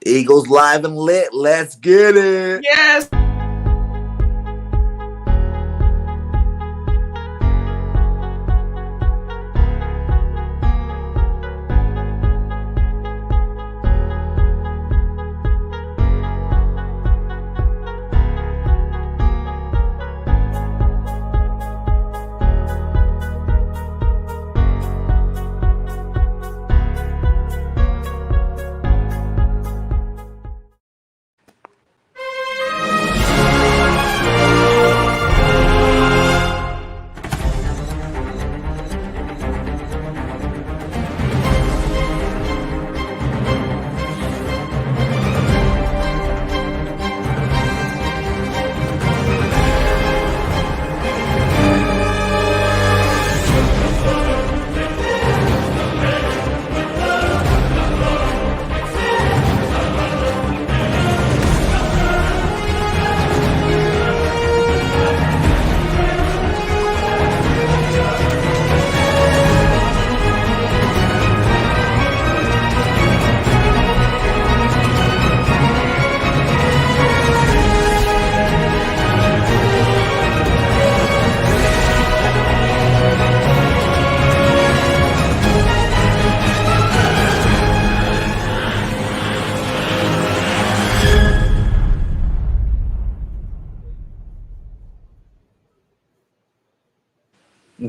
Eagles live and lit. Let's get it. Yes.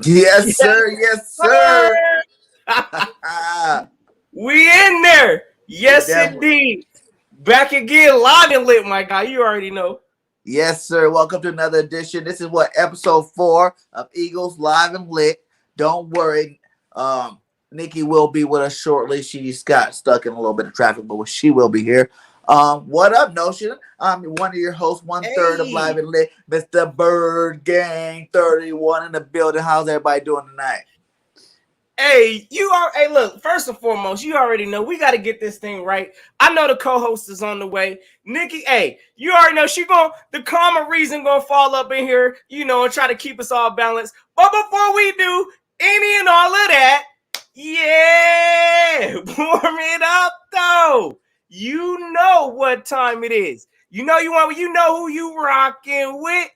Yes, sir. Yes, sir. We in there. Yes, Definitely. indeed. Back again, live and lit, my guy. You already know. Yes, sir. Welcome to another edition. This is episode 4 of Eagles Live and Lit. Don't worry. Nikki will be with us shortly. She's got stuck in a little bit of traffic, but she will be here. What up, Notion? I'm one of your hosts, 1/3 of Live and Lit, Mr. Bird Gang 31 in the building. How's everybody doing tonight? Hey, look, first and foremost, you already know we got to get this thing right. I know the co-host is on the way. Nikki, hey, you already know the karma reason gonna fall up in here, and try to keep us all balanced. But before we do any and all of that, yeah, warm it up though. You know what time it is. You know who you rocking with.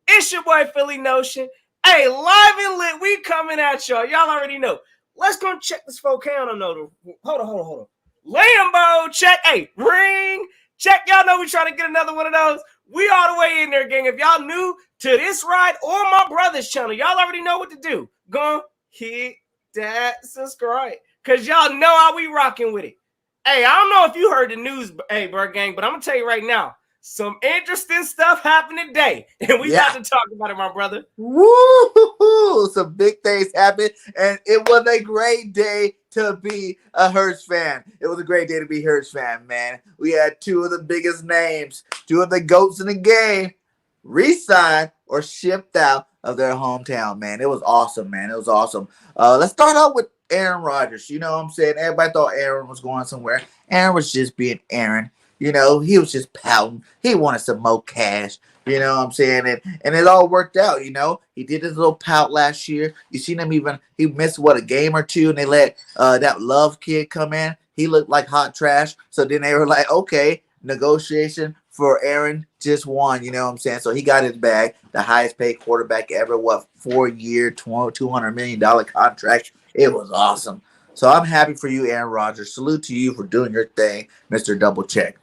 It's your boy Philly Notion. Hey, live and lit, we coming at y'all. Y'all already know. Let's go check this 4K on another. Hold on. Lambo, check. Hey, ring, check. Y'all know we trying to get another one of those. We all the way in there, gang. If y'all new to this ride or my brother's channel, y'all already know what to do. Go hit that subscribe, because y'all know how we rocking with it. Hey, I don't know if you heard the news, hey, Bird Gang, but I'm going to tell you right now. Some interesting stuff happened today, and we got to talk about it, my brother. Woo! Some big things happened, and it was a great day to be a Hurts fan. It was a great day to be a Hurts fan, man. We had two of the biggest names, two of the GOATs in the game, re-signed or shipped out of their hometown, man. It was awesome, man. It was awesome. Let's start out with Aaron Rodgers. You know what I'm saying? Everybody thought Aaron was going somewhere. Aaron was just being Aaron. He was just pouting. He wanted some more cash. You know what I'm saying? And it all worked out, He did his little pout last year. You seen him he missed, a game or two, and they let that Love kid come in. He looked like hot trash. So then they were like, okay, negotiation for Aaron just won, you know what I'm saying? So he got his bag, the highest paid quarterback ever, 4-year, $200 million contract. It was awesome. So I'm happy for you, Aaron Rodgers. Salute to you for doing your thing, Mr. Double Check.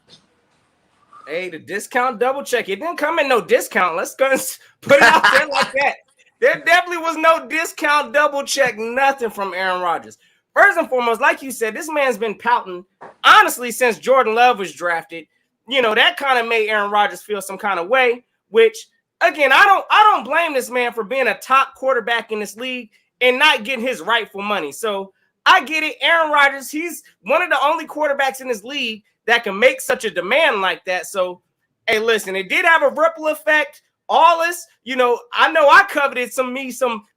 Hey, the discount double check. It didn't come in no discount. Let's go and put it out there like that. There definitely was no discount double check, nothing from Aaron Rodgers. First and foremost, like you said, this man's been pouting, honestly, since Jordan Love was drafted. That kind of made Aaron Rodgers feel some kind of way, which, again, I don't blame this man for being a top quarterback in this league and not getting his rightful money. So I get it. Aaron Rodgers, he's one of the only quarterbacks in this league that can make such a demand like that. So, hey, listen, it did have a ripple effect. All this, I know I coveted some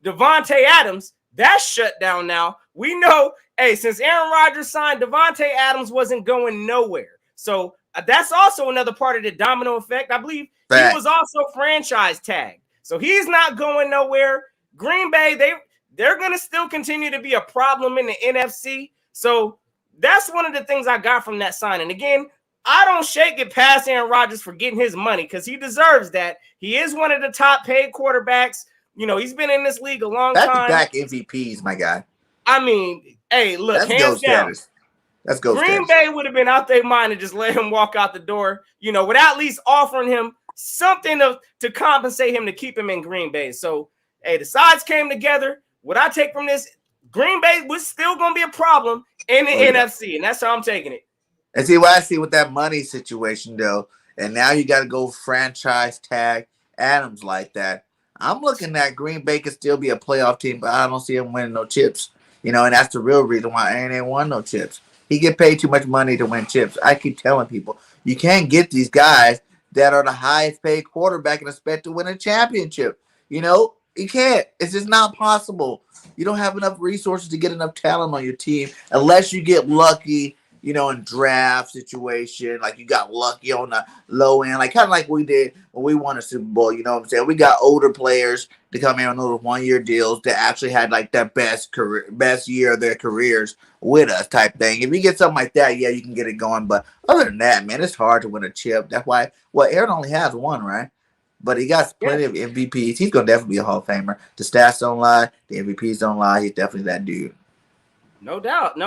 Devontae Adams. That's shut down now. We know, hey, since Aaron Rodgers signed, Devontae Adams wasn't going nowhere. So that's also another part of the domino effect. I believe he was also franchise tagged. So he's not going nowhere. Green Bay, they're going to still continue to be a problem in the NFC. So that's one of the things I got from that signing. Again, I don't shake it past Aaron Rodgers for getting his money because he deserves that. He is one of the top paid quarterbacks. He's been in this league a long time. Back-to-back MVPs, my guy. I mean, hey, look, that's hands down. Status. That's go Green status. Bay would have been out their mind and just let him walk out the door, without at least offering him something to compensate him to keep him in Green Bay. So, hey, the sides came together. What I take from this, Green Bay was still going to be a problem in the NFC, and that's how I'm taking it. And see what I see with that money situation, though, and now you got to go franchise tag Adams like that. I'm looking at Green Bay could still be a playoff team, but I don't see him winning no chips. And that's the real reason why Aaron ain't won no chips. He get paid too much money to win chips. I keep telling people, you can't get these guys that are the highest paid quarterback and expect to win a championship. You can't. It's just not possible. You don't have enough resources to get enough talent on your team unless you get lucky, in draft situation, like you got lucky on the low end, like kind of like we did when we won a Super Bowl. You know what I'm saying? We got older players to come in on those 1-year deals that actually had like the best year of their careers with us type thing. If you get something like that, yeah, you can get it going. But other than that, man, it's hard to win a chip. That's why, Aaron only has one, right? But he got plenty of MVPs. He's going to definitely be a Hall of Famer. The stats don't lie. The MVPs don't lie. He's definitely that dude. No doubt.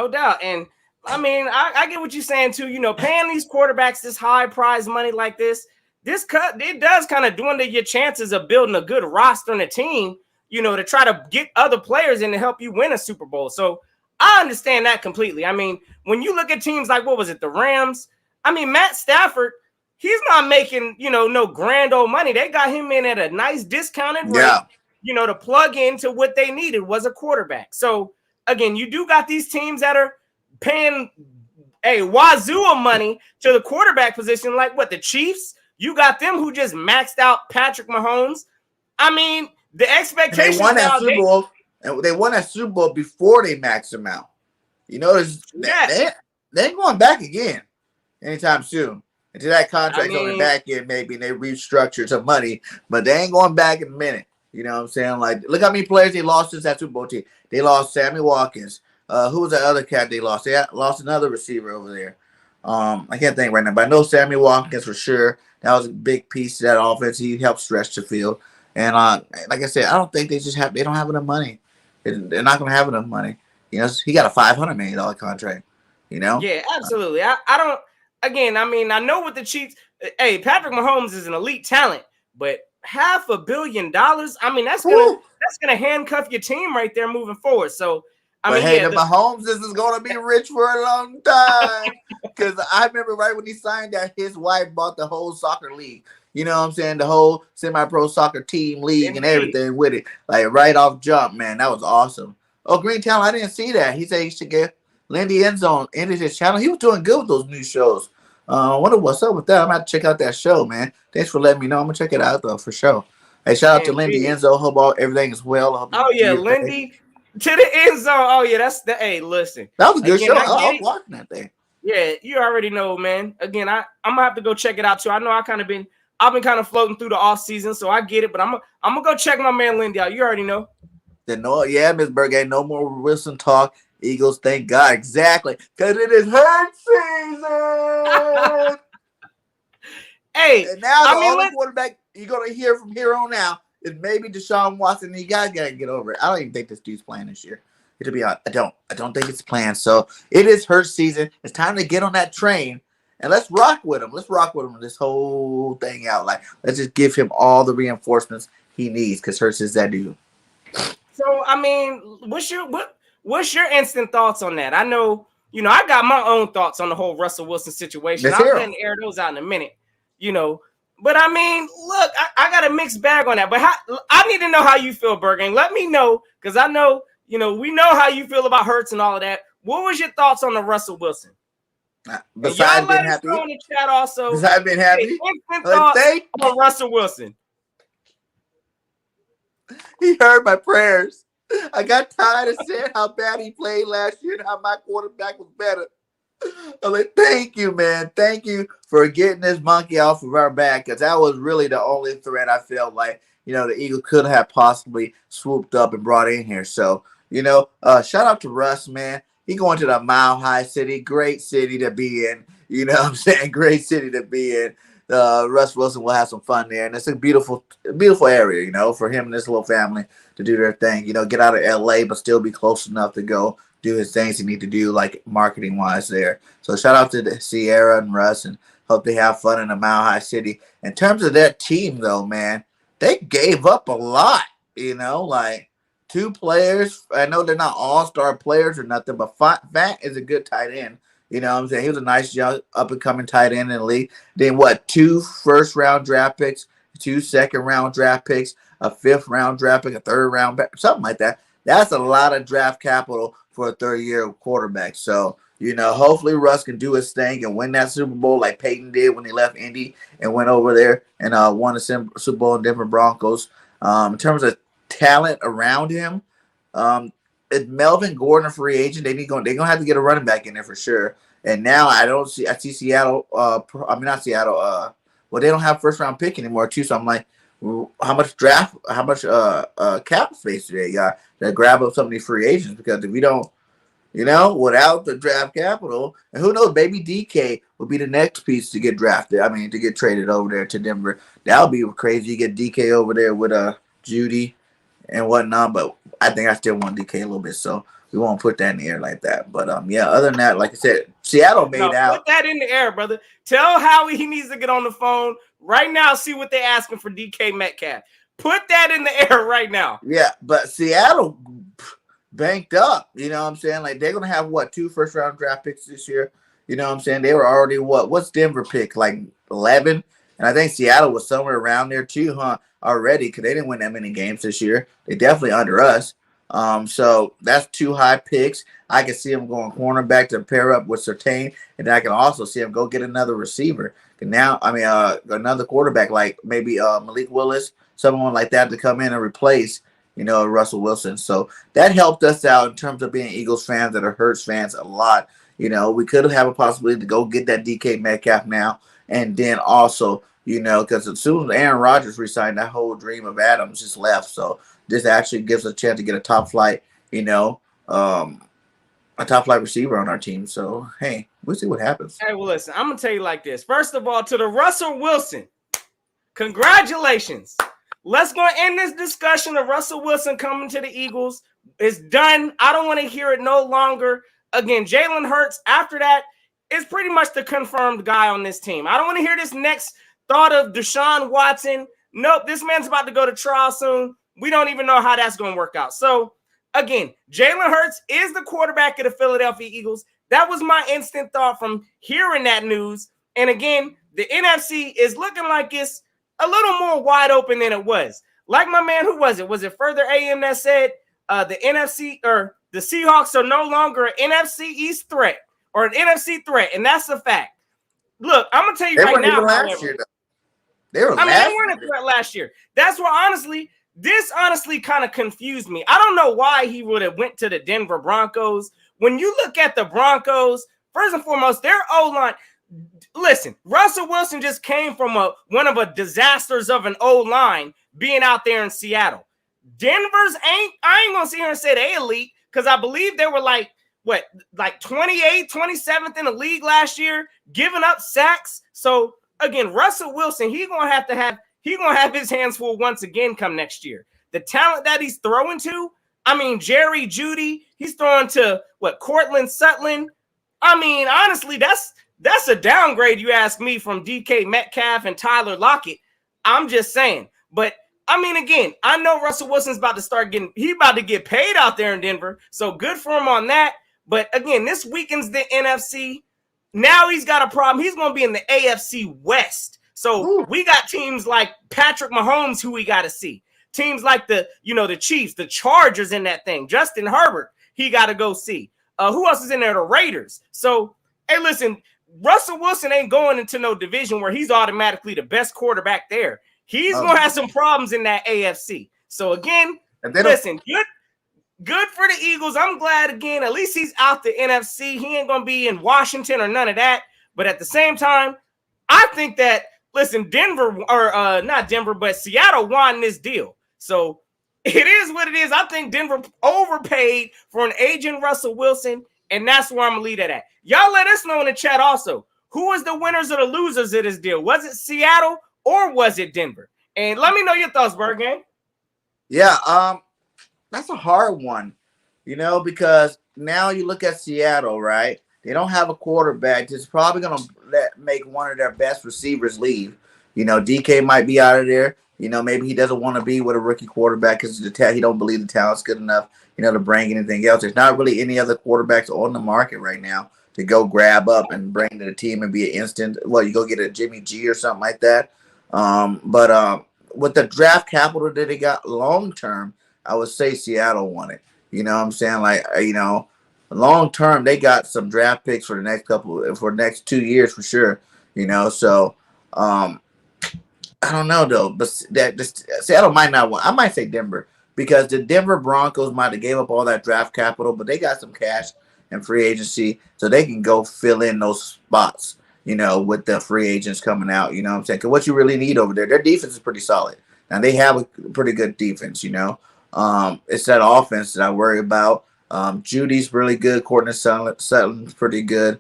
And I mean, I get what you're saying too. Paying these quarterbacks this high prize money like this, it does kind of dwindle your chances of building a good roster and a team, to try to get other players in to help you win a Super Bowl. So I understand that completely. I mean, when you look at teams like, what was it, the Rams? I mean, Matt Stafford, he's not making, no grand old money. They got him in at a nice discounted rate, to plug into what they needed was a quarterback. So again, you do got these teams that are paying a wazoo of money to the quarterback position, like what the Chiefs. You got them who just maxed out Patrick Mahomes. I mean, the expectations. They won that Super Bowl, and they won that Super Bowl before they maxed him out. They ain't going back again anytime soon. Until that contract's on the back end, maybe, and they restructured some money, but they ain't going back in a minute. You know what I'm saying? Like, look how many players they lost since that Super Bowl team. They lost Sammy Watkins. Who was that other cat they lost? They lost another receiver over there. I can't think right now, but I know Sammy Watkins for sure. That was a big piece of that offense. He helped stretch the field. And like I said, I don't think they don't have enough money. They're not going to have enough money. He got a $500 million contract. Yeah, absolutely. I don't. Again, I mean, I know what the Chiefs. Hey, Patrick Mahomes is an elite talent, but $500 million. I mean, that's gonna handcuff your team right there moving forward. So. The Mahomes is going to be rich for a long time. Because I remember right when he signed that, his wife bought the whole soccer league. You know what I'm saying? The whole semi-pro soccer team league and everything with it. Like right off jump, man. That was awesome. Oh, Green Talent, I didn't see that. He said he should get Lindy Endzone into his channel. He was doing good with those new shows. I wonder what's up with that. I'm going to check out that show, man. Thanks for letting me know. I'm going to check it out, though, for sure. Hey, shout out to Lindy Enzo. Hope everything is well. Lindy. To the end zone. Oh, yeah, that's the. Hey, listen. That was a good show. I was watching that thing. Yeah, you already know, man. Again, I'm gonna have to go check it out too. I know I've been kind of floating through the off season, so I get it. But I'm gonna go check my man Lindy out. You already know. Miss Berg, ain't no more Wilson talk. Eagles, thank God. Exactly, because it is hurt season. Hey, and now the only quarterback you're gonna hear from here on out is maybe Deshaun Watson. You gotta get over it. I don't even think this dude's playing this year. To be honest, I don't think it's planned. So it is her season. It's time to get on that train and let's rock with him. Let's rock with him this whole thing out. Like, let's just give him all the reinforcements he needs because Hurts is that dude. So I mean, what's your instant thoughts on that? I know, I got my own thoughts on the whole Russell Wilson situation. I'm going to air those out in a minute, But I mean, look, I got a mixed bag on that. But I need to know how you feel, Bergen. Let me know, because I know, we know how you feel about Hurts and all of that. What was your thoughts on the Russell Wilson? Besides being happy, in the chat also. Besides being happy, thoughts on Russell Wilson. He heard my prayers. I got tired of saying how bad he played last year and how my quarterback was better. I'm like, thank you, man. Thank you for getting this monkey off of our back, because that was really the only threat I felt like, the Eagles could have possibly swooped up and brought in here. So, shout out to Russ, man. He going to the Mile High City, great city to be in. You know what I'm saying? Great city to be in. Russ Wilson will have some fun there, and it's a beautiful area, you know, for him and his little family to do their thing. You know, get out of LA, but still be close enough to go do his things he need to do, like marketing wise there. So shout out to the Sierra and Russ, and hope they have fun in the Mile High City. In terms of that team, though, man, they gave up a lot. You know, like two players. I know they're not all-star players or nothing, but Fat is a good tight end. You know what I'm saying? He was a nice young up-and-coming tight end in the league. Then what, 2 first-round draft picks, 2 second-round draft picks, a 5th-round draft pick, a 3rd-round, something like that. That's a lot of draft capital for a third-year quarterback. So, you know, hopefully Russ can do his thing and win that Super Bowl like Peyton did when he left Indy and went over there and won the Super Bowl in Denver Broncos. In terms of talent around him, is Melvin Gordon a free agent? They're gonna have to get a running back in there for sure. And now I see Seattle. Not Seattle. Well, they don't have 1st-round pick anymore too. So I'm like, how much cap space do they got to grab up some of these free agents? Because if we don't, you know, without the draft capital, and who knows, maybe DK will be the next piece to get drafted. I mean, to get traded over there to Denver. That would be crazy. You get DK over there with Judy and whatnot, but I think I still want DK a little bit, so we won't put that in the air like that. But yeah, other than that, like I said, Seattle made out. Put that in the air, brother. Tell Howie he needs to get on the phone right now, see what they're asking for DK Metcalf. Put that in the air right now. Yeah, but Seattle banked up. You know what I'm saying? Like, they're gonna have what, 2 first-round draft picks this year? You know what I'm saying? They were already what's Denver pick, like 11? And I think Seattle was somewhere around there too, huh? Already, because they didn't win that many games this year. They definitely under us. So that's 2 high picks. I can see them going cornerback to pair up with Surtain, and then I can also see them go get another receiver. And now, another quarterback like maybe Malik Willis, someone like that to come in and replace, you know, Russell Wilson. So that helped us out in terms of being Eagles fans that are Hurts fans a lot. You know, we could have a possibility to go get that DK Metcalf now, and then also, you know, because as soon as Aaron Rodgers resigned, that whole dream of Adams just left. So this actually gives us a chance to get a top flight, you know, a top flight receiver on our team. So, hey, we'll see what happens. Hey, well, listen, I'm going to tell you like this. First of all, to the Russell Wilson, congratulations. Let's go end this discussion of Russell Wilson coming to the Eagles. It's done. I don't want to hear it no longer. Again, Jalen Hurts, after that, is pretty much the confirmed guy on this team. I don't want to hear this next thought of Deshaun Watson. Nope, this man's about to go to trial soon. We don't even know how that's going to work out. So, again, Jalen Hurts is the quarterback of the Philadelphia Eagles. That was my instant thought from hearing that news. And again, the NFC is looking like it's a little more wide open than it was. Like my man, who was it? Was it Further AM that said the NFC or the Seahawks are no longer an NFC East threat or an NFC threat? And that's a fact. Look, I'm going to tell you right now. They weren't a threat last year. That's why, honestly, this kind of confused me. I don't know why he would have went to the Denver Broncos. When you look at the Broncos, first and foremost, their O-line. Listen, Russell Wilson just came from one of the disasters of an O-line being out there in Seattle. Denver's I ain't going to sit here and say they elite because I believe they were like 28th, 27th in the league last year, giving up sacks. So, again, Russell Wilson, he's going to have his hands full once again come next year. The talent that he's throwing to, Jerry Jeudy, he's throwing to, Cortland Sutton. Honestly, that's a downgrade, you ask me, from DK Metcalf and Tyler Lockett. I'm just saying. But, again, I know Russell Wilson's about to get paid out there in Denver, so good for him on that. But, again, this weakens the NFC. Now he's got a problem. He's going to be in the AFC West. So we got teams like Patrick Mahomes, who we got to see. Teams like the Chiefs, the Chargers in that thing. Justin Herbert, he got to go see. Who else is in there? The Raiders. So, hey, listen, Russell Wilson ain't going into no division where he's automatically the best quarterback there. He's going to have some problems in that AFC. So, again, listen, good for the Eagles. I'm glad, again, at least he's out the NFC. He ain't going to be in Washington or none of that. But at the same time, I think that, listen, not Denver, but Seattle won this deal. So it is what it is. I think Denver overpaid for an aging Russell Wilson, and that's where I'm going to leave it at. Y'all let us know in the chat also. who was the winners or the losers of this deal? Was it Seattle or was it Denver? And let me know your thoughts, Bird Gang. Yeah, that's a hard one, because now you look at Seattle, right? They don't have a quarterback. It's probably going to make one of their best receivers leave. DK might be out of there. Maybe he doesn't want to be with a rookie quarterback because he don't believe the talent's good enough, to bring anything else. There's not really any other quarterbacks on the market right now to go grab up and bring to the team and be an instant. Well, you go get a Jimmy G or something like that. But with the draft capital that they got long term, I would say Seattle won it. You know what I'm saying? Like, long term, they got some draft picks for the next 2 years for sure. So I don't know though, but Seattle might not win. I might say Denver because the Denver Broncos might have gave up all that draft capital, but they got some cash and free agency, so they can go fill in those spots. With the free agents coming out. You know what I'm saying? Because what you really need over there, their defense is pretty solid. Now they have a pretty good defense. It's that offense that I worry about. Judy's really good. Courtney Sutton's pretty good.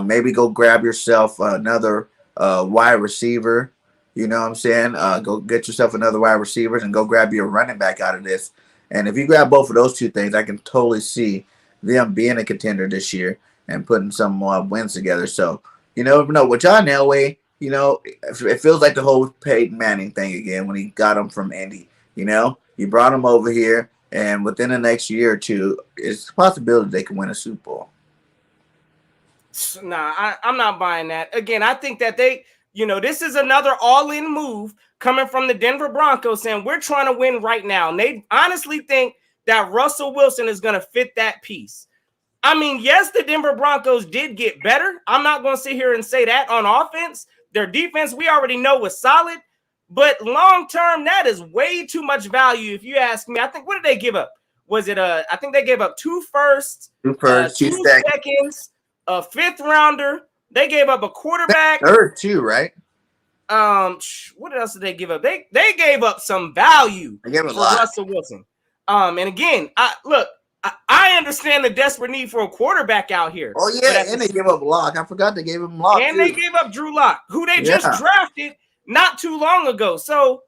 Maybe go grab yourself another wide receiver. You know what I'm saying? Go get yourself another wide receiver and go grab your running back out of this. And if you grab both of those two things, I can totally see them being a contender this year and putting some wins together. So, with John Elway, it feels like the whole Peyton Manning thing again when he got him from Indy. You brought him over here, and within the next year or two, it's a possibility they can win a Super Bowl. Nah, I'm not buying that. Again, I think that this is another all-in move coming from the Denver Broncos saying we're trying to win right now. And they honestly think that Russell Wilson is going to fit that piece. I mean, yes, the Denver Broncos did get better. I'm not going to sit here and say that on offense. Their defense, we already know, was solid. But long-term, that is way too much value, if you ask me. I think, what did they give up? Was it I think they gave up 2 firsts, 2 seconds, a 5th rounder. They gave up a quarterback. 3rd too, right? What else did they give up? They gave up some value for Russell Wilson. And again, I understand the desperate need for a quarterback out here. Oh, yeah, and they gave up Locke. I forgot they gave him Locke, and they gave up Drew Lock, who they just drafted not too long ago. So,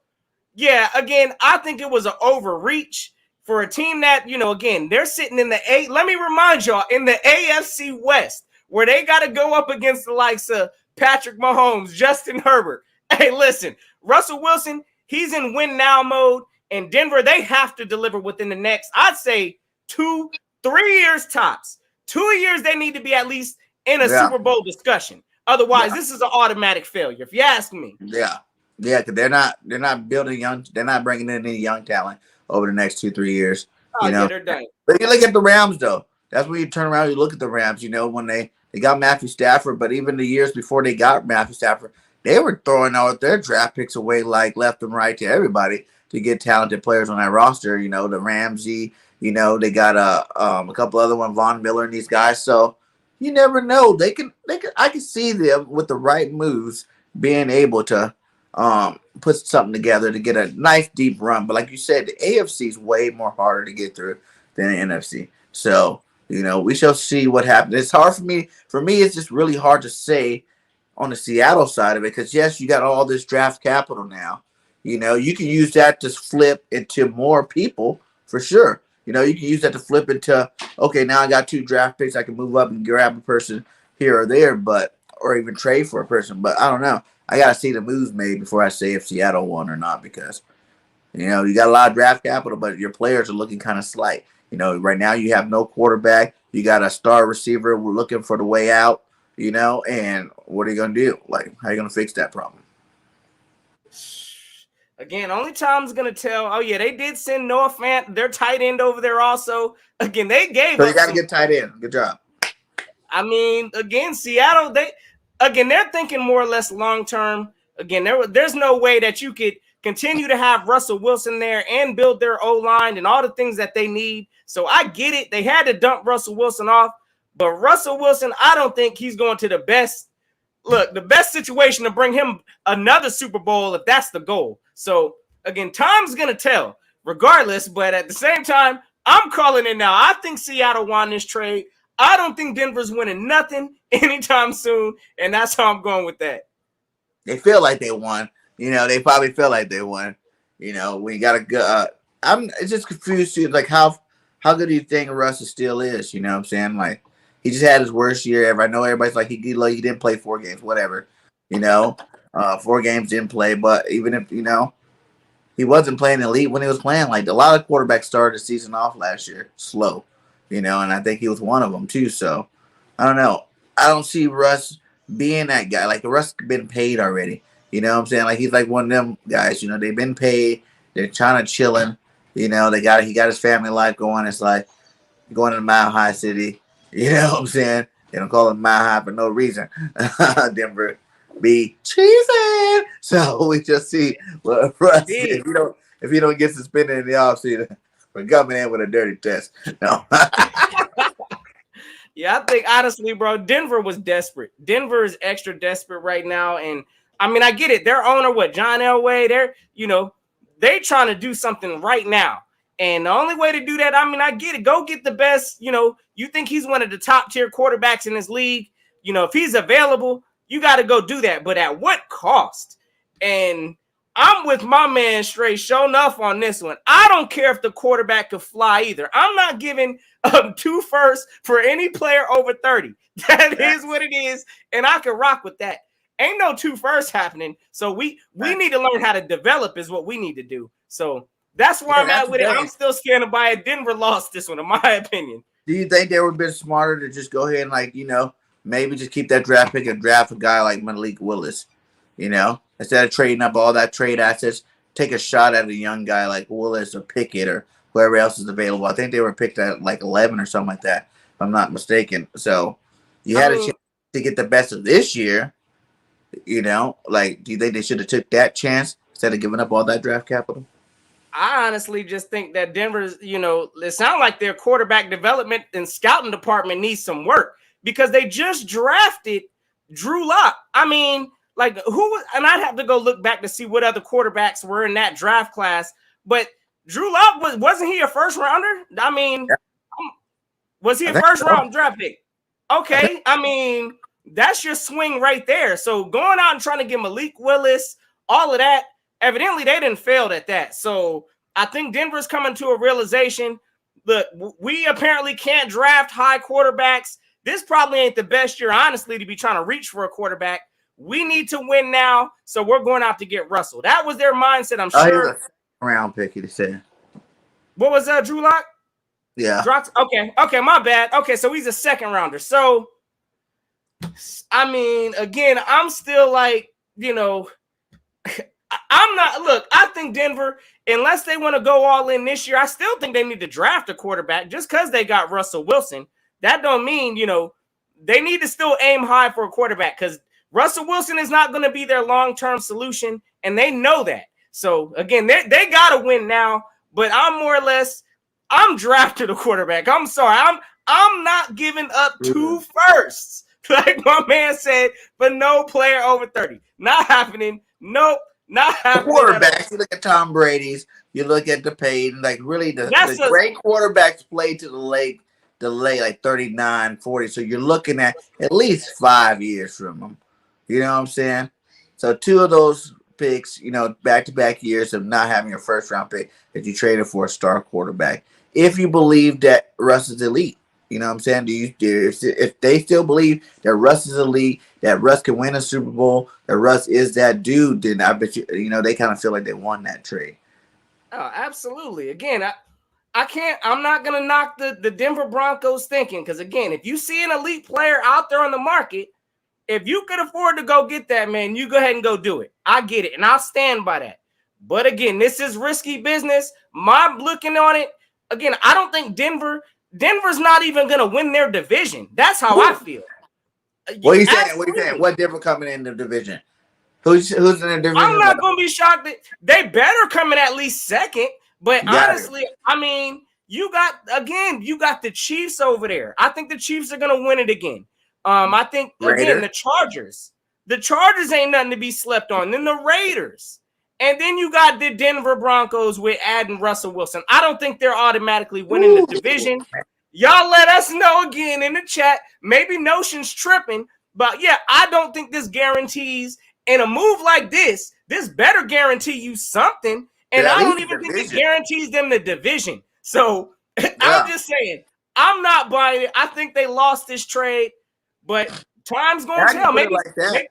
yeah, again, I think it was an overreach for a team that, again, they're sitting in the let me remind y'all, in the AFC West, where they got to go up against the likes of Patrick Mahomes, Justin Herbert. Hey, listen, Russell Wilson, he's in win now mode, and Denver, they have to deliver within the next, I'd say, 2-3 years tops. 2 years they need to be at least in a Super Bowl discussion. Otherwise, this is an automatic failure, if you ask me. Yeah, because they're not building they're not bringing in any young talent over the next 2-3 years. Yeah, they're done. But you look at the Rams, though. That's when you turn around and you look at the Rams, when they got Matthew Stafford, but even the years before they got Matthew Stafford, they were throwing out their draft picks away like left and right to everybody to get talented players on that roster. The Ramsey, they got a couple other ones, Von Miller and these guys. So you never know. They can. I can see them with the right moves being able to put something together to get a nice deep run. But like you said, the AFC is way more harder to get through than the NFC. So we shall see what happens. It's hard for me. For me, it's just really hard to say on the Seattle side of it because yes, you got all this draft capital now. You can use that to flip into more people for sure. You can use that to flip into, okay, now I got 2 draft picks. I can move up and grab a person here or there, or even trade for a person. But I don't know. I got to see the moves made before I say if Seattle won or not because, you got a lot of draft capital, but your players are looking kind of slight. Right now you have no quarterback. You got a star receiver. We're looking for the way out, and what are you going to do? Like, how are you going to fix that problem? Again, only time's going to tell. Oh, yeah, they did send Noah Fant, their tight end over there also. Again, they gave So you got to get tight end. Good job. I mean, again, Seattle, they're thinking more or less long-term. Again, there's no way that you could continue to have Russell Wilson there and build their O-line and all the things that they need. So I get it. They had to dump Russell Wilson off. But Russell Wilson, I don't think he's going to the best situation to bring him another Super Bowl if that's the goal. So, again, time's going to tell regardless. But at the same time, I'm calling it now. I think Seattle won this trade. I don't think Denver's winning nothing anytime soon, and that's how I'm going with that. They feel like they won. They probably feel like they won. We got to go. I'm just confused too. Like how good do you think Russ still is? You know what I'm saying? Like he just had his worst year ever. I know everybody's like he didn't play 4 games, whatever. 4 games didn't play, but even if he wasn't playing elite when he was playing. Like a lot of quarterbacks started the season off last year slow, and I think he was one of them too. So I don't know. I don't see Russ being that guy. Like Russ been paid already. You know what I'm saying? Like he's like one of them guys. They've been paid. They're trying to chilling. He got his family life going. It's like going to Mile High City. You know what I'm saying? They don't call it Mile High for no reason. Denver be cheesing. So we just see what Russ if you don't get suspended in the offseason for coming in with a dirty test. No. Yeah, I think honestly, bro, Denver was desperate. Denver is extra desperate right now. And I mean, I get it. Their owner, John Elway, they trying to do something right now. And the only way to do that, I mean, I get it. Go get the best, you think he's one of the top tier quarterbacks in this league. If he's available, you got to go do that. But at what cost? And I'm with my man straight show enough on this one. I don't care if the quarterback could fly either. I'm not giving 2 firsts for any player over 30. That is what it is. And I can rock with that. Ain't no 2 firsts happening. So we need to learn how to develop is what we need to do. So that's where I'm at with it. I'm still scared by it. Denver lost this one, in my opinion. Do you think they would have been smarter to just go ahead and maybe just keep that draft pick and draft a guy like Malik Willis, instead of trading up all that trade assets, take a shot at a young guy like Willis or Pickett or whoever else is available. I think they were picked at like 11 or something like that, if I'm not mistaken. So you had a chance to get the best of this year, Like, do you think they should have took that chance instead of giving up all that draft capital? I honestly just think that Denver's, it sounds like their quarterback development and scouting department needs some work because they just drafted Drew Lock. I mean, like and I'd have to go look back to see what other quarterbacks were in that draft class. But Drew Lock wasn't he a first rounder? I mean, was he a first round draft pick? Okay, I mean, that's your swing right there. So going out and trying to get Malik Willis, all of that, evidently they didn't fail at that. So I think Denver's coming to a realization. Look, we apparently can't draft high quarterbacks. This probably ain't the best year, honestly, to be trying to reach for a quarterback. We need to win now, so we're going out to get Russell. That was their mindset, I'm sure. He was a round pick, you said. What was that, Drew Lock? Yeah. Okay, my bad. Okay, so he's a second rounder. So, I mean, again, I'm still like, I'm not. Look, I think Denver, unless they want to go all in this year, I still think they need to draft a quarterback just because they got Russell Wilson. That don't mean, they need to still aim high for a quarterback because Russell Wilson is not going to be their long-term solution, and they know that. So, again, they got to win now, but I'm drafting a quarterback. I'm sorry. I'm not giving up 2 firsts, like my man said, for no player over 30. Not happening. Nope. Not happening. Quarterbacks, you look at Tom Brady's, you look at the Payton, like really the great quarterbacks play to the late like 39, 40. So you're looking at least 5 years from them. You know what I'm saying? So 2 of those picks, back-to-back years of not having a first-round pick that you traded for a star quarterback. If you believe that Russ is elite, you know what I'm saying? If they still believe that Russ is elite, that Russ can win a Super Bowl, that Russ is that dude, then I bet they kind of feel like they won that trade. Oh, absolutely. Again, I'm not going to knock the Denver Broncos thinking because, again, if you see an elite player out there on the market, if you could afford to go get that, man, you go ahead and go do it. I get it, and I'll stand by that. But, again, this is risky business. My looking on it, again, I don't think Denver's not even going to win their division. That's how I feel. What are you saying? What are you saying? What Denver coming in the division? Who's in the division? I'm not going to be shocked that they better come in at least second. But honestly, I mean, you got the Chiefs over there. I think the Chiefs are going to win it again. I think, again, the Chargers. The Chargers ain't nothing to be slept on. Then the Raiders. And then you got the Denver Broncos with adding Russell Wilson. I don't think they're automatically winning the division. Y'all let us know again in the chat. Maybe Notion's tripping, but yeah, I don't think this guarantees. In a move like this better guarantee you something. And I don't even think it guarantees them the division. So I'm just saying, I'm not buying it. I think they lost this trade, but time's going to tell. Maybe like that.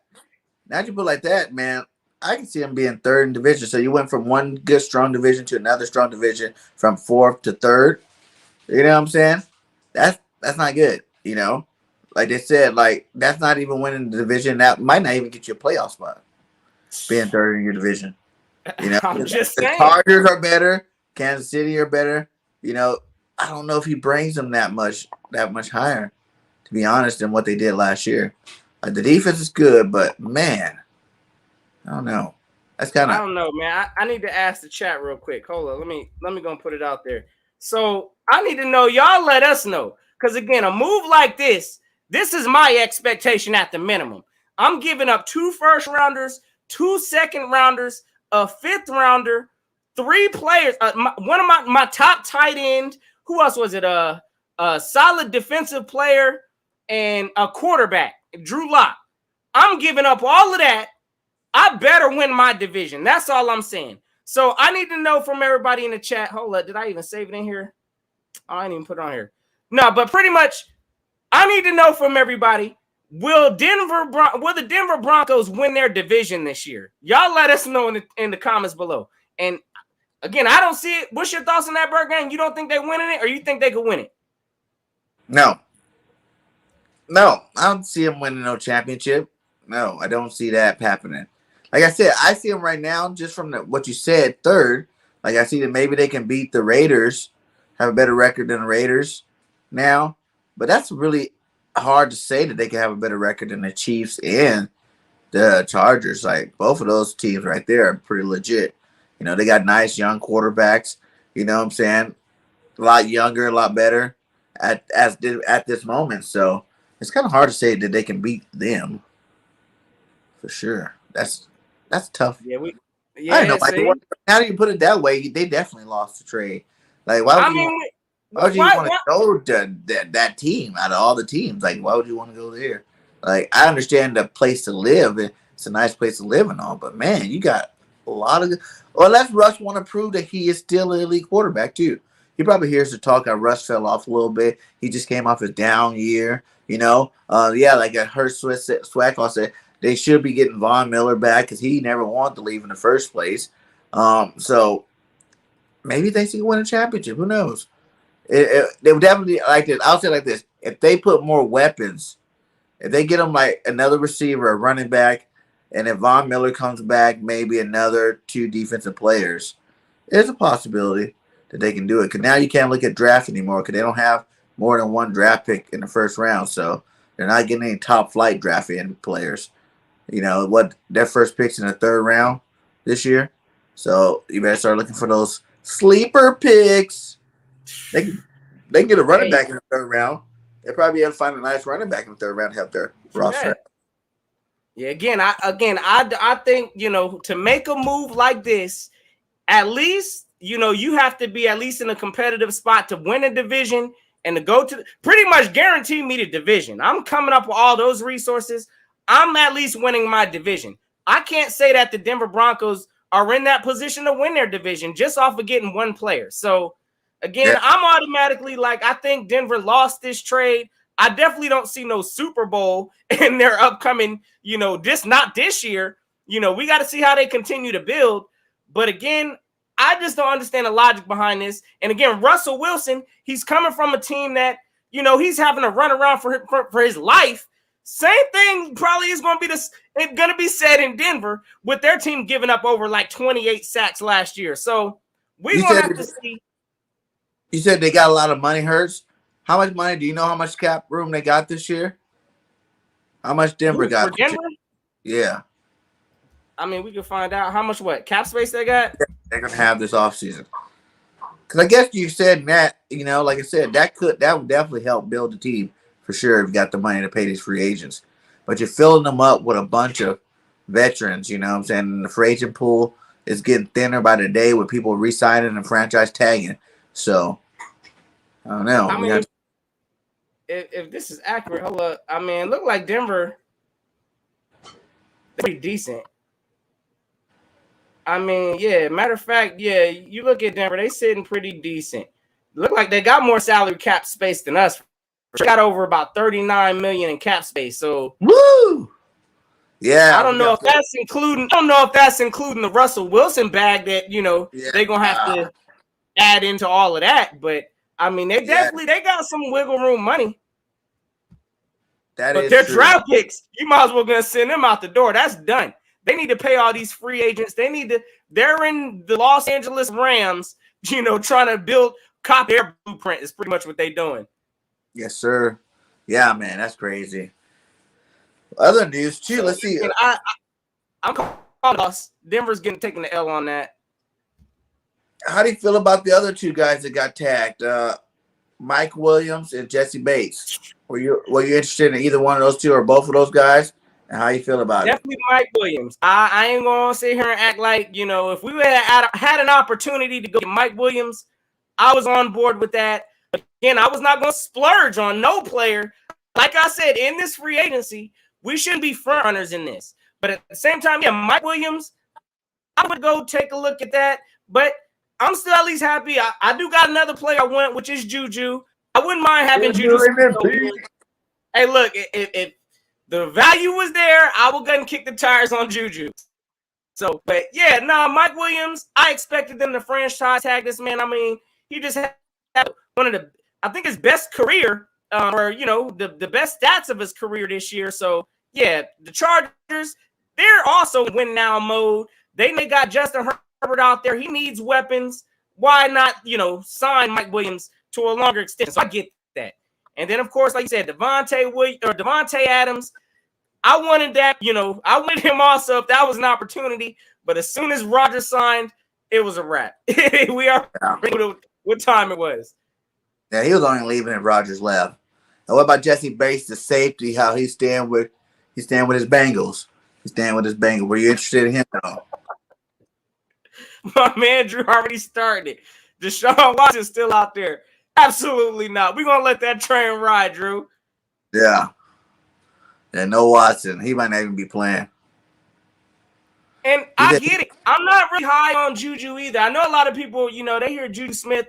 Now you put it like that, man. I can see them being third in division. So you went from one good, strong division to another strong division, from fourth to third. You know what I'm saying? That's not good. You know, like they said, like that's not even winning the division. That might not even get you a playoff spot. Being third in your division. You know, I'm just saying. The Chargers are better. Kansas City are better. You know, I don't know if he brings them that much higher, to be honest, than what they did last year. The defense is good, but man, I don't know. That's kind of. I don't know, man. I need to ask the chat real quick. Hold on, let me go put it out there. So I need to know. Y'all let us know, because again, a move like this is my expectation at the minimum. I'm giving up 2 first-rounders, 2 second-rounders, a 5th rounder, 3 players. One of my top tight end. Who else was it? A solid defensive player and a quarterback, Drew Lock. I'm giving up all of that. I better win my division. That's all I'm saying. So I need to know from everybody in the chat. Hold up. Did I even save it in here? Oh, I didn't even put it on here. No, but pretty much I need to know from everybody. Will the Denver Broncos win their division this year? Y'all let us know in the comments below. And again, I don't see it. What's your thoughts on that, Bird Gang? You don't think they're winning it, or you think they could win it? No, I don't see them winning no championship. No, I don't see that happening. Like I said, I see them right now, just from what you said, third. Like I see that maybe they can beat the Raiders, have a better record than the Raiders now. But that's really hard to say that they can have a better record than the Chiefs and the Chargers. Like both of those teams right there are pretty legit. You know, they got nice young quarterbacks. You know what I'm saying? A lot younger, a lot better at this moment. So it's kind of hard to say that they can beat them for sure. That's tough. Yeah, I don't know. Like, how do you put it that way? They definitely lost the trade. Like, why would you want to go to that team out of all the teams? Like, why would you want to go there? Like, I understand the place to live. It's a nice place to live and all, but man, you got a lot of. Well, unless Russ want to prove that he is still an elite quarterback too. He probably hears the talk how Russ fell off a little bit. He just came off his down year. You know, like I heard Swagall said they should be getting Von Miller back because he never wanted to leave in the first place. So maybe they can win a championship. Who knows? They would definitely like this. I'll say like this: if they put more weapons, if they get them like another receiver, a running back, and if Von Miller comes back, maybe another 2 defensive players, there's a possibility that they can do it. Because now you can't look at draft anymore because they don't have more than 1 draft pick in the first round, so they're not getting any top flight drafting players. You know what? Their first picks in the 3rd round this year, so you better start looking for those sleeper picks. They can get a running back in the 3rd round. They'll probably be able to find a nice running back in the 3rd round to help their roster. Yeah, I think, you know, to make a move like this, at least, you know, you have to be at least in a competitive spot to win a division and to go to pretty much guarantee me the division. I'm coming up with all those resources. I'm at least winning my division. I can't say that the Denver Broncos are in that position to win their division just off of getting 1 player. So again, I'm automatically like, I think Denver lost this trade. I definitely don't see no Super Bowl in their upcoming, you know, not this year. You know, we got to see how they continue to build. But again, I just don't understand the logic behind this. And again, Russell Wilson, he's coming from a team that, you know, he's having to run around for his life. Same thing probably is going to be said in Denver with their team giving up over like 28 sacks last year. So we're going to have to see. You said they got a lot of money, Hurts. How much money? Do you know how much cap room they got this year? How much Denver got? For Denver? Yeah. I mean, we can find out how much cap space they got. They're gonna have this offseason. Because I guess you said that, you know, like I said, that would definitely help build the team for sure if you got the money to pay these free agents. But you're filling them up with a bunch of veterans, you know what I'm saying? And the free agent pool is getting thinner by the day with people re-signing and franchise tagging. So I don't know. if this is accurate, hold up. I mean, look like Denver, pretty decent. I mean, yeah. Matter of fact, yeah. You look at Denver, they sitting pretty decent. Look like they got more salary cap space than us. They got over about 39 million in cap space. So, woo! Yeah, I don't know if that's including. I don't know if that's including the Russell Wilson bag that they're gonna have to add into all of that. But I mean, they got some wiggle room money. But their draft picks, you might as well gonna send them out the door. That's done. They need to pay all these free agents. They're in the Los Angeles Rams, trying to copy their blueprint is pretty much what they're doing. Yes, sir. Yeah, man, that's crazy. Other news too. Let's see. I'm calling us. Denver's taking the L on that. How do you feel about the other two guys that got tagged? Mike Williams and Jesse Bates. Were you interested in either one of those two or both of those guys? And how you feel about Definitely Mike Williams. I ain't gonna sit here and act like if we had an opportunity to go get Mike Williams, I was on board with that. But again, I was not gonna splurge on no player. Like I said, in this free agency, we shouldn't be front runners in this. But at the same time, yeah, Mike Williams, I would go take a look at that. But I'm still at least happy. I do got another player I want, which is Juju. I wouldn't mind having Juju. Hey, look, if the value was there, I would go and kick the tires on Juju. So, but yeah, Mike Williams, I expected them to franchise tag this man. I mean, he just had one of the, I think his best career, or the best stats of his career this year. So yeah, the Chargers, they're also in win now mode. They got Justin Herbert out there. He needs weapons. Why not, sign Mike Williams to a longer extension? So I get that. And then of course, like you said, Devontae Adams. I wanted that, I wanted him also if that was an opportunity. But as soon as Rodgers signed, it was a wrap. We are what time it was. Yeah, he was only leaving if Rodgers left. And what about Jesse Bates, the safety? How he's staying with his Bengals. He's staying with his Bengals. Were you interested in him at all? My man Drew already started it. Deshaun Watson's still out there. Absolutely not. We're gonna let that train ride, Drew. Yeah. Yeah, no Watson. He might not even be playing. And I get it. I'm not really high on Juju either. I know a lot of people, they hear Juju Smith.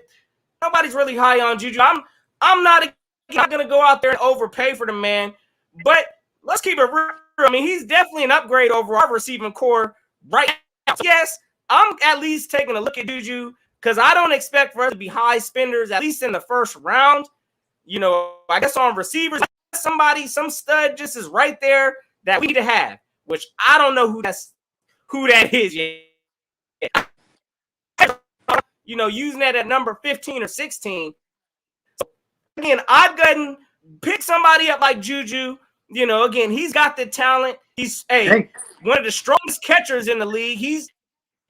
Nobody's really high on Juju. I'm not going to go out there and overpay for the man. But let's keep it real. I mean, he's definitely an upgrade over our receiving core right now. Yes, I'm at least taking a look at Juju because I don't expect for us to be high spenders, at least in the first round. I guess on receivers, some stud just is right there that we need to have, which I don't know who that is yet. Using that at number 15 or 16. So again, I'd go ahead and pick somebody up like Juju. Again, he's got the talent. He's one of the strongest catchers in the league. He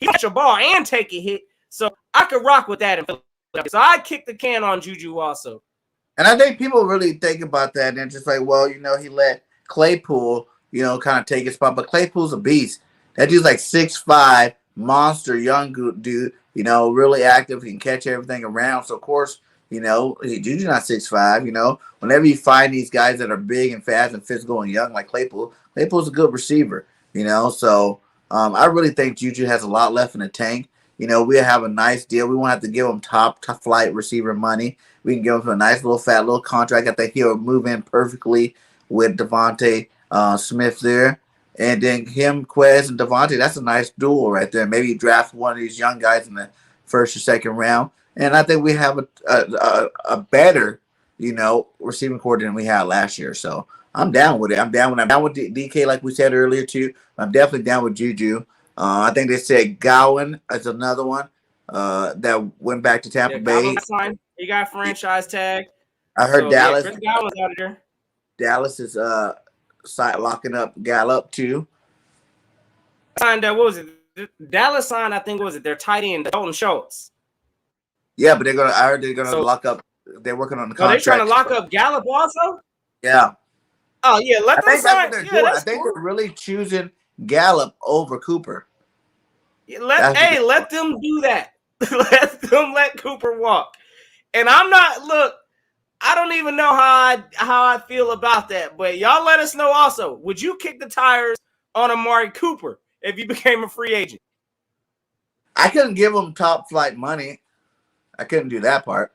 catch a ball and take a hit. So I could rock with that. So I kick the can on Juju also. And I think people really think about that and just like, well, he let Claypool, kind of take his spot. But Claypool's a beast. That dude's like 6'5", monster, young dude, really active. He can catch everything around. So, of course, Juju's not 6'5", Whenever you find these guys that are big and fast and physical and young like Claypool's a good receiver, So, I really think Juju has a lot left in the tank. We'll have a nice deal. We won't have to give him top flight receiver money. We can give him a nice little contract. I think he'll move in perfectly with Devontae Smith there. And then him, Quez, and Devontae, that's a nice duel right there. Maybe draft one of these young guys in the first or second round. And I think we have a better, receiving core than we had last year. So I'm down with it. I'm down with DK, like we said earlier, too. I'm definitely down with Juju. I think they said Gowan is another one that went back to Tampa Bay. He got franchise tag. I heard Dallas. Chris Gowan's out of there. Dallas is locking up Gallup too. Signed what was it? Dallas signed, I think, their tight end, Dalton Schultz. Yeah, but I heard they're gonna lock up. They're working on the contract. They're trying to lock up Gallup also. Yeah. Oh yeah, let them sign. I think they're really choosing Gallup over Cooper. Let them do that. Let Cooper walk. And I'm not I don't even know how I feel about that. But y'all let us know also. Would you kick the tires on Amari Cooper if he became a free agent? I couldn't give him top flight money. I couldn't do that part.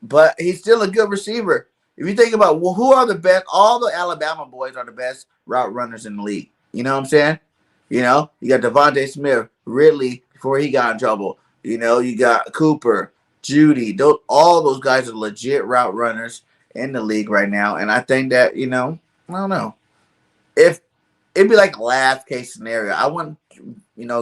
But he's still a good receiver. If you think about who are the best, all the Alabama boys are the best route runners in the league. You know what I'm saying? You got Devontae Smith, Ridley before he got in trouble. You got Cooper, Judy. All those guys are legit route runners in the league right now. And I think that, I don't know. If it'd be like last case scenario, I wouldn't,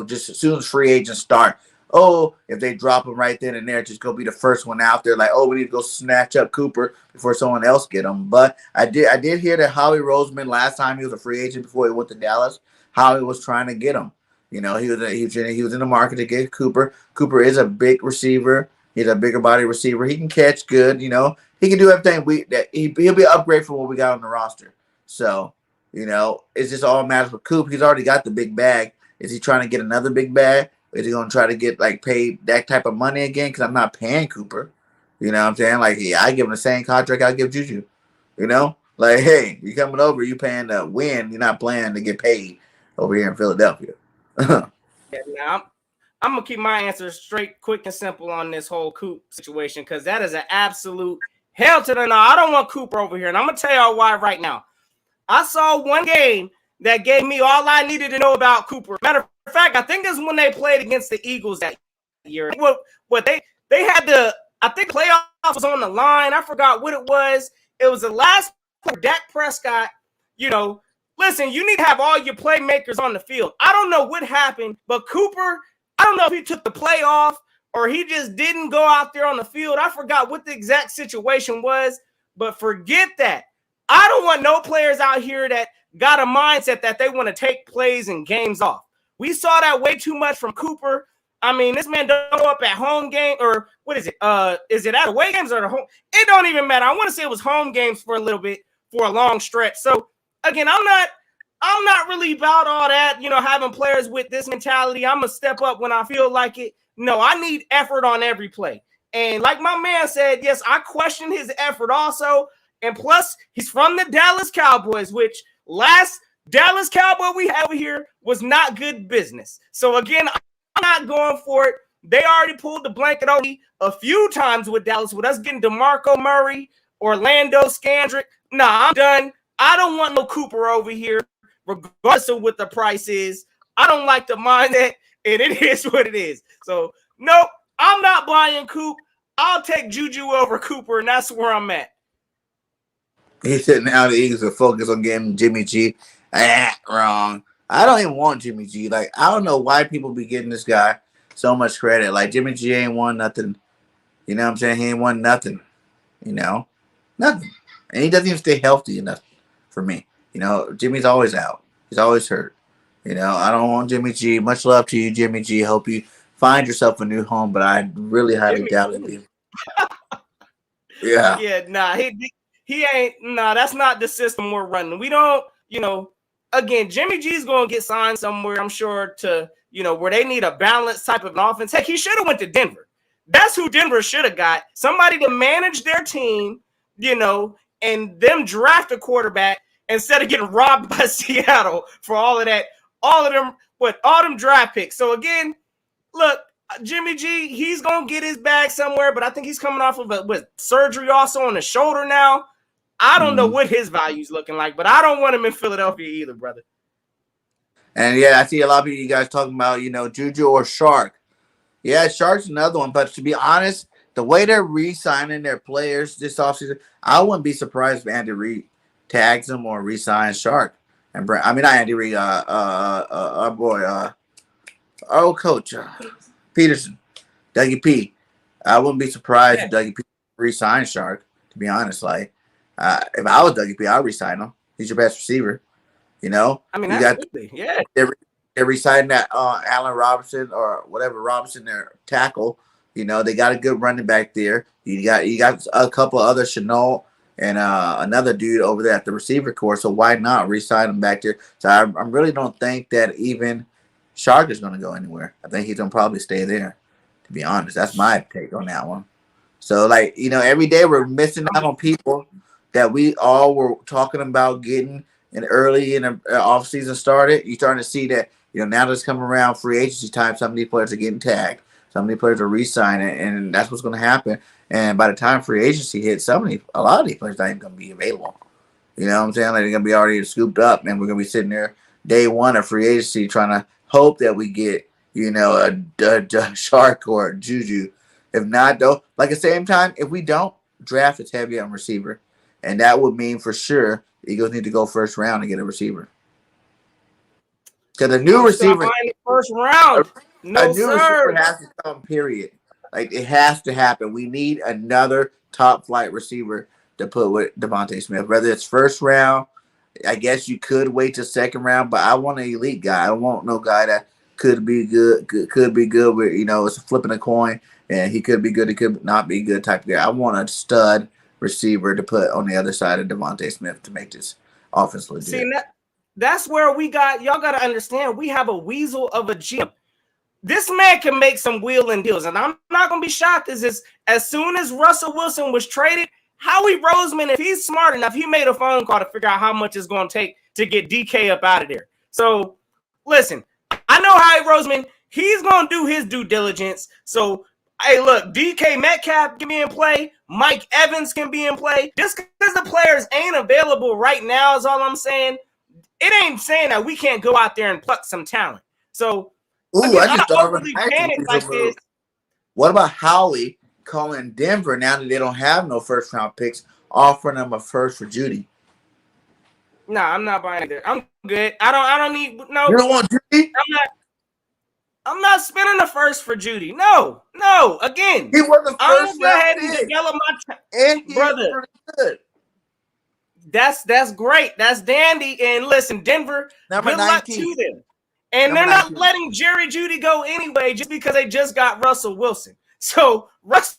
just as soon as free agents start, if they drop him right then and there, just go be the first one out there. Like, we need to go snatch up Cooper before someone else get him. But I did hear that Howie Roseman last time he was a free agent before he went to Dallas, Howie was trying to get him. He was in the market to get Cooper. Cooper is a big receiver. He's a bigger body receiver. He can catch good. He can do everything. He'll be an upgrade from what we got on the roster. So, it's just all matters with Coop. He's already got the big bag. Is he trying to get another big bag? Is he going to try to get paid that type of money again? Because I'm not paying Cooper. You know what I'm saying? I give him the same contract I give Juju. Hey, you coming over, you paying to win. You're not playing to get paid over here in Philadelphia. Yeah, now I'm going to keep my answer straight, quick, and simple on this whole Coop situation because that is an absolute hell to the no. I don't want Cooper over here, and I'm going to tell y'all why right now. I saw one game that gave me all I needed to know about Cooper. Matter of fact, I think this is when they played against the Eagles that year. What they had I think playoffs was on the line. I forgot what it was. It was the last play. Dak Prescott, listen, you need to have all your playmakers on the field. I don't know what happened, but Cooper, I don't know if he took the play off or he just didn't go out there on the field. I forgot what the exact situation was, but forget that. I don't want no players out here that got a mindset that they want to take plays and games off. We saw that way too much from Cooper. I mean, this man don't go up at home game or what is it? Is it at away games or the home? It don't even matter. I want to say it was home games for a little bit, for a long stretch. So again, I'm not really about all that, having players with this mentality. I'm gonna step up when I feel like it. No, I need effort on every play. And like my man said, yes, I question his effort also. And plus, he's from the Dallas Cowboys, which last Dallas Cowboy we have here was not good business. So again, I'm not going for it. They already pulled the blanket on me a few times with Dallas, with us getting DeMarco Murray, Orlando Scandrick. Nah, I'm done. I don't want no Cooper over here, regardless of what the price is. I don't like the mind that, and it is what it is. So, nope, I'm not buying Coop. I'll take Juju over Cooper, and that's where I'm at. He's sitting out the Eagles to focus on getting Jimmy G. Wrong. I don't even want Jimmy G. I don't know why people be giving this guy so much credit. Jimmy G ain't won nothing. You know what I'm saying? He ain't won nothing. Nothing. And he doesn't even stay healthy enough for me. Jimmy's always out. He's always hurt. I don't want Jimmy G. Much love to you, Jimmy G. Hope you find yourself a new home, but I really highly doubt it. Yeah. Yeah, nah, he ain't. Nah, that's not the system we're running. We don't, again, Jimmy G's going to get signed somewhere, I'm sure, to, where they need a balanced type of an offense. Heck, he should have went to Denver. That's who Denver should have got. Somebody to manage their team, and them draft a quarterback instead of getting robbed by Seattle for all of that, all them draft picks. So again, look, Jimmy G, he's going to get his bag somewhere, but I think he's coming off of surgery also on the shoulder now. I don't know what his value's looking like, but I don't want him in Philadelphia either, brother. And yeah, I see a lot of you guys talking about, Juju or Shark. Yeah, Shark's another one, but to be honest, the way they're re-signing their players this offseason, I wouldn't be surprised if Andy Reid tags them or re-signs Shark. And not Andy Reid, our boy, our coach, Peterson, Dougie P. I wouldn't be surprised if Dougie P re-signs Shark, to be honest. If I was Dougie P, I'd re-sign him. He's your best receiver. Absolutely. Yeah. They're re-signing that Allen Robinson or whatever Robinson, their tackle. They got a good running back there. You got a couple of other Chenault and another dude over there at the receiver corps. So why not re-sign him back there? So I really don't think that even Shark is going to go anywhere. I think he's going to probably stay there, to be honest. That's my take on that one. So, like, every day we're missing out on people that we all were talking about getting in early in the off season started. You're starting to see that, now that's coming around free agency time. Some of these players are getting tagged. Some of these players are re-signing, and that's what's going to happen. And by the time free agency hits, a lot of these players not even going to be available. You know what I'm saying? Like, they're going to be already scooped up, and we're going to be sitting there day one of free agency trying to hope that we get, a Shark or a Juju. If not, though, like at the same time, if we don't, draft is heavy on receiver. And that would mean for sure Eagles need to go first round to get a receiver. Because a new receiver, first round, a new receiver has to come, period. Like, it has to happen. We need another top flight receiver to put with Devontae Smith. Whether it's first round, I guess you could wait till second round, but I want an elite guy. I don't want no guy that could be good with, it's flipping a coin, and he could be good, he could not be good type of guy. I want a stud receiver to put on the other side of Devontae Smith to make this offense legit. See, that's where y'all got to understand, we have a weasel of a GM. This man can make some wheeling deals, and I'm not going to be shocked as soon as Russell Wilson was traded, Howie Roseman, if he's smart enough, he made a phone call to figure out how much it's going to take to get DK up out of there. So, listen, I know Howie Roseman, he's going to do his due diligence. So, hey, look, DK Metcalf can be in play. Mike Evans can be in play. Just because the players ain't available right now is all I'm saying. It ain't saying that we can't go out there and pluck some talent. So, I just thought like this. What about Howie calling Denver now that they don't have no first round picks, offering them a first for Judy? Nah, I'm not buying it. I'm good. I don't need no. You don't want Judy? I'm not spending the first for Judy. No. Again, he was the first. I'm gonna go ahead and develop my and brother. Pretty good. That's great. That's dandy. And listen, Denver, Number good 19. luck to them. And they're not letting Jerry Jeudy go anyway, just because they just got Russell Wilson. So Russell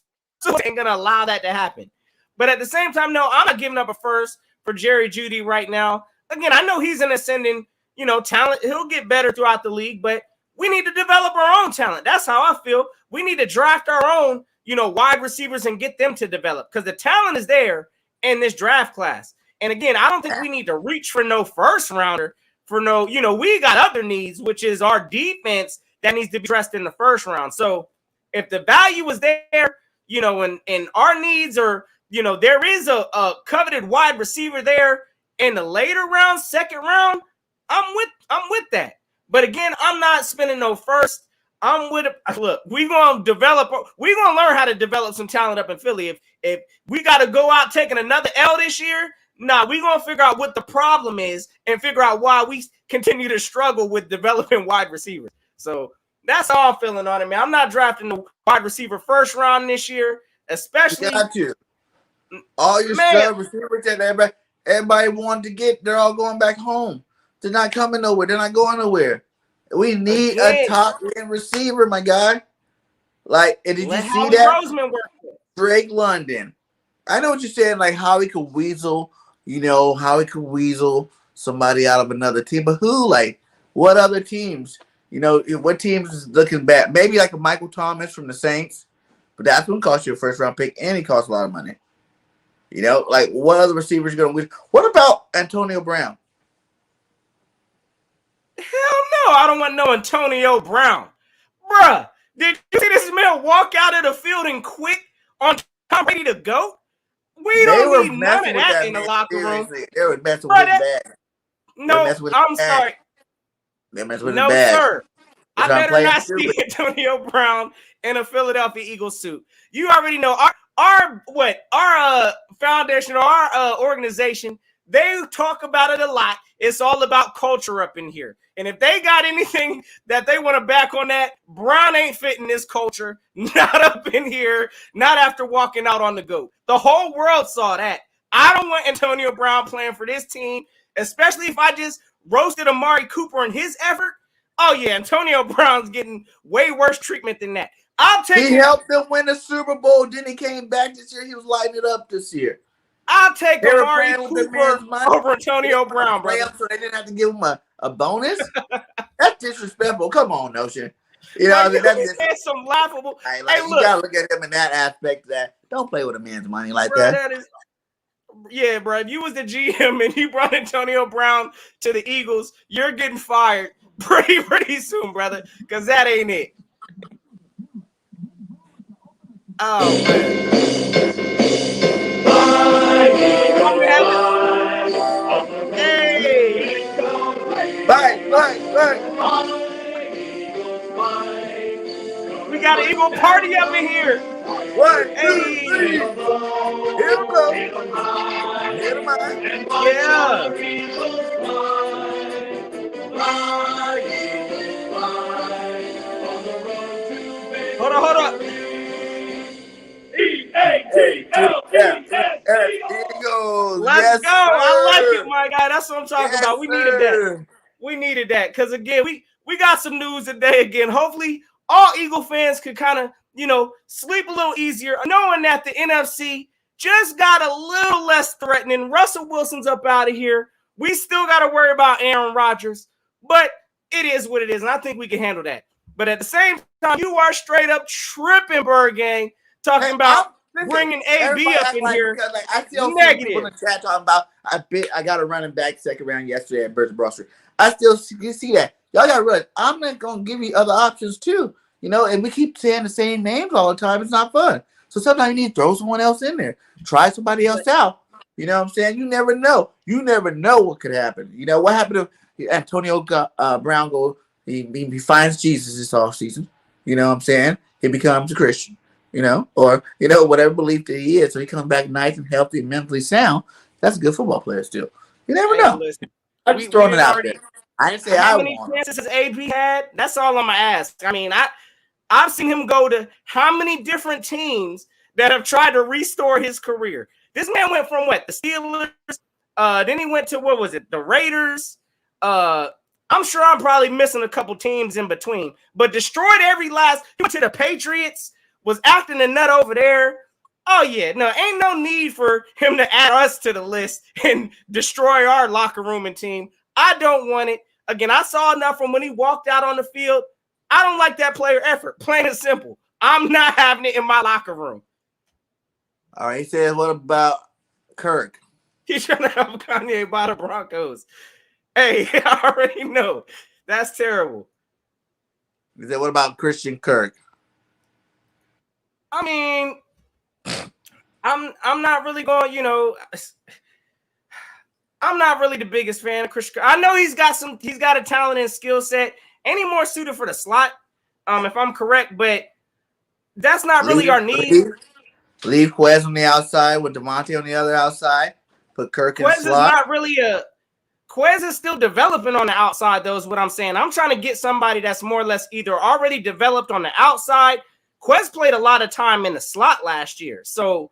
ain't gonna allow that to happen. But at the same time, no, I'm not giving up a first for Jerry Jeudy right now. Again, I know he's an ascending, talent. He'll get better throughout the league, but we need to develop our own talent. That's how I feel. We need to draft our own, wide receivers and get them to develop, because the talent is there in this draft class. And again, I don't think we need to reach for no first rounder for no, we got other needs, which is our defense that needs to be addressed in the first round. So if the value is there, and our needs are, there is a coveted wide receiver there in the later round, second round, I'm with that. But again, I'm not spending no first. I'm with it. Look, we're going to learn how to develop some talent up in Philly. If we got to go out taking another L this year, we're going to figure out what the problem is and figure out why we continue to struggle with developing wide receivers. So that's how I'm feeling on it, man. I'm not drafting the wide receiver first round this year, especially. You got to. All your stud receivers that everybody wanted to get, they're all going back home. They're not coming nowhere. They're not going nowhere. We need a top end receiver, my guy. Like, and did you see that? Drake London. I know what you're saying, like how he could weasel, how he could weasel somebody out of another team. But who? Like, what other teams? What teams is looking bad? Maybe like a Michael Thomas from the Saints, but that's going to cost you a first round pick, and he costs a lot of money. Like, what other receivers are going to win? What about Antonio Brown? Hell no, I don't want no Antonio Brown. Bruh, did you see this man walk out of the field and quit on time, ready to go? We don't need none of that in the locker room. They were messing with his bag. No, I'm sorry. They messing with no, his bag. sir. I better not see Antonio Brown in a Philadelphia Eagles suit. You already know our foundation or our organization, they talk about it a lot. It's all about culture up in here. And if they got anything that they want to back on that, Brown ain't fitting this culture. Not up in here. Not after walking out on the GOAT. The whole world saw that. I don't want Antonio Brown playing for this team, especially if I just roasted Amari Cooper in his effort. Oh, yeah, Antonio Brown's getting way worse treatment than that. He helped them win the Super Bowl. Then he came back this year. He was lighting it up this year. I'll take Amari Cooper over Antonio Brown, bro. So they didn't have to give him a bonus? That's disrespectful. Come on, Notion. That's some laughable. Hey, look, you gotta look at him in that aspect. That Don't play with a man's money like bro, that. Yeah, bro. If you was the GM and you brought Antonio Brown to the Eagles, you're getting fired pretty soon, brother, because that ain't it. Oh, man. Hey. Bye. We got an Eagle party up in here. 1, 2, 3. Hey. Here we go. Here to mine. Yeah. Hold up. Eagles. Let's Yes, go. I like it, sir. my guy. That's what I'm talking Yes, about. We needed sir. that. We needed that because again, we got some news today. Again, hopefully, all Eagle fans could kind of sleep a little easier, knowing that the NFC just got a little less threatening. Russell Wilson's up out of here. We still got to worry about Aaron Rodgers, but it is what it is, and I think we can handle that. But at the same time, you are straight up tripping, Bird Gang, talking about bringing AB up in here. Because, I still see people in the chat talking about, I got a running back second round yesterday at Birds Broad Street. I still see that. Y'all got to realize, I'm not going to give you other options too. And we keep saying the same names all the time. It's not fun. So sometimes you need to throw someone else in there. Try somebody else out. You know what I'm saying? You never know. You never know what could happen. What happened to Antonio Brown he finds Jesus this offseason. You know what I'm saying? He becomes a Christian, or, whatever belief that he is. So he comes back nice and healthy and mentally sound. That's a good football player still. You never know. I'm just throwing it out there. I didn't say how many chances has AB had? That's all I'm going to ask. I mean, I've seen him go to how many different teams that have tried to restore his career. This man went from what? The Steelers. Then he went to, what was it? The Raiders. I'm sure I'm probably missing a couple teams in between, but destroyed every last. He went to the Patriots, was acting a nut over there. Oh, yeah. No, ain't no need for him to add us to the list and destroy our locker room and team. I don't want it. Again, I saw enough from when he walked out on the field. I don't like that player effort, plain and simple. I'm not having it in my locker room. All right, he says, what about Kirk? He's trying to have Kanye buy the Broncos. Hey, I already know. That's terrible. He said, what about Christian Kirk? I mean, I'm not really going, I'm not really the biggest fan of Christian Kirk. I know he's got a talent and skill set. Ain't he more suited for the slot, if I'm correct, but that's not really our need. Leave Quez on the outside with Devontae on the other outside. Put Kirk in the slot. Quez is not really Quez is still developing on the outside, though, is what I'm saying. I'm trying to get somebody that's more or less either already developed on the outside. Quez played a lot of time in the slot last year. So,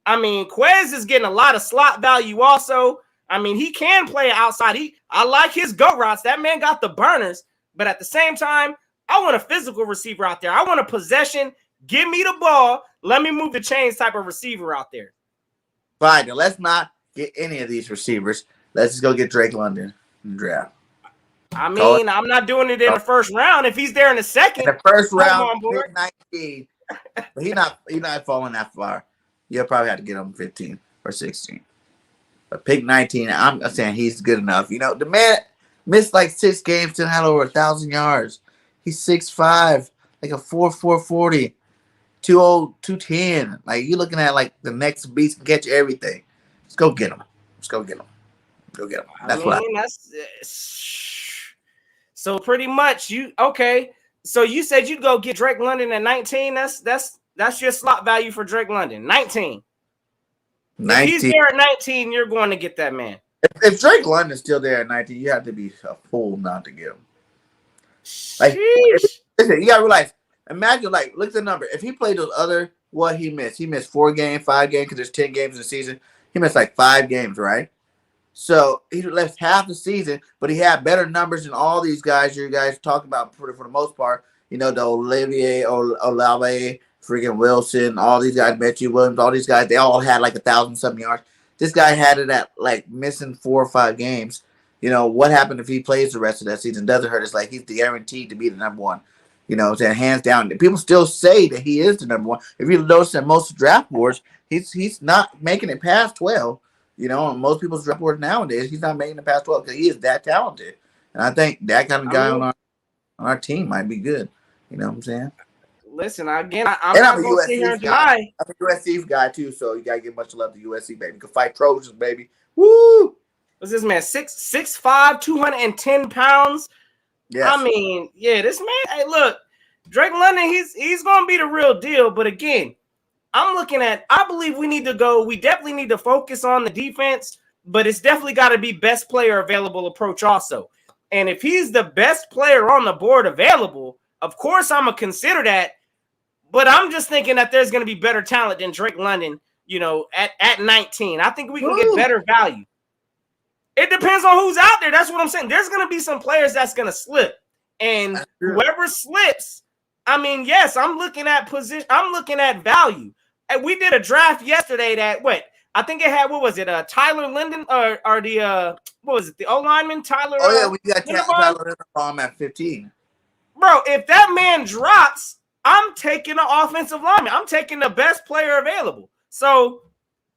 I mean, Quez is getting a lot of slot value also. I mean, he can play outside. I like his go routes. That man got the burners. But at the same time, I want a physical receiver out there. I want a possession. Give me the ball. Let me move the chains type of receiver out there. Fine. Now let's not get any of these receivers. Let's just go get Drake London in the draft. I mean, I'm not doing it in the first round. If he's there in the second, in the first round, pick 19. But he's not falling that far. You'll probably have to get him 15 or 16. But pick 19. I'm saying he's good enough. The man missed like 6 games, still had over 1,000 yards. He's 6'5", like a 4.40, 210. Like, you're looking at like the next beast can catch everything. Let's go get him. So pretty much So you said you'd go get Drake London at 19. That's your slot value for Drake London. 19. If he's there at 19, you're going to get that man. If Drake London's still there at 19, you have to be a fool not to get him. Like, listen, you gotta realize. Imagine, look at the number. If he played those other, what he missed? He missed 4 games, 5 games, because there's 10 games in the season. He missed like 5 games, right? So he left half the season, but he had better numbers than all these guys you guys talk about for the most part. The Olave, freaking Wilson, all these guys, Matthew Williams, all these guys, they all had like 1,000-something yards. This guy had it at like missing 4 or 5 games. What happened if he plays the rest of that season? Doesn't hurt. It's like he's guaranteed to be the number one. You know, saying hands down. People still say that he is the number one. If you notice that most draft boards, he's not making it past 12. You know, on most people's draft boards nowadays, he's not making it past 12 because he is that talented. And I think that kind of I guy mean, on our team might be good. You know what I'm saying? listen, again, I'm And I'm not a going to sit here USC and guy. deny. I'm a USC guy too, so you gotta give much love to USC, baby. You can fight Trojans, baby. Woo! What's this man? 6'5", 210 pounds. Yes. I mean, yeah, this man. Hey, look, Drake London. He's going to be the real deal. But again, I'm looking at. I believe we need to go. We definitely need to focus on the defense, but it's definitely got to be best player available approach also. And if he's the best player on the board available, of course I'm gonna consider that. But I'm just thinking that there's going to be better talent than Drake London. You know, at 19, I think we can get better value. It depends on who's out there. That's what I'm saying. There's going to be some players that's going to slip. And whoever slips, I mean, yes, I'm looking at position. I'm looking at value. And we did a draft yesterday that, I think it had, what was it? Tyler Linden or the, what was it? The O-lineman, Tyler. Oh, yeah, we got Tyler Linderbaum at 15. Bro, if that man drops, I'm taking an offensive lineman. I'm taking the best player available. So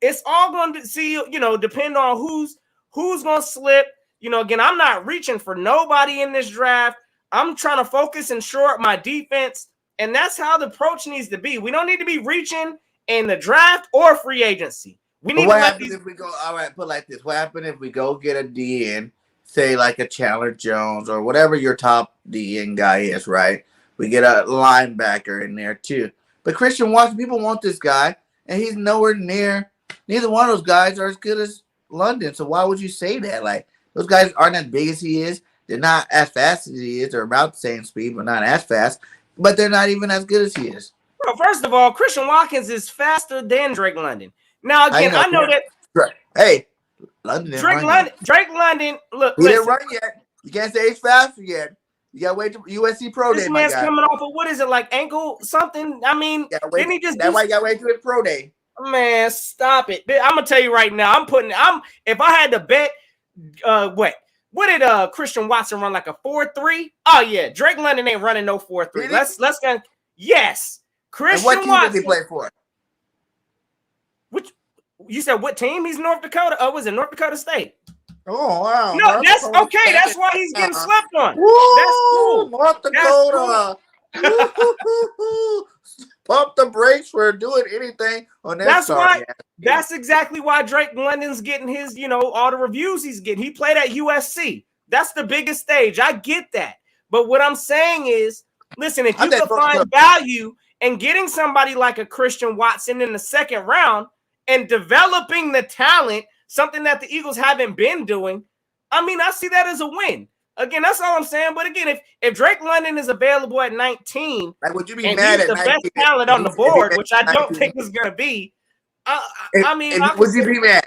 it's all going to see, depend on who's going to slip. Again, I'm not reaching for nobody in this draft. I'm trying to focus and shore up my defense, and that's how the approach needs to be. We don't need to be reaching in the draft or free agency. We need what to happens if we go, all right, put like this. What happens if we go get a DN, say like a Chandler Jones or whatever your top DN guy is, right? We get a linebacker in there too. But Christian Watson, people want this guy, and he's nowhere near. Neither one of those guys are as good as London. So why would you say that? Like, those guys aren't as big as he is. They're not as fast as he is. They're about the same speed, but not as fast. But they're not even as good as he is. Bro, first of all, Christian Watkins is faster than Drake London. Now, again, I know that. Hey, London Drake London, look, he didn't run yet. You can't say he's faster yet. You gotta wait to USC Pro Day. This man's coming off of, what is it, like ankle something? I mean, didn't he just? That's why you gotta wait to his Pro Day. Man, stop it! I'm gonna tell you right now. If I had to bet, what did Christian Watson run, like a 4.3? Oh yeah, Drake London ain't running no 4.3. Really? Let's go. Yes, Christian Watson. And what team does he play for? Which you said? What team? He's North Dakota. Oh, was it North Dakota State? Oh wow! No, that's okay. That's why he's getting slept on. Woo! That's cool. North Dakota. Cool. Pump the brakes for doing anything on that. That's why. That's exactly why Drake London's getting his, all the reviews he's getting. He played at USC. That's the biggest stage. I get that. But what I'm saying is, listen, if you can find value in getting somebody like a Christian Watson in the second round and developing the talent, something that the Eagles haven't been doing, I mean, I see that as a win. Again, that's all I'm saying. But again, if Drake London is available at 19, like, would you be and mad he's at the best talent on the board, which I don't think is going to be, would you be mad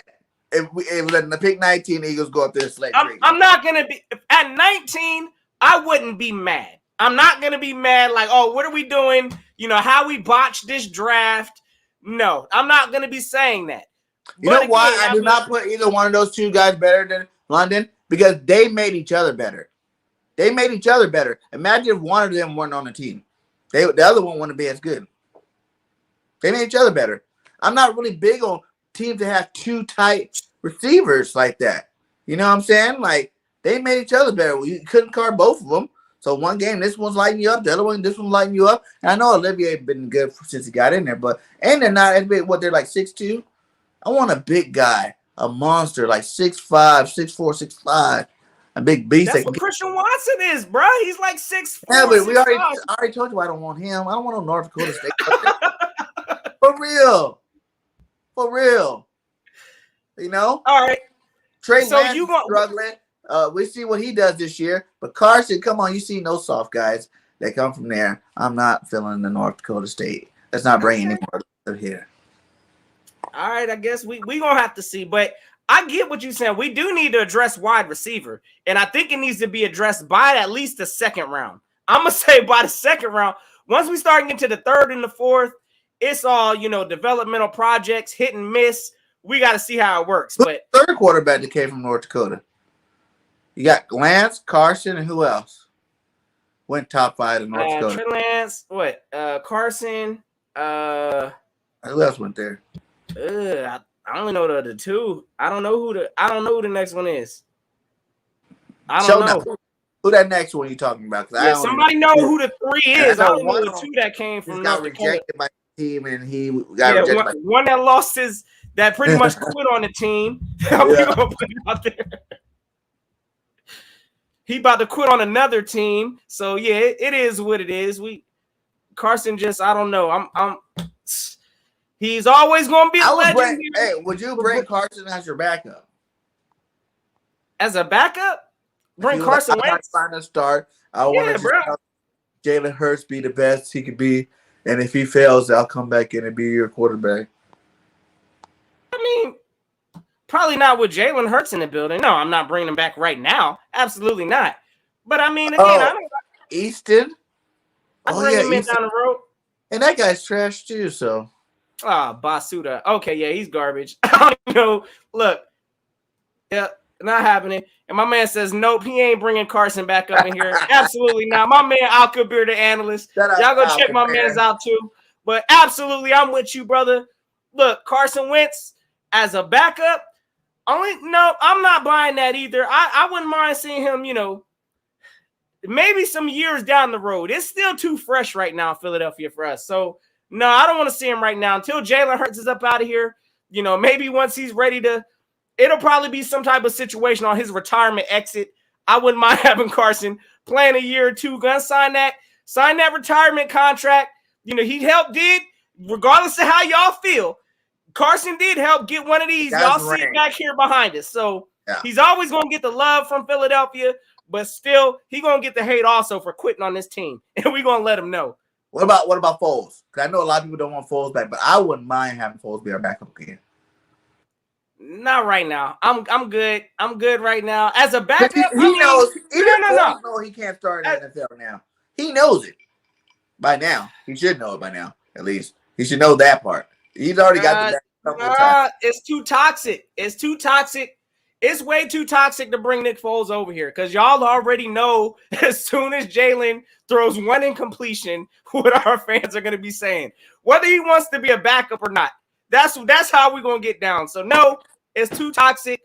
if the pick 19 the Eagles go up there and select Drake? I'm not going to be at 19. I wouldn't be mad. I'm not going to be mad like, oh, what are we doing? How we botched this draft. No, I'm not going to be saying that. You know why I do not put either one of those two guys better than London? Because they made each other better. They made each other better. Imagine if one of them weren't on the team. The other one wouldn't be as good. They made each other better. I'm not really big on teams that have two tight receivers like that. You know what I'm saying? Like, they made each other better. You couldn't guard both of them. So one game, this one's lighting you up. The other one, this one's lighting you up. And I know Olivier been good since he got in there. And they're not as big. They're like 6'2"? I want a big guy. A monster, like 6'5", 6'4", 6'5", a big beast. That's what Christian Watson is, bro. He's like 6'4". Yeah, but I already told you I don't want him. I don't want no North Dakota State. For real. All right. Trey Lance is struggling. We see what he does this year. But Carson, come on, you see no soft guys that come from there. I'm not feeling the North Dakota State. Let's not bring any more of here. All right, I guess we going to have to see. But I get what you're saying. We do need to address wide receiver. And I think it needs to be addressed by at least the second round. I'm going to say by the second round. Once we start getting to the third and the fourth, it's all, developmental projects, hit and miss. We got to see how it works. But third quarterback that came from North Dakota. You got Lance, Carson, and who else? went top 5 in North Dakota. Trey Lance, what? Carson. Who else went there? I only know the two. I don't know who the next one is. I So don't know. Who that next one you talking about? Yeah, somebody know who the 3 is. I don't know the 2 that came from North got Dakota. rejected by the team, and he got rejected. One that lost that pretty much quit on the team. We gonna put it out there. He about to quit on another team. So yeah, it is what it is. Carson just, I don't know. He's always gonna be a legend. Hey, would you bring Carson as your backup? As a backup? Bring Carson Wentz? Trying to start. I want to Jalen Hurts be the best he could be, and if he fails, I'll come back in and be your quarterback. I mean, probably not with Jalen Hurts in the building. No, I'm not bringing him back right now. Absolutely not. But I mean, again, I don't. Easton. I bring him in down the road. And that guy's trash too. So. Basuda. Okay, yeah, he's garbage. I don't know. Look, yeah, not happening. And my man says, nope, he ain't bringing Carson back up in here. Absolutely not. My man Alkabir, the analyst. Y'all go check my man's out too. But absolutely, I'm with you, brother. Look, Carson Wentz as a backup. I'm not buying that either. I wouldn't mind seeing him, maybe some years down the road. It's still too fresh right now in Philadelphia for us. So, no, I don't want to see him right now until Jalen Hurts is up out of here. Maybe once he's ready to, it'll probably be some type of situation on his retirement exit. I wouldn't mind having Carson playing a year or two. Gonna sign that retirement contract. He did, regardless of how y'all feel, Carson did help get one of these. Y'all see it back here behind us. So he's always going to get the love from Philadelphia, but still, he's going to get the hate also for quitting on this team. And we're going to let him know. What about Foles? Because I know a lot of people don't want Foles back, but I wouldn't mind having Foles be our backup again. Not right now. I'm good. I'm good right now. As a backup, he knows. No, he can't start in the NFL now. He knows it by now. He should know it by now, at least. He should know that part. He's already got the back. It's too toxic. It's too toxic. It's way too toxic to bring Nick Foles over here because y'all already know as soon as Jalen throws one incompletion, what our fans are going to be saying, whether he wants to be a backup or not. That's how we're going to get down. So, no, it's too toxic.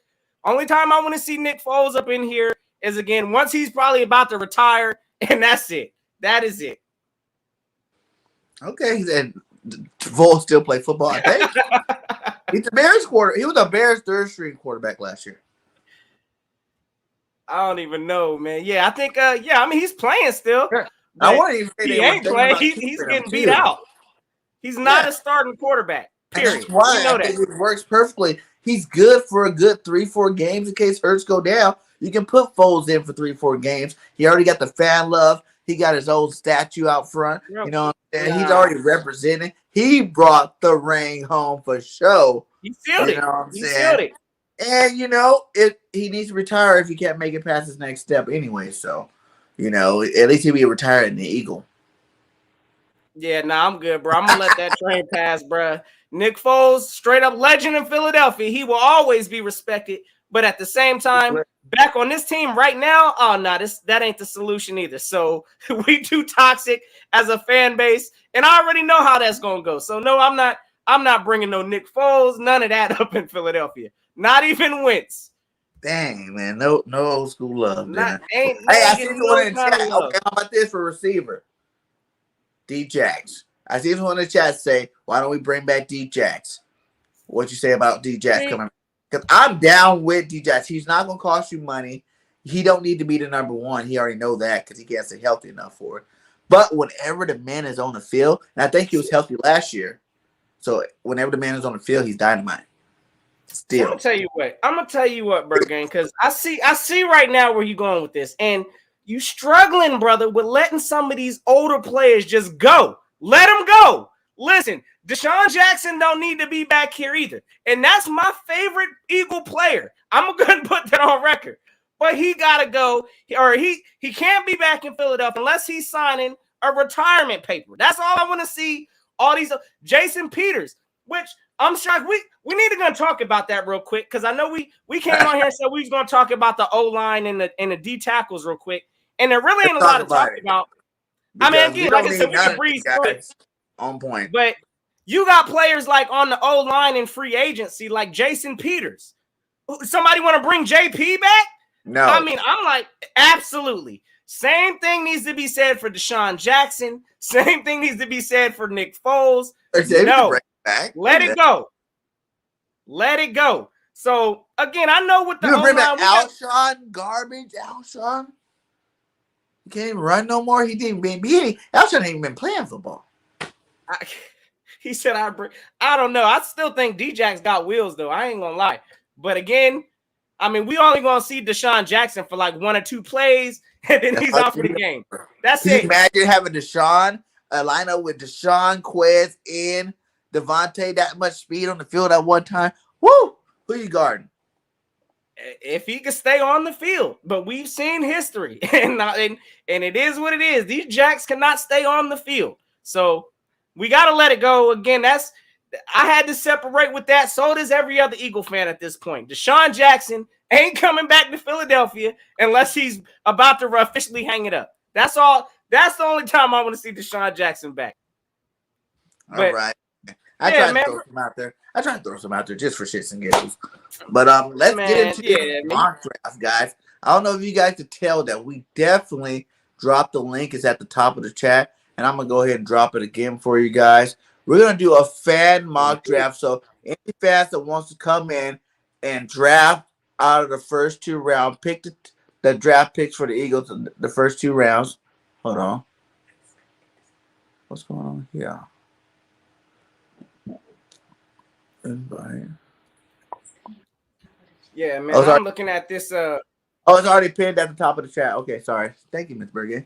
Only time I want to see Nick Foles up in here is, again, once he's probably about to retire, and that's it. That is it. Okay, and Foles still play football, I think. He's the Bears He was a Bears third-string quarterback last year. I don't even know, man. Yeah, I think, he's playing still. I want to even say he ain't playing. He's getting beat out. He's not a starting quarterback, period. That's why I think it works perfectly. He's good for a good 3-4 games in case Hurts go down. You can put Foles in for 3-4 games. He already got the fan love. He got his old statue out front. Yep. You know what I'm saying? He's already representing. He brought the ring home for show. He sealed it. You know what I'm saying? And, he needs to retire if he can't make it past his next step anyway. So, at least he'll be retired in the Eagle. Yeah, I'm good, bro. I'm going to let that train pass, bro. Nick Foles, straight up legend in Philadelphia. He will always be respected. But at the same time, back on this team right now, that ain't the solution either. So we too toxic as a fan base, and I already know how that's going to go. So, no, I'm not bringing no Nick Foles, none of that up in Philadelphia. Not even Wentz. Dang, man. No old school love. I see someone in chat. Okay, how about this for receiver? D-Jax. I see someone in the chat say, why don't we bring back D-Jax? What you say about D-Jax coming? Because I'm down with D-Jax. He's not going to cost you money. He don't need to be the number one. He already know that because he can't stay healthy enough for it. But whenever the man is on the field, and I think he was healthy last year, so whenever the man is on the field, he's dynamite. Still. I'm gonna tell you what, Bergen, because I see right now where you're going with this, and you struggling, brother, with letting some of these older players just go. Let them go. Listen, Deshaun Jackson don't need to be back here either, and that's my favorite Eagle player. I'm gonna put that on record. But he gotta go, or he can't be back in Philadelphia unless he's signing a retirement paper. That's all I want to see. All these Jason Peters, which I'm shocked. We need to talk about that real quick because I know we came on here and said we was going to talk about the O-line and the D tackles real quick. and there really ain't a lot to talk about. I mean, again, like I said, we can breeze through it. On point. But you got players like on the O line in free agency, like Jason Peters. Somebody want to bring JP back? No. I mean, I'm like, absolutely. Same thing needs to be said for Deshaun Jackson. Same thing needs to be said for Nick Foles. No, let it go. Let it go. So again, I know what the you bring back Alshon, garbage. Alshon, he can't even run no more. Alshon ain't even been playing football. He said, I don't know. I still think D-Jack's got wheels though. I ain't gonna lie. But again, I mean, we only gonna see Deshaun Jackson for like 1 or 2 plays, and then he's out for the game. That's it. Imagine having Deshaun, a lineup with Deshaun, Quez, and Devontae, that much speed on the field at one time. Woo! Who you guarding? If he could stay on the field, but we've seen history, and it is what it is. These Jacks cannot stay on the field, so we got to let it go. Again, I had to separate with that. So does every other Eagle fan at this point. Deshaun Jackson ain't coming back to Philadelphia unless he's about to officially hang it up. That's all. That's the only time I want to see Deshaun Jackson back. All right. I try to throw some out there. I try to throw some out there just for shits and giggles. But let's get into the mock draft, guys. I don't know if you guys could tell that we definitely dropped the link. It's at the top of the chat, and I'm gonna go ahead and drop it again for you guys. We're going to do a fan mock draft. So any fans that wants to come in and draft out of the first 2 rounds, pick the draft picks for the Eagles in the first 2 rounds. Hold on. What's going on here? Invite. Yeah, man. I'm looking at this. Oh, it's already pinned at the top of the chat. Okay, sorry. Thank you, Ms. Bergen.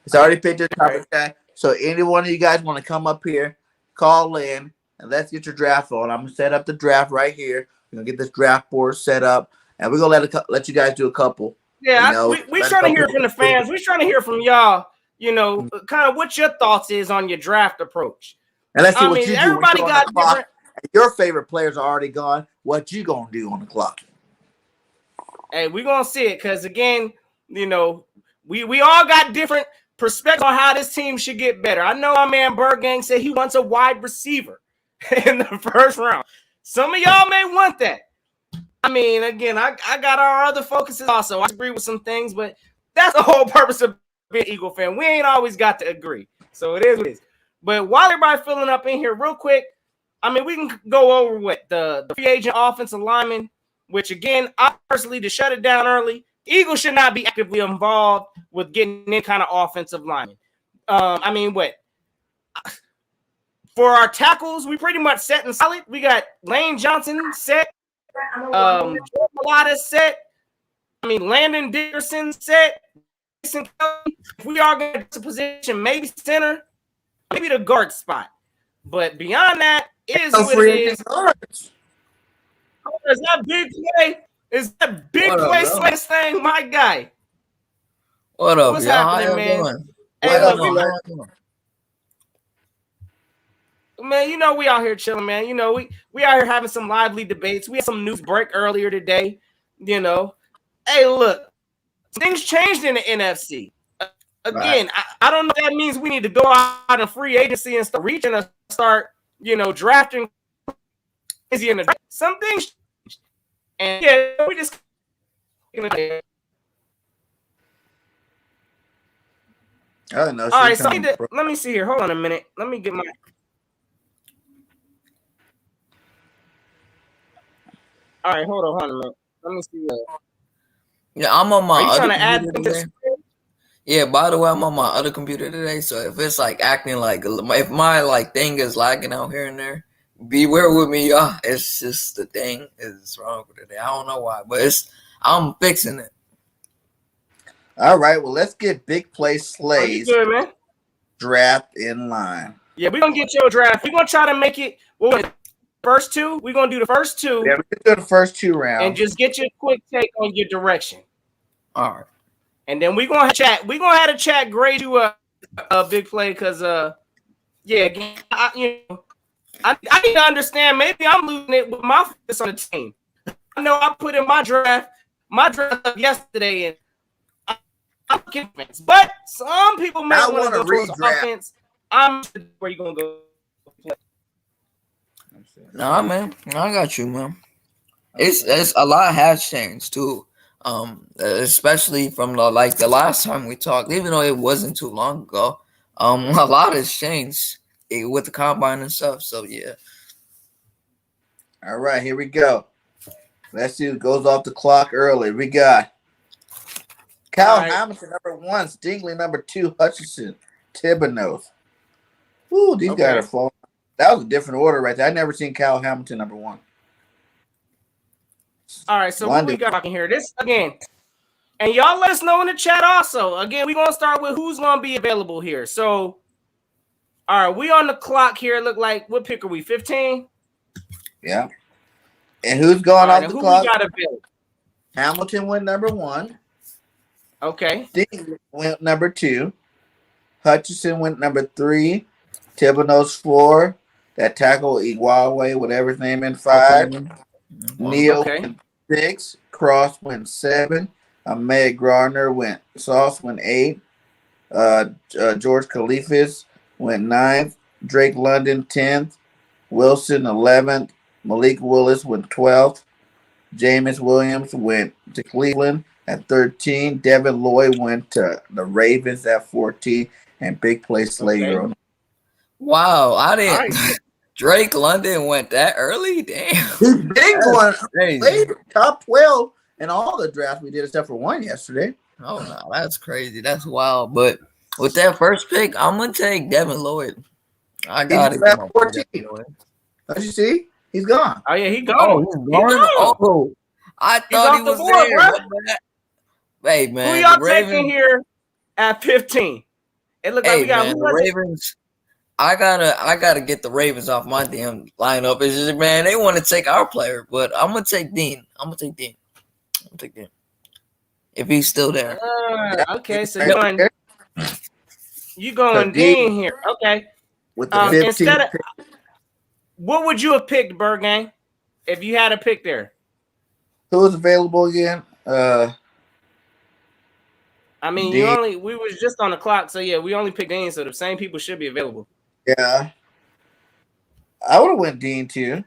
It's already pinned at the top of the chat. So any one of you guys want to come up here, call in, and let's get your draft on. I'm going to set up the draft right here. We're going to get this draft board set up, and we're going to let you guys do a couple. Yeah, we're trying to hear from the fans. We're trying to hear from y'all, kind of what your thoughts is on your draft approach. And let's see what you do. Everybody got different. Your favorite players are already gone. What you going to do on the clock? Hey, we're going to see it because, again, we all got different perspective on how this team should get better. I know my man Bergang said he wants a wide receiver in the first round. Some of y'all may want that. I mean, again, I got our other focuses also. I agree with some things, but that's the whole purpose of being an Eagle fan. We ain't always got to agree. So it is what it is. But while everybody filling up in here real quick, I mean, we can go over what the free agent offensive lineman, which, again, I personally, to shut it down early, Eagles should not be actively involved with getting any kind of offensive lineman. I mean, for our tackles, we pretty much set and solid. We got Lane Johnson set, Malata set. I mean, Landon Dickerson set. If we are going to get to position, maybe center, maybe the guard spot. But beyond that, it is what it is. Is that big play? Is that big play slice thing, my guy? What up, What's y'all? happening, man? Doing? Hey, look, man, we out here chilling, man. We out here having some lively debates. We had some news break earlier today. Hey, look, things changed in the NFC. Again, right. I don't know if that means we need to go out in free agency and start reaching and start, drafting. Some things changed. And we just. I don't know. All right, so let me see here. Hold on a minute. Let me get my. All right, hold on a minute. Let me see. Yeah, I'm on my other computer today. Yeah, by the way, I'm on my other computer today, so if it's like acting like, if my thing is lagging out here and there, beware with me, y'all. It's just the thing is wrong with it. I don't know why, but I'm fixing it. All right, well, let's get Big Play Slays draft in line. Yeah, we're going to get your draft. We're going to try to make it first 2. We're going to do the first 2. Yeah, we can do the first 2 rounds. And just get your quick take on your direction. All right. And then we're going to chat. We're going to have a chat grade you a Big Play because, I need to understand. Maybe I'm losing it with my focus on the team. I know I put in my draft yesterday, and I'm defense, but some people may I want to want a go towards redraft. offense. I'm sure where you gonna go play. Nah, man, I got you, man. It's a lot has changed too. Especially from the last time we talked, even though it wasn't too long ago. A lot has changed with the combine and stuff. So yeah. All right, here we go. Let's see who goes off the clock early. We got Kyle Hamilton, number 1, Stingley, number 2, Hutchinson, Thibodeau. Ooh, these guys are falling. That was a different order right there. I never seen Kyle Hamilton number 1. All right, so what we got in here? This again, and y'all let us know in the chat also. Again, we're gonna start with who's gonna be available here. So, all right, we on the clock here. Look like what pick are we? 15. Yeah. And who's going off the who clock? We got available? Hamilton went number 1. Okay. Stingley went number 2. Hutchinson went number 3. Thibodeau's 4. That tackle Iguawe, whatever his name, in 5. Okay. Neal went 6. Cross went 7. Ahmed Gardner went 8. George Khalifas went 9th. Drake London 10th. Wilson 11th. Malik Willis went 12th. Jameis Williams went to Cleveland at 13. Devin Lloyd went to the Ravens at 14. And big play Slater. Okay. Wow, I didn't. Right. Drake London went that early? Damn. He's big one. Later, top 12 in all the drafts we did except for one yesterday. Oh, no, that's crazy. That's wild. But with that first pick, I'm going to take Devin Lloyd. I got it. At 14. Don't you see? He's gone. Oh, yeah, he's gone. Oh, he's gone? Oh, I thought he was there. Hey, man. Who y'all taking here at 15? It looked like we got the Ravens. I gotta get the Ravens off my damn lineup. It's just, man, they want to take our player, but I'm gonna take Dean. If he's still there. Okay, so you going Dean here? Okay. With the 15 instead of, what would you have picked, Bergang, if you had a pick there? Who was available again? I mean, we was just on the clock, so yeah, we only picked Dean, so the same people should be available. Yeah. I would have went Dean too.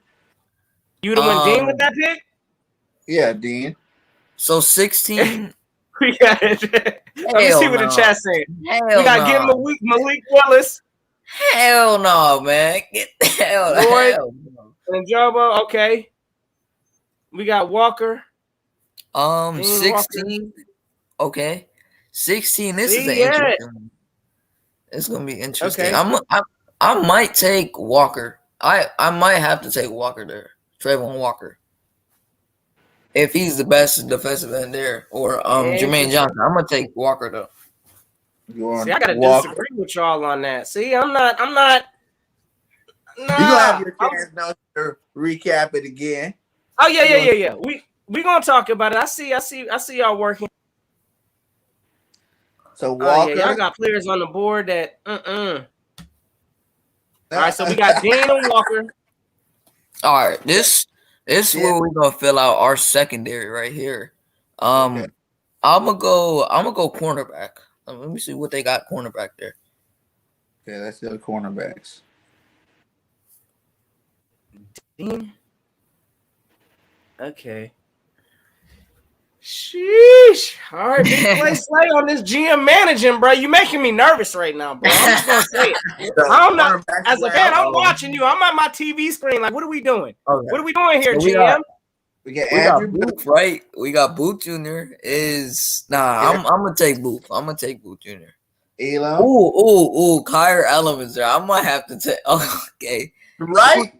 You would have went Dean with that pick? Yeah, Dean. So 16. We got it. Let me see what the chat's saying. We got to get Malik Willis. Hell no, man. Get the hell Lloyd and Jobo. Okay. We got Walker. 16. Walker. Okay. 16. This is an interesting one. It's gonna be interesting. Okay. I might take Walker. I might have to take Walker there. Trayvon Walker. If he's the best defensive end there. Or Jermaine Johnson. I'm gonna take Walker though. See, I gotta disagree with y'all on that. See, I'm not. Nah. You gonna have your chance now to recap it again. Oh yeah. We gonna talk about it. I see y'all working. So Walker, y'all got players on the board that. All right, so we got Dean and Walker. All right, this is where we're gonna fill out our secondary right here. I'm gonna go cornerback. Let me see what they got cornerback there. Okay, let's go cornerbacks. Dean. Okay. Sheesh. All right, big play Slay on this GM managing, bro. You making me nervous right now, bro. I'm just gonna say it. I'm not as a fan. I'm watching you. I'm at my TV screen. Like, what are we doing? Okay. What are we doing here, GM? We got Booth, right? We got Booth Jr. I'm gonna take Booth. I'm gonna take Booth Jr. Elam. Ooh, Kyer Elam is there. I might have to take. Okay, right.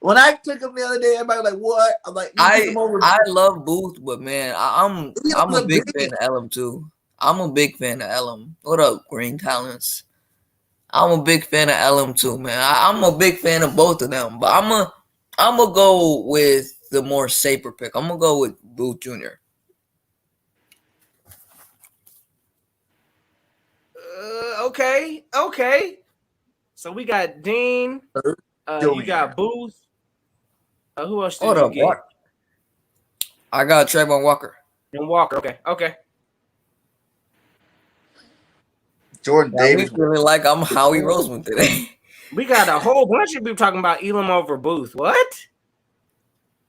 When I took him the other day, everybody was like, "What?" I'm like, I love Booth, but man, I'm a big fan of Elam too. I'm a big fan of Elam. What up, Green Talents? I'm a big fan of Elam too, man. I'm a big fan of both of them, but I'm gonna go with the more safer pick. I'm gonna go with Booth Jr. Okay. So we got Dean. You got Booth. Who else did you get? I got Trayvon Walker. And Walker. Okay. Jordan Yeah, we Davis. feeling like I'm Howie Roseman today. We got a whole bunch of people talking about Elam over Booth. What?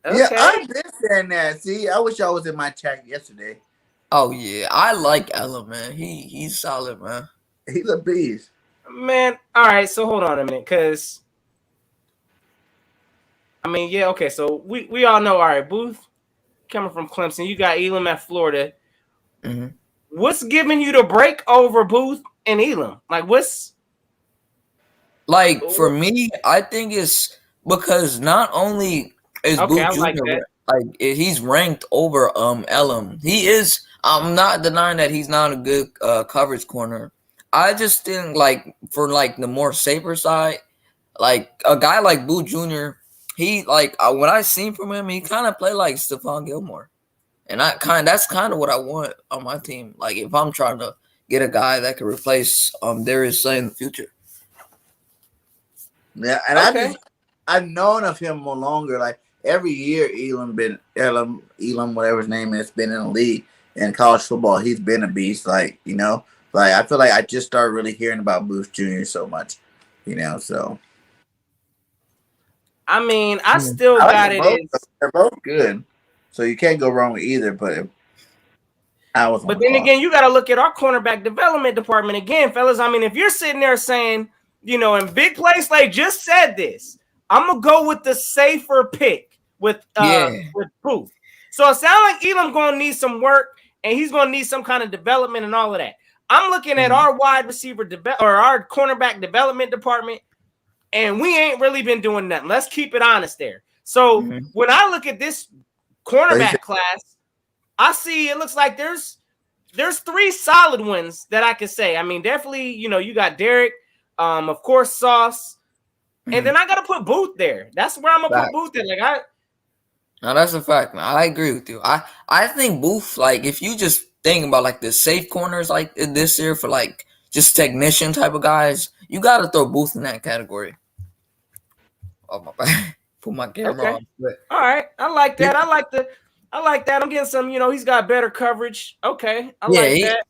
Yeah, Okay. I've been saying that. See, I wish I was in my chat yesterday. Oh yeah, I like Ella, man. He's solid, man. He's a beast. Man, all right, so hold on a minute, because I mean, yeah, okay, so we all know, all right, Booth coming from Clemson, you got Elam at Florida. Mm-hmm. What's giving you the break over Booth and Elam? Like, what's Like for me, I think it's because not only is okay? Booth I like Jr. that. like he's ranked over Elam. He is. I'm not denying that he's not a good coverage corner. I just think like for like the more safer side, like a guy like Booth Jr. He like when I seen from him, he kind of played like Stephon Gilmore, and that's kind of what I want on my team. Like if I'm trying to get a guy that can replace Darius Slay in the future. Yeah, and Okay. I've known of him more longer. Like every year, Elam, whatever his name is, been in the league in college football. He's been a beast. Like I feel like I just started really hearing about Booth Jr. so much. So I mean, I still I got like it them both. as. They're both good, so you can't go wrong with either. But But then again, you got to look at our cornerback development department again, fellas. I mean, if you're sitting there saying, in big plays, like just said this, I'm gonna go with the safer pick with Booth. So it sounds like Elam gonna need some work, and he's gonna need some kind of development and all of that. I'm looking at our wide receiver or our cornerback development department, and we ain't really been doing nothing. Let's keep it honest there. So when I look at this cornerback class, I see it looks like there's 3 solid ones that I could say. I mean, definitely, you got Derek, of course, Sauce, and then I got to put Booth there. That's where I'm gonna put Booth in. No, that's a fact, man. I agree with you. I think Booth, like, if you just think about like the safe corners like this year for like just technician type of guys, you got to throw Booth in that category. Oh my bad. Put my camera on. All right, I like that. I like that. I'm getting some. He's got better coverage. Okay, I like that.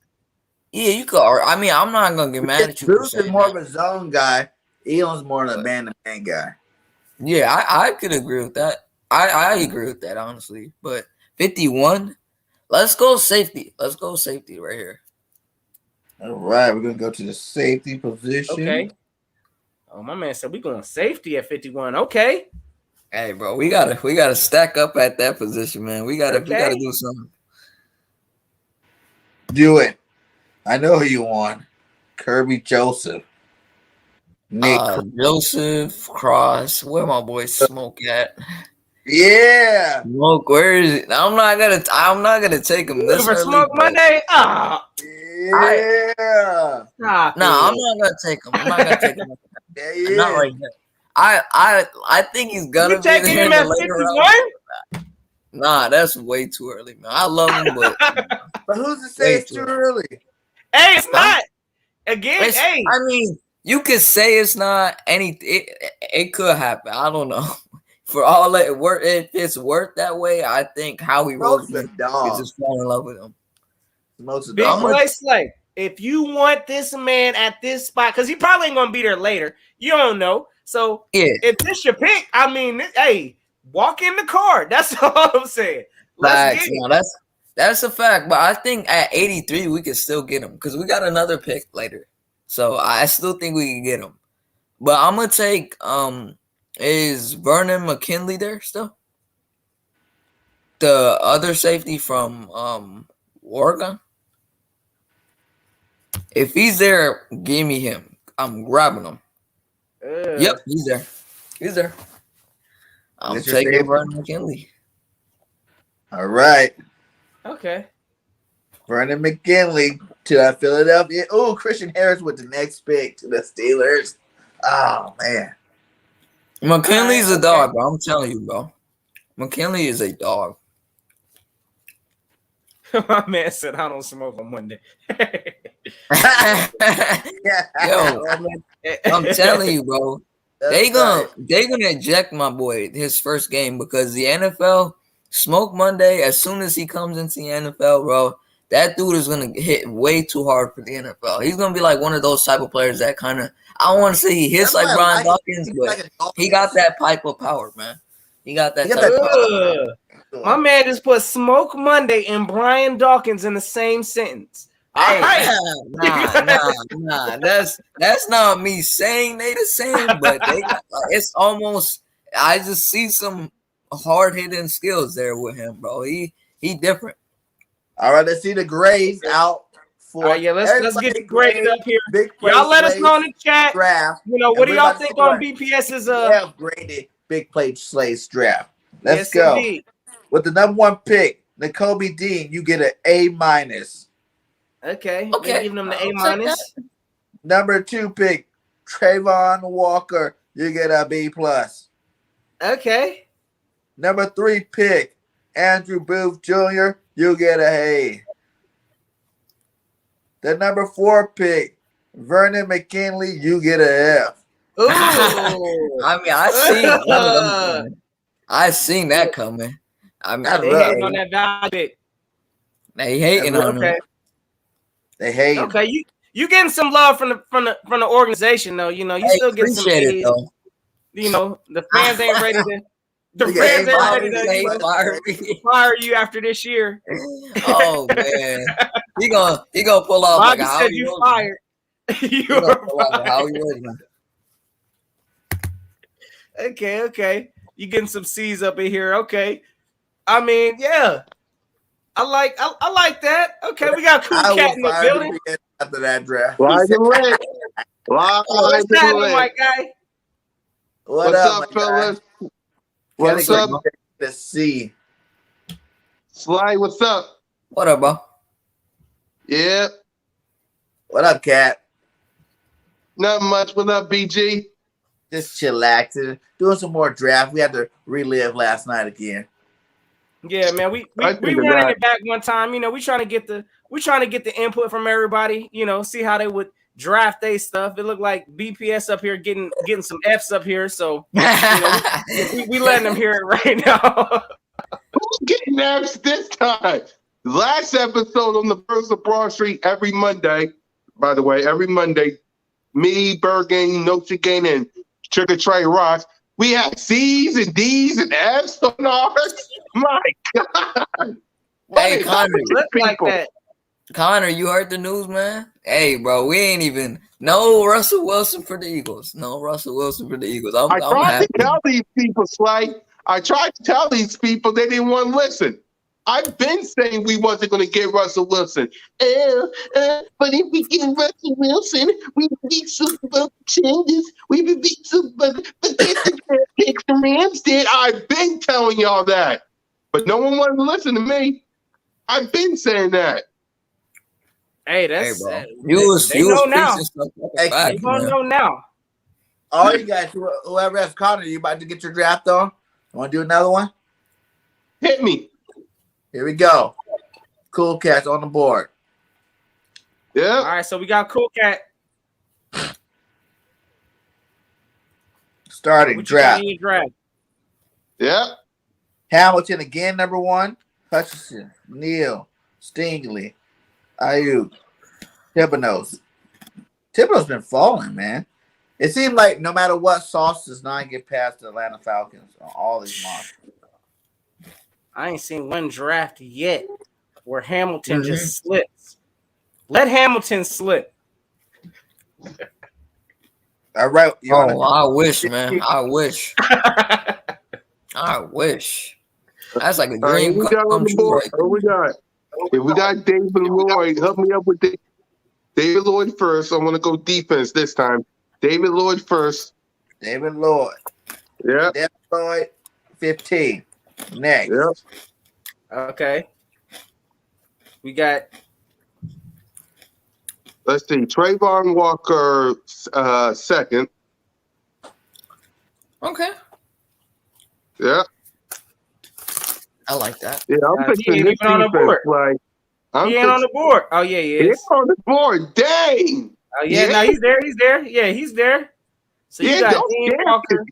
Yeah, you could. I mean, I'm not gonna get mad at you. Booth is more of a zone guy. Elam's more of a man-to-man guy. Yeah, I could agree with that. I agree with that, honestly. But 51, let's go safety. Let's go safety right here. All right, we're gonna go to the safety position. Okay. Oh, my man said we're going safety at 51. Okay. Hey, bro, we gotta stack up at that position, man. We gotta do something. Do it. I know who you want. Kirby Joseph. Nick Joseph Cross. Where my boy Smoke at? Yeah. Smoke, where is it? I'm not gonna take him this for early. Smoke Monday. Yeah. I'm not gonna take him. I'm not gonna take him. Yeah. Not right now. I think he's gonna be taking there him in at the later 51? round. Nah, that's way too early, man. I love him, but who's to say it's too early? Hey, it's not. Again, hey. I mean, you could say it's not anything. It could happen. I don't know. For all that work, if it's worth that way, I think Howie Roseman could just fall in love with him. Big place, like if you want this man at this spot, because he probably ain't gonna be there later. You don't know. So if this your pick, I mean, hey, walk in the car. That's all I'm saying. Let's get it. That's a fact. But I think at 83 we can still get him because we got another pick later. So I still think we can get him. But I'm gonna take is Vernon McKinley there still? The other safety from Oregon? If he's there, give me him. I'm grabbing him. Yep, he's there. He's there. I'm taking Vernon McKinley. All right. Okay. Vernon McKinley to Philadelphia. Oh, Christian Harris with the next pick to the Steelers. Oh, man. McKinley's a dog, bro. I'm telling you, bro. McKinley is a dog. My man said I don't smoke on Monday. Yo, I'm telling you, bro. They gonna eject my boy his first game because the NFL smoke Monday. As soon as he comes into the NFL, bro, that dude is gonna hit way too hard for the NFL. He's gonna be like one of those type of players that kind of, I don't want to say he hits like Brian Dawkins, but he got that pipe of power, man. He got that type of power. My man just put Smoke Monday and Brian Dawkins in the same sentence. Hey, nah. That's not me saying they the same, but it's almost. I just see some hard hitting skills there with him, bro. He different. All right, let's see the grades out for. All right, yeah, let's get the grade up here. Y'all let us know in the chat. Draft. You know, what do y'all think on BPS's graded Big Play Slays draft? Let's yes, go. Indeed. With the number 1 pick, Nakobe Dean, you get an A-. Okay. Giving them the A-. Number 2 pick, Trayvon Walker, you get a B+. Okay. Number 3 pick, Andrew Booth Jr., you get a A. The number 4 pick, Vernon McKinley, you get a F. Ooh. I mean, I seen that coming. I mean, they hating on that value. They hating on him. They hate. Okay, you getting some love from the organization though. You know, you still get some. It, though. You know, the fans ain't ready to. The fans ain't ready to fire you after this year. Oh man, he gonna pull off Bobby like how said you fired. You're fired. Okay. You getting some C's up in here. Okay. I mean, yeah. I like that. Okay, we got Cool Cat in the building. After that draft. What's happening, my guy? What's up, fellas? What's up? Let's see. Sly, what's up? What up, bro? Yeah. What up, Cat? Not much. What up, BG? Just chillaxing, doing some more draft. We had to relive last night again. Yeah, man, we running it back one time. You know, we trying to get the input from everybody. You know, see how they would draft their stuff. It looked like BPS up here getting some Fs up here. So you know, we letting them hear it right now. Who's getting Fs this time? Last episode on the First of Broad Street every Monday. By the way, every Monday, me, Bergen, Nochigan, and Trigger Trey Ross. We have C's and D's and F's on ours. My God. Hey, Connor, like that. Connor, you heard the news, man? Hey, bro, we ain't even no Russell Wilson for the Eagles. No Russell Wilson for the Eagles. I tried to tell these people, Sly. I tried to tell these people, they didn't want to listen. I've been saying we wasn't going to get Russell Wilson. But if we get Russell Wilson, we would be Super Bowl contenders. We would be Super Bowl. But get the picks the Rams did. I've been telling y'all that. But no one wanted to listen to me. I've been saying that. Hey, that's they know now. They know now. All you guys, whoever has Connor, you about to get your draft on? Want to do another one? Hit me. Here we go. Cool Cat's on the board. Yeah. All right, so we got Cool Cat. Starting draft. Yeah. Hamilton again, number 1. Hutchinson, Neal, Stingley, Ayuk, Thibodeau's. Thibodeau's been falling, man. It seemed like no matter what, Sauce does not get past the Atlanta Falcons on all these months. I ain't seen one draft yet where Hamilton just slips. Let Hamilton slip. All right. I wish, man. I wish. I wish. That's like a dream come true. We got David Lloyd. Help me up with David Lloyd first. I want to go defense this time. David Lloyd first. David Lloyd. Yeah. David Lloyd, 15. Next. Yep. Okay. We got. Let's see. Trayvon Walker, second. Okay. Yeah. I like that. Yeah, I'm picking this on the board. Like, he ain't on the board. Oh yeah, he is. He's on the board. Dang. Oh yeah, no, he's there. He's there. Yeah, he's there. So you got Dean Walker.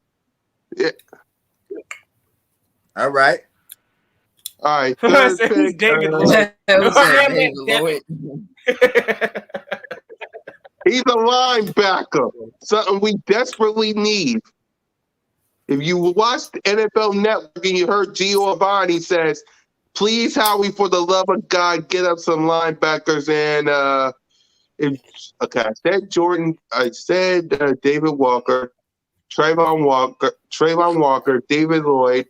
Yeah. All right. All right, I third said he's pick. David Lloyd. Who said Damn David it. Lloyd? He's a linebacker, something we desperately need. If you watched the NFL Network and you heard Giovanni says, please, Howie, for the love of God, get up some linebackers. And I said Jordan, I said David Walker, Trayvon Walker, David Lloyd.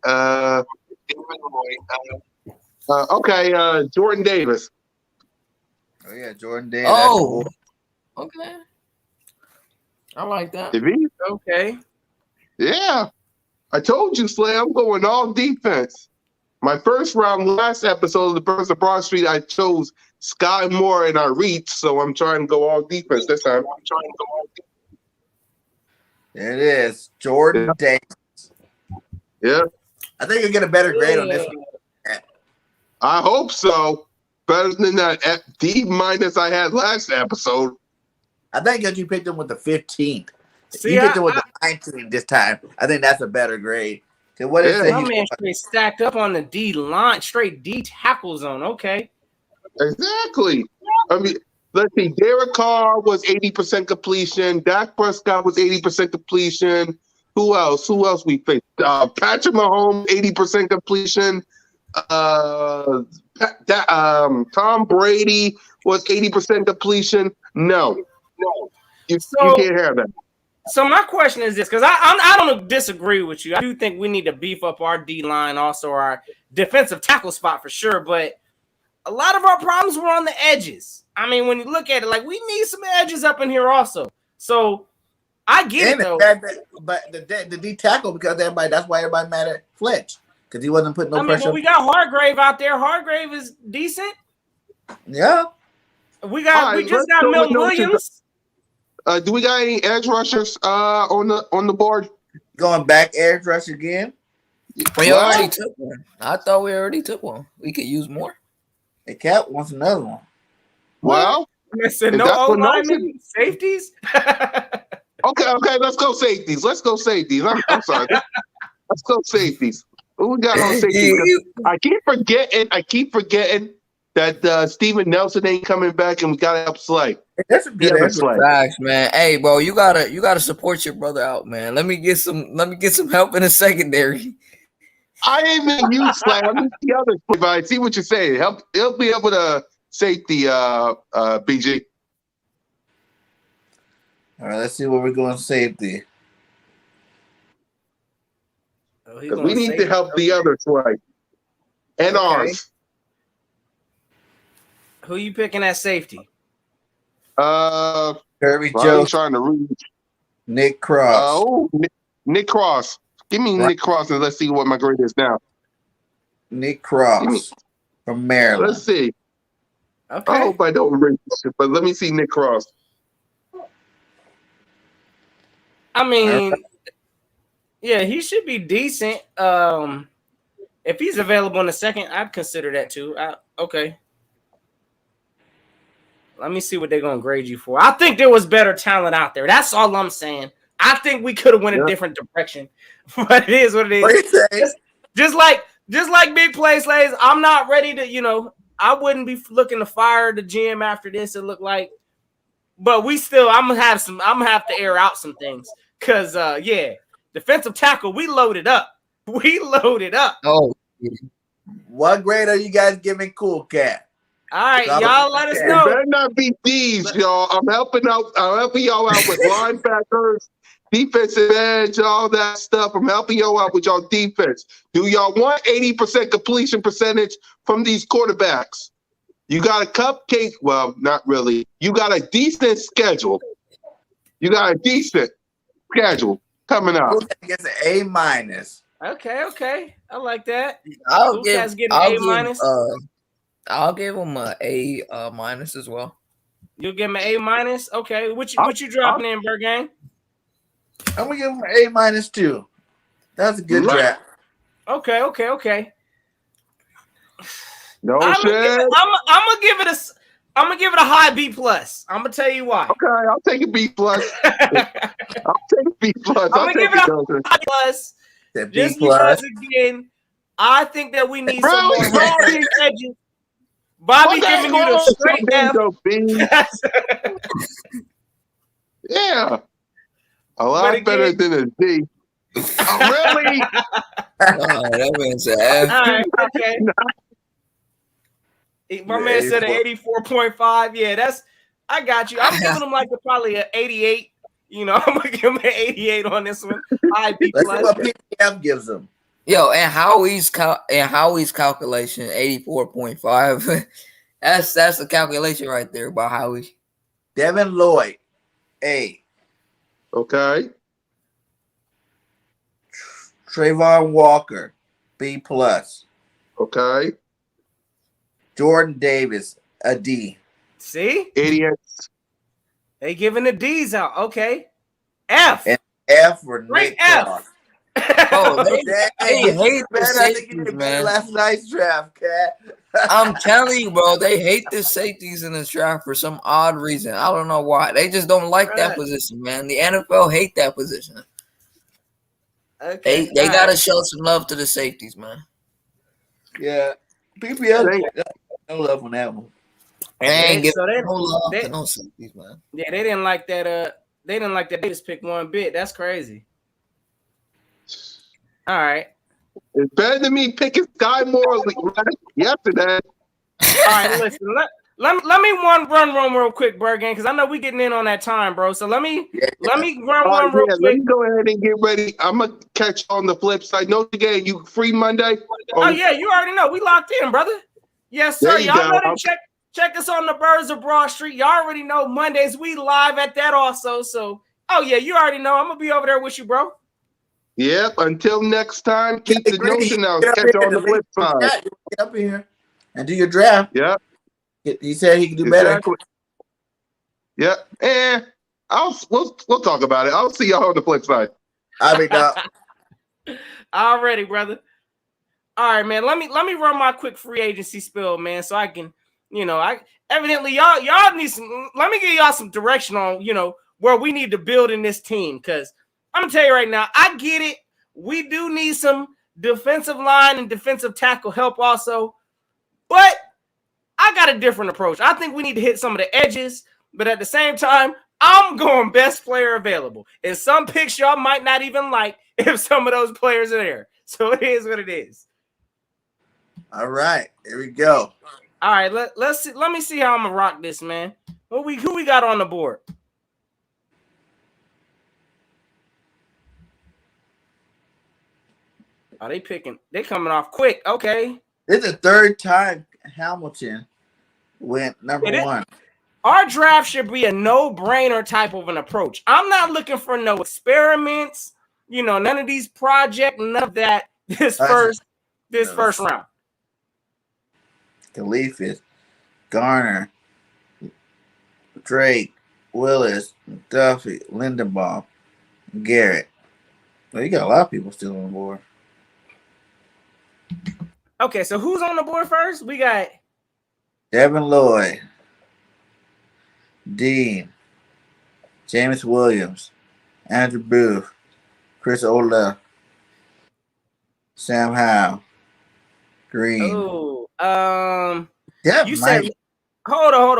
Jordan Davis. Oh yeah, Jordan Day. Oh, okay. I like that. Did he? Okay. Yeah. I told you, Slay, I'm going all defense. My first round, last episode of the Birds of Broad Street, I chose Sky Moore and I reached, so I'm trying to go all defense this time. There it is, Jordan Day. Yeah. I think you'll get a better grade on this. I hope so. Better than that D- I had last episode. I think that you picked him with the 15th. See, You picked him with the 19th this time. I think that's a better grade. What is my man straight stacked up on the D line, straight D tackle zone. Okay. Exactly. I mean, let's see. Derek Carr was 80% completion. Dak Prescott was 80% completion. Who else we faced? Patrick Mahomes, 80% completion. Tom Brady was 80% completion. No. You can't have that. So my question is this, because I don't disagree with you. I do think we need to beef up our D line, also our defensive tackle spot for sure. But a lot of our problems were on the edges. I mean, when you look at it, like we need some edges up in here also. So I get it though. But the D tackle, because that's why everybody mad at Fletch, because he wasn't putting no pressure. But we got Hargrave out there. Hargrave is decent. Yeah. We just got Milton Williams. Do we got any edge rushers on the board? Going back edge rush again? We already took one. I thought we already took one. We could use more. The Cat wants another one. Well, I said no O-linemen, safeties. Okay, let's go safeties. I'm sorry. Let's go safeties. Who we got on safety? I keep forgetting that Steven Nelson ain't coming back, and we gotta help Slay. That's a good facts, man. Hey, bro, you gotta support your brother out, man. Let me get some help in the secondary. I ain't mean you, Slay. I mean the other. But I see what you're saying. Help me up with a safety, BG. All right, let's see where we're going safety. Because we need to help the other Slay and ours. Who you picking at safety? Kirby I'm Jones. trying to reach Nick Cross. Nick Cross. Give me Nick Cross and let's see what my grade is now. Nick Cross from Maryland. Let's see. Okay. I hope I don't reach it, but let me see Nick Cross. I mean, yeah, he should be decent. If he's available in a second, I'd consider that too. Okay. Let me see what they're gonna grade you for. I think there was better talent out there. That's all I'm saying. I think we could have went a different direction, but it is what it is. Just like Big Play Slays, I'm not ready to. I wouldn't be looking to fire the GM after this. It looked like, but I'm gonna have to air out some things because defensive tackle, we loaded up. Oh, what grade are you guys giving Cool Cat? All right, y'all let us know. It better not be these, y'all. I'm helping y'all out with linebackers, defensive edge, all that stuff. I'm helping y'all out with y'all defense. Do y'all want 80% completion percentage from these quarterbacks? You got a cupcake. Well, not really. You got a decent schedule. Coming up. Cool Cat gets an A-. Okay. I like that. I'll give him an A minus as well. You'll give him an A minus. Okay, what you dropping in, Bergang? I'm gonna give him an A- too. That's a good draft. Okay. No I'm shit. gonna give it a high B plus. I'm gonna tell you why. Okay, I'll take a B plus. I'm gonna give it a high plus. The Just B plus. because again, I think that we need some Really, more Bobby? edges. Bobby What the giving you heck the wrong straight with F. Bingo, B? Yeah, a But lot better again, than a D. Oh, really? Oh, that man said F. all right, okay. My man said an 84.5. Yeah, I got you. I'm giving him like probably an 88. You know, I'm gonna give him an 88 on this one. IB Let's see plus. what PPF gives them. Yo, and Howie's calculation 84.5. That's the calculation right there by Howie. Devin Lloyd, A. Okay. Trayvon Walker, B plus. Okay. Jordan Davis, a D. See, Idiots. they giving the D's out. Okay, F. And F for Great Nick F. Cross. Oh, they Dang, hate the I think you safeties, did better man. last night's draft, cat. I'm telling you, bro, they hate the safeties in the draft for some odd reason. I don't know why. They just don't like that position, man. The NFL hate that position. Okay, They gotta show some love to the safeties, man. Yeah, PPF, no love on that one. They ain't so giving no love to no safeties, man. Yeah, they didn't like that. They didn't like that Davis pick one bit. That's crazy. All right. It's better than me picking Sky Moore yesterday. All right, listen. Let me run real quick, Bergen, because I know we getting in on that time, bro. So let me run one real quick. Let me go ahead and get ready. I'm gonna catch on the flip side. No, again, you free Monday? Oh yeah, you already know. We locked in, brother. Yes, sir. Y'all know to check us on the Birds of Broad Street. Y'all already know Mondays we live at that also. So yeah, you already know. I'm gonna be over there with you, bro. Yep. Until next time, keep the notion out. Catch on the flip side. Get up here and do your draft. Yep. He said he can do better. Yep. And we'll talk about it. I'll see y'all on the flip side. I mean, Already, brother. All right, man. Let me run my quick free agency spill, man, so I can, evidently y'all need some. Let me give y'all some direction on, where we need to build in this team. Because I'm gonna tell you right now, I get it. We do need some defensive line and defensive tackle help also, but I got a different approach. I think we need to hit some of the edges, but at the same time, I'm going best player available. And some picks y'all might not even like if some of those players are there. So it is what it is. All right, here we go. All right, let's see. Let me see how I'm gonna rock this, man. Who we got on the board? Oh, they coming off quick. Okay. This is the third time Hamilton went number one. Our draft should be a no-brainer type of an approach. I'm not looking for no experiments, none of these projects, none of that. This first round. Khalifis, Garner, Drake, Willis, Duffy, Lindenbaum, Garrett. Well, you got a lot of people still on the board. Okay, so who's on the board first? We got Devin Lloyd, Dean, James Williams, Andrew Booth, Chris Ola, Sam Howell, Green. Oh, you said hold on.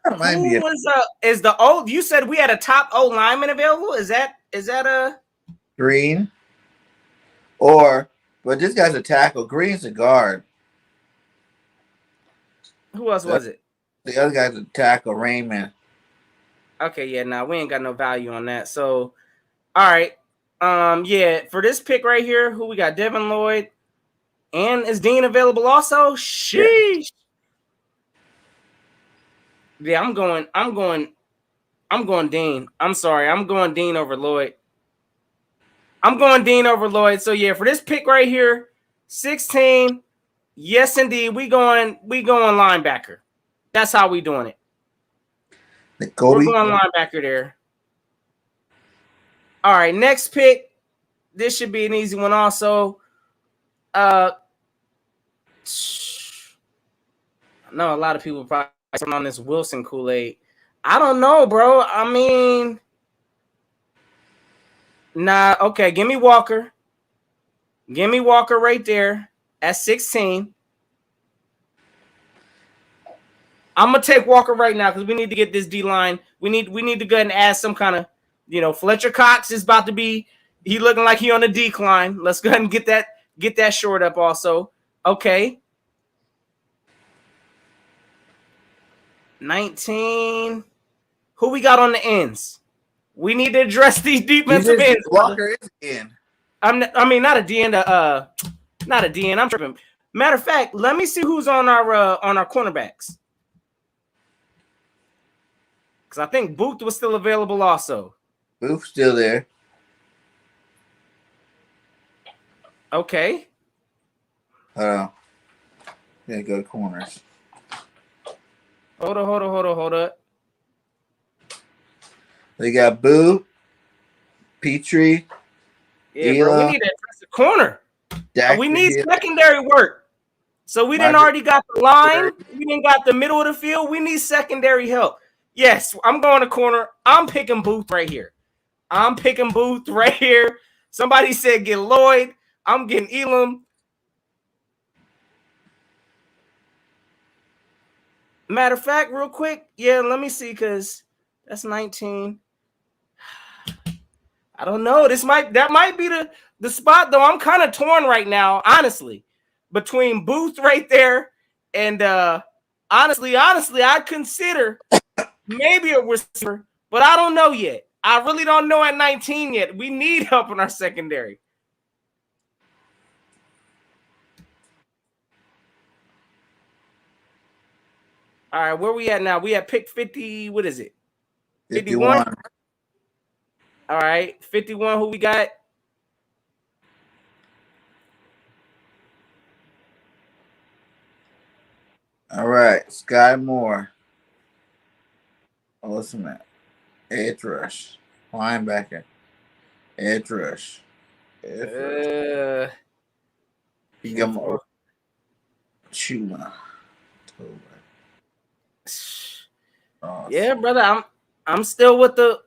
Who was is the old? You said we had a top O lineman available. Is that a Green? But this guy's a tackle. Green's a guard. Who else was it? The other guy's a tackle, Raymond. Okay, yeah, we ain't got no value on that. So, all right. Yeah, for this pick right here, who we got? Devin Lloyd. And is Dean available also? Sheesh. Yeah, I'm going Dean. I'm sorry. I'm going Dean over Lloyd. So yeah, for this pick right here, 16. Yes, indeed. We going linebacker. That's how we doing it. We're going linebacker there. All right, next pick. This should be an easy one also. I know a lot of people probably on this Wilson Kool-Aid. I don't know, bro. I mean, nah. Okay, give me Walker. Give me Walker right there. at 16. I'm gonna take Walker right now because we need to get this D line. We need to go ahead and add some kind of, Fletcher Cox is about to be. He looking like he on a decline. Let's go ahead and get that short up also. Okay. 19. Who we got on the ends? We need to address these defensive ends. Walker is in. Not a DN. Not a DN. I'm tripping. Matter of fact, let me see who's on our cornerbacks. Because I think Booth was still available also. Booth's still there. Okay. Hold on. Yeah, go to corners. Hold up. They got Boo, Petrie. Yeah, bro, we need to address the corner. We need secondary work. So we didn't already got the line. We didn't got the middle of the field. We need secondary help. Yes, I'm going to corner. I'm picking Booth right here. Somebody said get Lloyd. I'm getting Elam. Matter of fact, real quick. Yeah, let me see, because that's 19. I don't know. That might be the spot, though. I'm kind of torn right now, honestly, between Booth right there and honestly, I'd consider maybe a receiver, but I don't know yet. I really don't know at 19 yet. We need help in our secondary. All right, where we at now? We at pick 50. What is it? 51. All right, 51. Who we got? All right, Sky Moore. Oh, listen to that. Edge rush. Linebacker. Edge rush. Chuma. Yeah, brother. I'm still with the.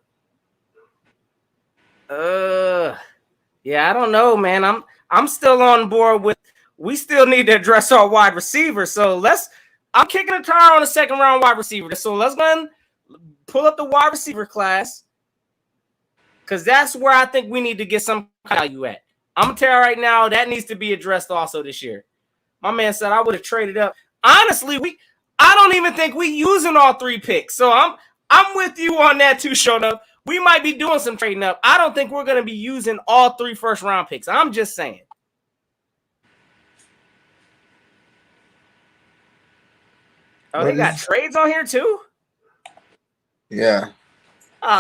Yeah, I don't know, man. I'm still on board with. We still need to address our wide receiver. So I'm kicking a tire on a second round wide receiver. So let's go and pull up the wide receiver class, because that's where I think we need to get some value at. I'm gonna tell you right now that needs to be addressed also this year. My man said I would have traded up. Honestly, I don't even think we using all 3 picks. So I'm with you on that too, Shona. We might be doing some trading up. I don't think we're gonna be using all 3 first round picks. I'm just saying. Oh, they got trades on here too? Yeah.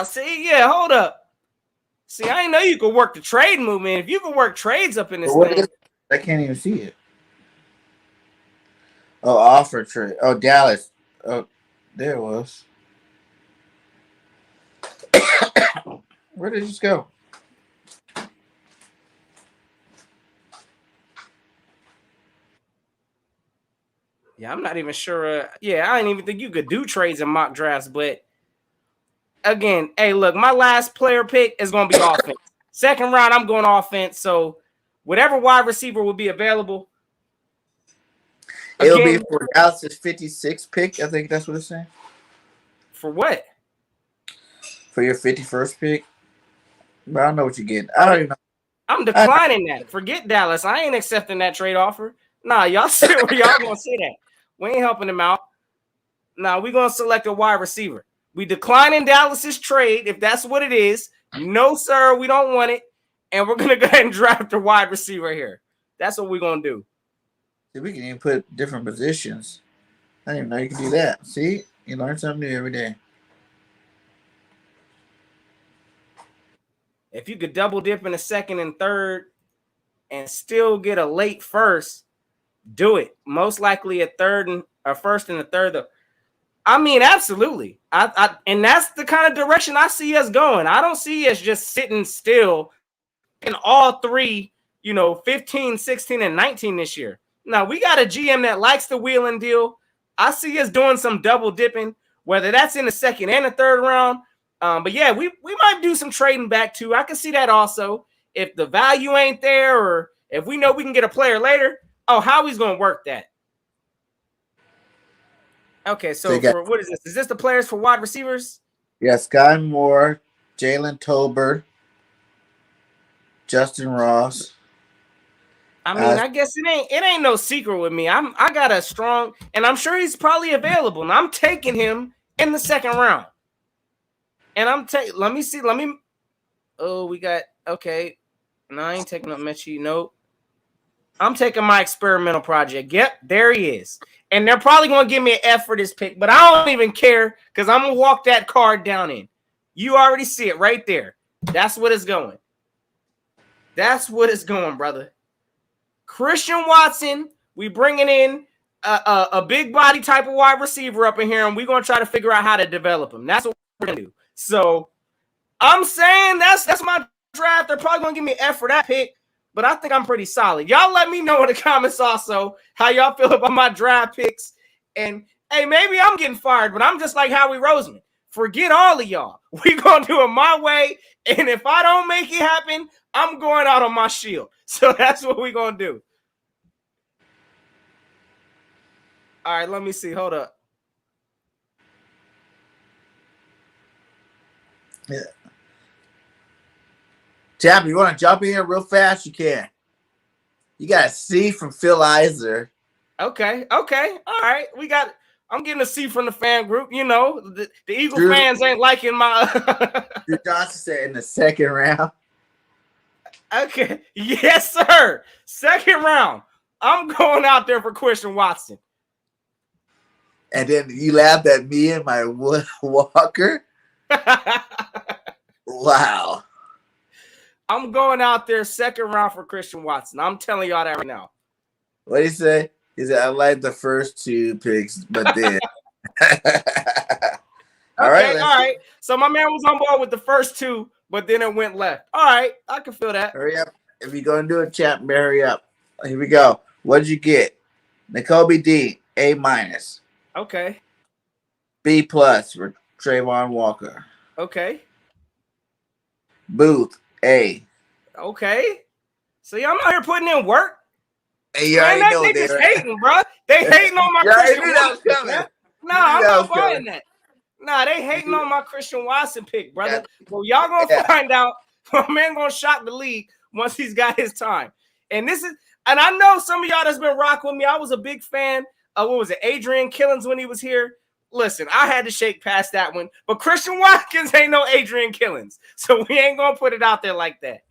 See, yeah, hold up. See, I didn't know you could work the trade movement. If you could work trades up in this thing. I can't even see it. Oh, offer trade. Oh, Dallas. Oh, there it was. Where did this go? Yeah, I'm not even sure. Yeah, I didn't even think you could do trades in mock drafts. But again, hey, look, my last player pick is going to be offense. Second round, I'm going offense. So whatever wide receiver will be available. It'll be for Dallas's 56th pick. I think that's what it's saying. For what? For your 51st pick. But I don't know what you're getting. I don't even know. I'm declining that. Forget Dallas. I ain't accepting that trade offer. Nah, y'all sit where y'all going to sit at. We ain't helping them out. Nah, we're going to select a wide receiver. We declining Dallas's trade if that's what it is. No, sir, we don't want it. And we're going to go ahead and draft a wide receiver here. That's what we're going to do. See, we can even put different positions. I didn't even know you could do that. See? You learn something new every day. If you could double dip in a second and third and still get a late first, do it. Most likely a third and a first and a third. I mean, absolutely. And that's the kind of direction I see us going. I don't see us just sitting still in all 3, 15, 16, and 19 this year. Now, we got a GM that likes the wheel and deal. I see us doing some double dipping, whether that's in the second and the third round. But yeah, we might do some trading back too. I can see that also. If the value ain't there, or if we know we can get a player later, Oh, how he's gonna work that? Okay, so got, for what is this? Is this the players for wide receivers? yeah, Sky Moore, Jalen Tolbert, Justin Ross. I mean, I guess it ain't no secret with me. I got a strong, and I'm sure he's probably available. And I'm taking him in the second round. And let me see. Oh, we got okay. No, I ain't taking up Mechie. Nope. I'm taking my experimental project. Yep, there he is. And they're probably gonna give me an F for this pick, but I don't even care because I'm gonna walk that card down in. You already see it right there. That's what it's going. That's what it's going, brother. Christian Watson, we bringing in a big body type of wide receiver up in here, and we're gonna try to figure out how to develop him. That's what we're gonna do. So I'm saying that's my draft. They're probably gonna give me an F for that pick, but I think I'm pretty solid. Y'all let me know in the comments also how y'all feel about my draft picks. And hey, maybe I'm getting fired, but I'm just like Howie Roseman. Forget all of y'all. We gonna do it my way, and if I don't make it happen, I'm going out on my shield. So that's what we're gonna do. All right, let me see. Hold up. Yeah. Champ, you want to jump in here real fast? You can. You got a C from Phil Iser. Okay. All right. I'm getting a C from the fan group. You know, the Eagle fans ain't liking my. Drew Johnson said in the second round. Okay. Yes, sir. Second round. I'm going out there for Christian Watson. And then you laughed at me and my Walker. Wow. I'm going out there second round for Christian Watson. I'm telling y'all that right now. What did he say? He said, I like the first two picks, but then. All right. So my man was on board with the first two, but then it went left. All right. I can feel that. Hurry up. If you're going to do it, champ, hurry up. Here we go. What did you get? N'Kobe D, A-. Okay. B+ for Trayvon Walker. Okay. Booth, A. Okay. See, I'm out here putting in work. And you already know they they just hating, bro. They hating on my Christian Watson. No, I'm not buying that. Nah, they hating on my Christian Watson pick, brother. Well, y'all gonna find out. My man gonna shock the league once he's got his time. And I know some of y'all that's been rocking with me. I was a big fan of Adrian Killins when he was here. Listen, I had to shake past that one, but Christian Watkins ain't no Adrian Killins, so we ain't gonna put it out there like that.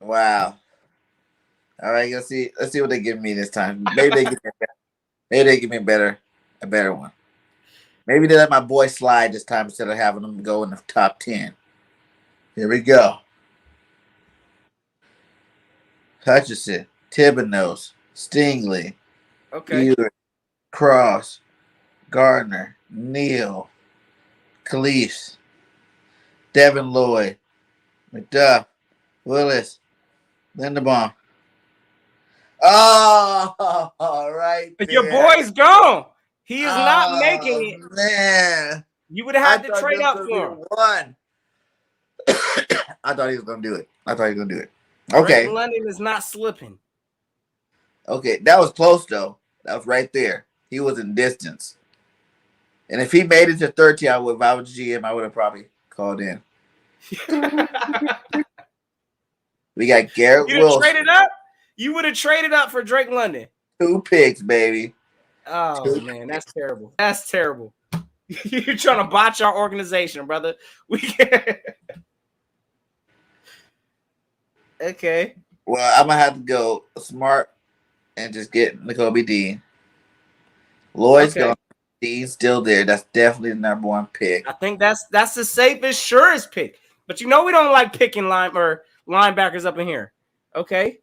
Wow. All right, let's see what they give me this time. Maybe they give me a better one. Maybe they let my boy slide this time instead of having him go in the top 10. Here we go. Hutchinson, Thibodeau, Stingley, Ewers, Cross, Gardner, Neal, Khalees, Devin Lloyd, McDuff, Willis, Linderbaum. Oh, all right. But your boy's gone. He is not making it. Man. You would have had to trade up for him. One. I thought he was going to do it. Okay. Drake London is not slipping. Okay, that was close, though. That was right there. He was in distance. And if he made it to 30, if I was GM, I would have probably called in. We got Garrett Wilson. Traded up? You would have traded up for Drake London. 2 picks, baby. Oh, man, that's terrible. That's terrible. You're trying to botch our organization, brother. We can't. Okay. Well, I'm going to have to go smart and just get N'Kobe Dean. Lloyd's going. Dean's still there. That's definitely the number 1 pick. I think that's the safest, surest pick. But you know we don't like picking linebackers up in here. Okay.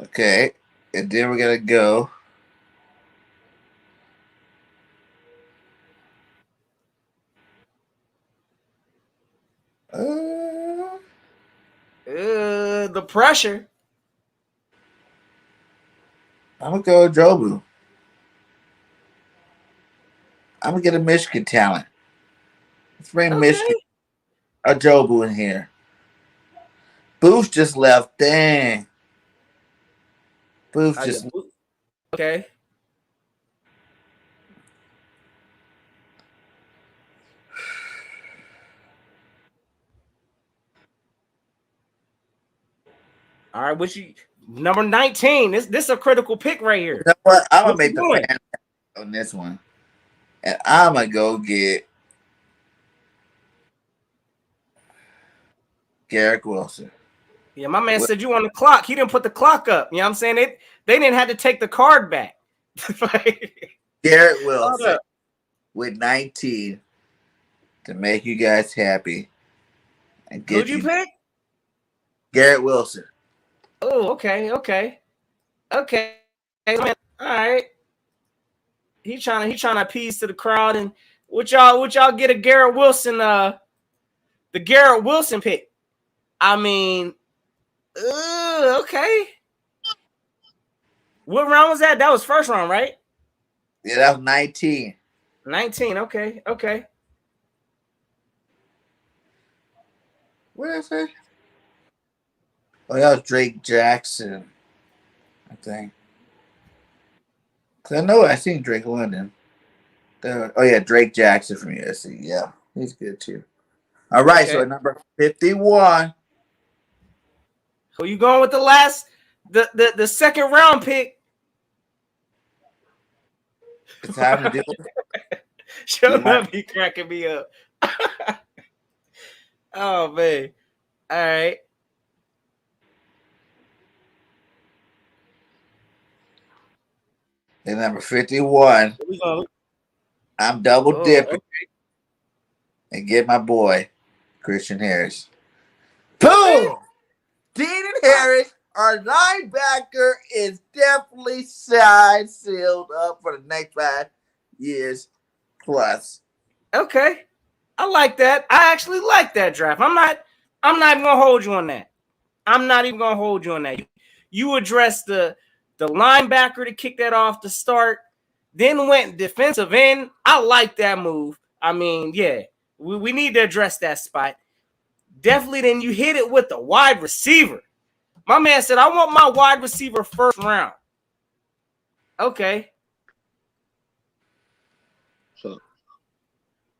Okay. And then we're going to go. The pressure. I'm going to go Jobu. I'm going to get a Michigan talent. Let's bring Michigan. A Jobu in here. Booth just left. Dang. Booth just Okay. All right, which you number 19. This is a critical pick right You here. know what? I'm gonna What you make the doing? fan on this one, and I'm gonna go get Garrett Wilson. Yeah, my man said you on the clock. He didn't put the clock up. You know what I'm saying? They didn't have to take the card back. Garrett Wilson with 19 to make you guys happy. And get Who'd you pick? Garrett Wilson. Oh, okay. All right. He trying to appease to the crowd. And would y'all get a Garrett Wilson, the Garrett Wilson pick? I mean, okay. What round was that? That was first round, right? Yeah, that was 19. 19. Okay. What did I say? Oh, that was Drake Jackson, I think. Cause I know I seen Drake London. Oh yeah, Drake Jackson from USC. Yeah, he's good too. All right, Okay. so at number 51. Who you going with the second round pick? It's time to do it. Shut up, he cracking me up. Oh man. All right. At number 51, I'm double dipping and get my boy Christian Harris. Boom! Dean and Harris, our linebacker, is definitely signed, sealed up for the next 5 years plus. Okay. I like that. I actually like that draft. I'm not even gonna hold you on that. I'm not even gonna hold you on that. You addressed the linebacker to kick that off to start, then went defensive end. I like that move. I mean, yeah, we need to address that spot. Definitely. Then you hit it with the wide receiver. My man said, I want my wide receiver first round. So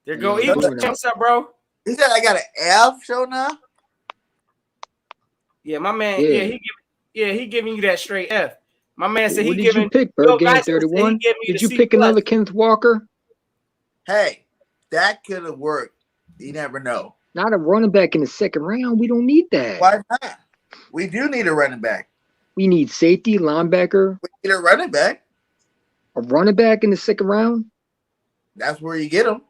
there go yeah, Eagles. What's up, bro? He said I got an F show now. Yeah, my man. Yeah. He giving you that straight F. My man said what he did giving you pick, Bird Game 31? Did you pick another Kenneth Walker? Hey, that could have worked. You never know. Not a running back in the second round. We don't need that. Why not? We do need a running back. We need safety, linebacker, We need a running back. a running back in the second round. That's where you get them.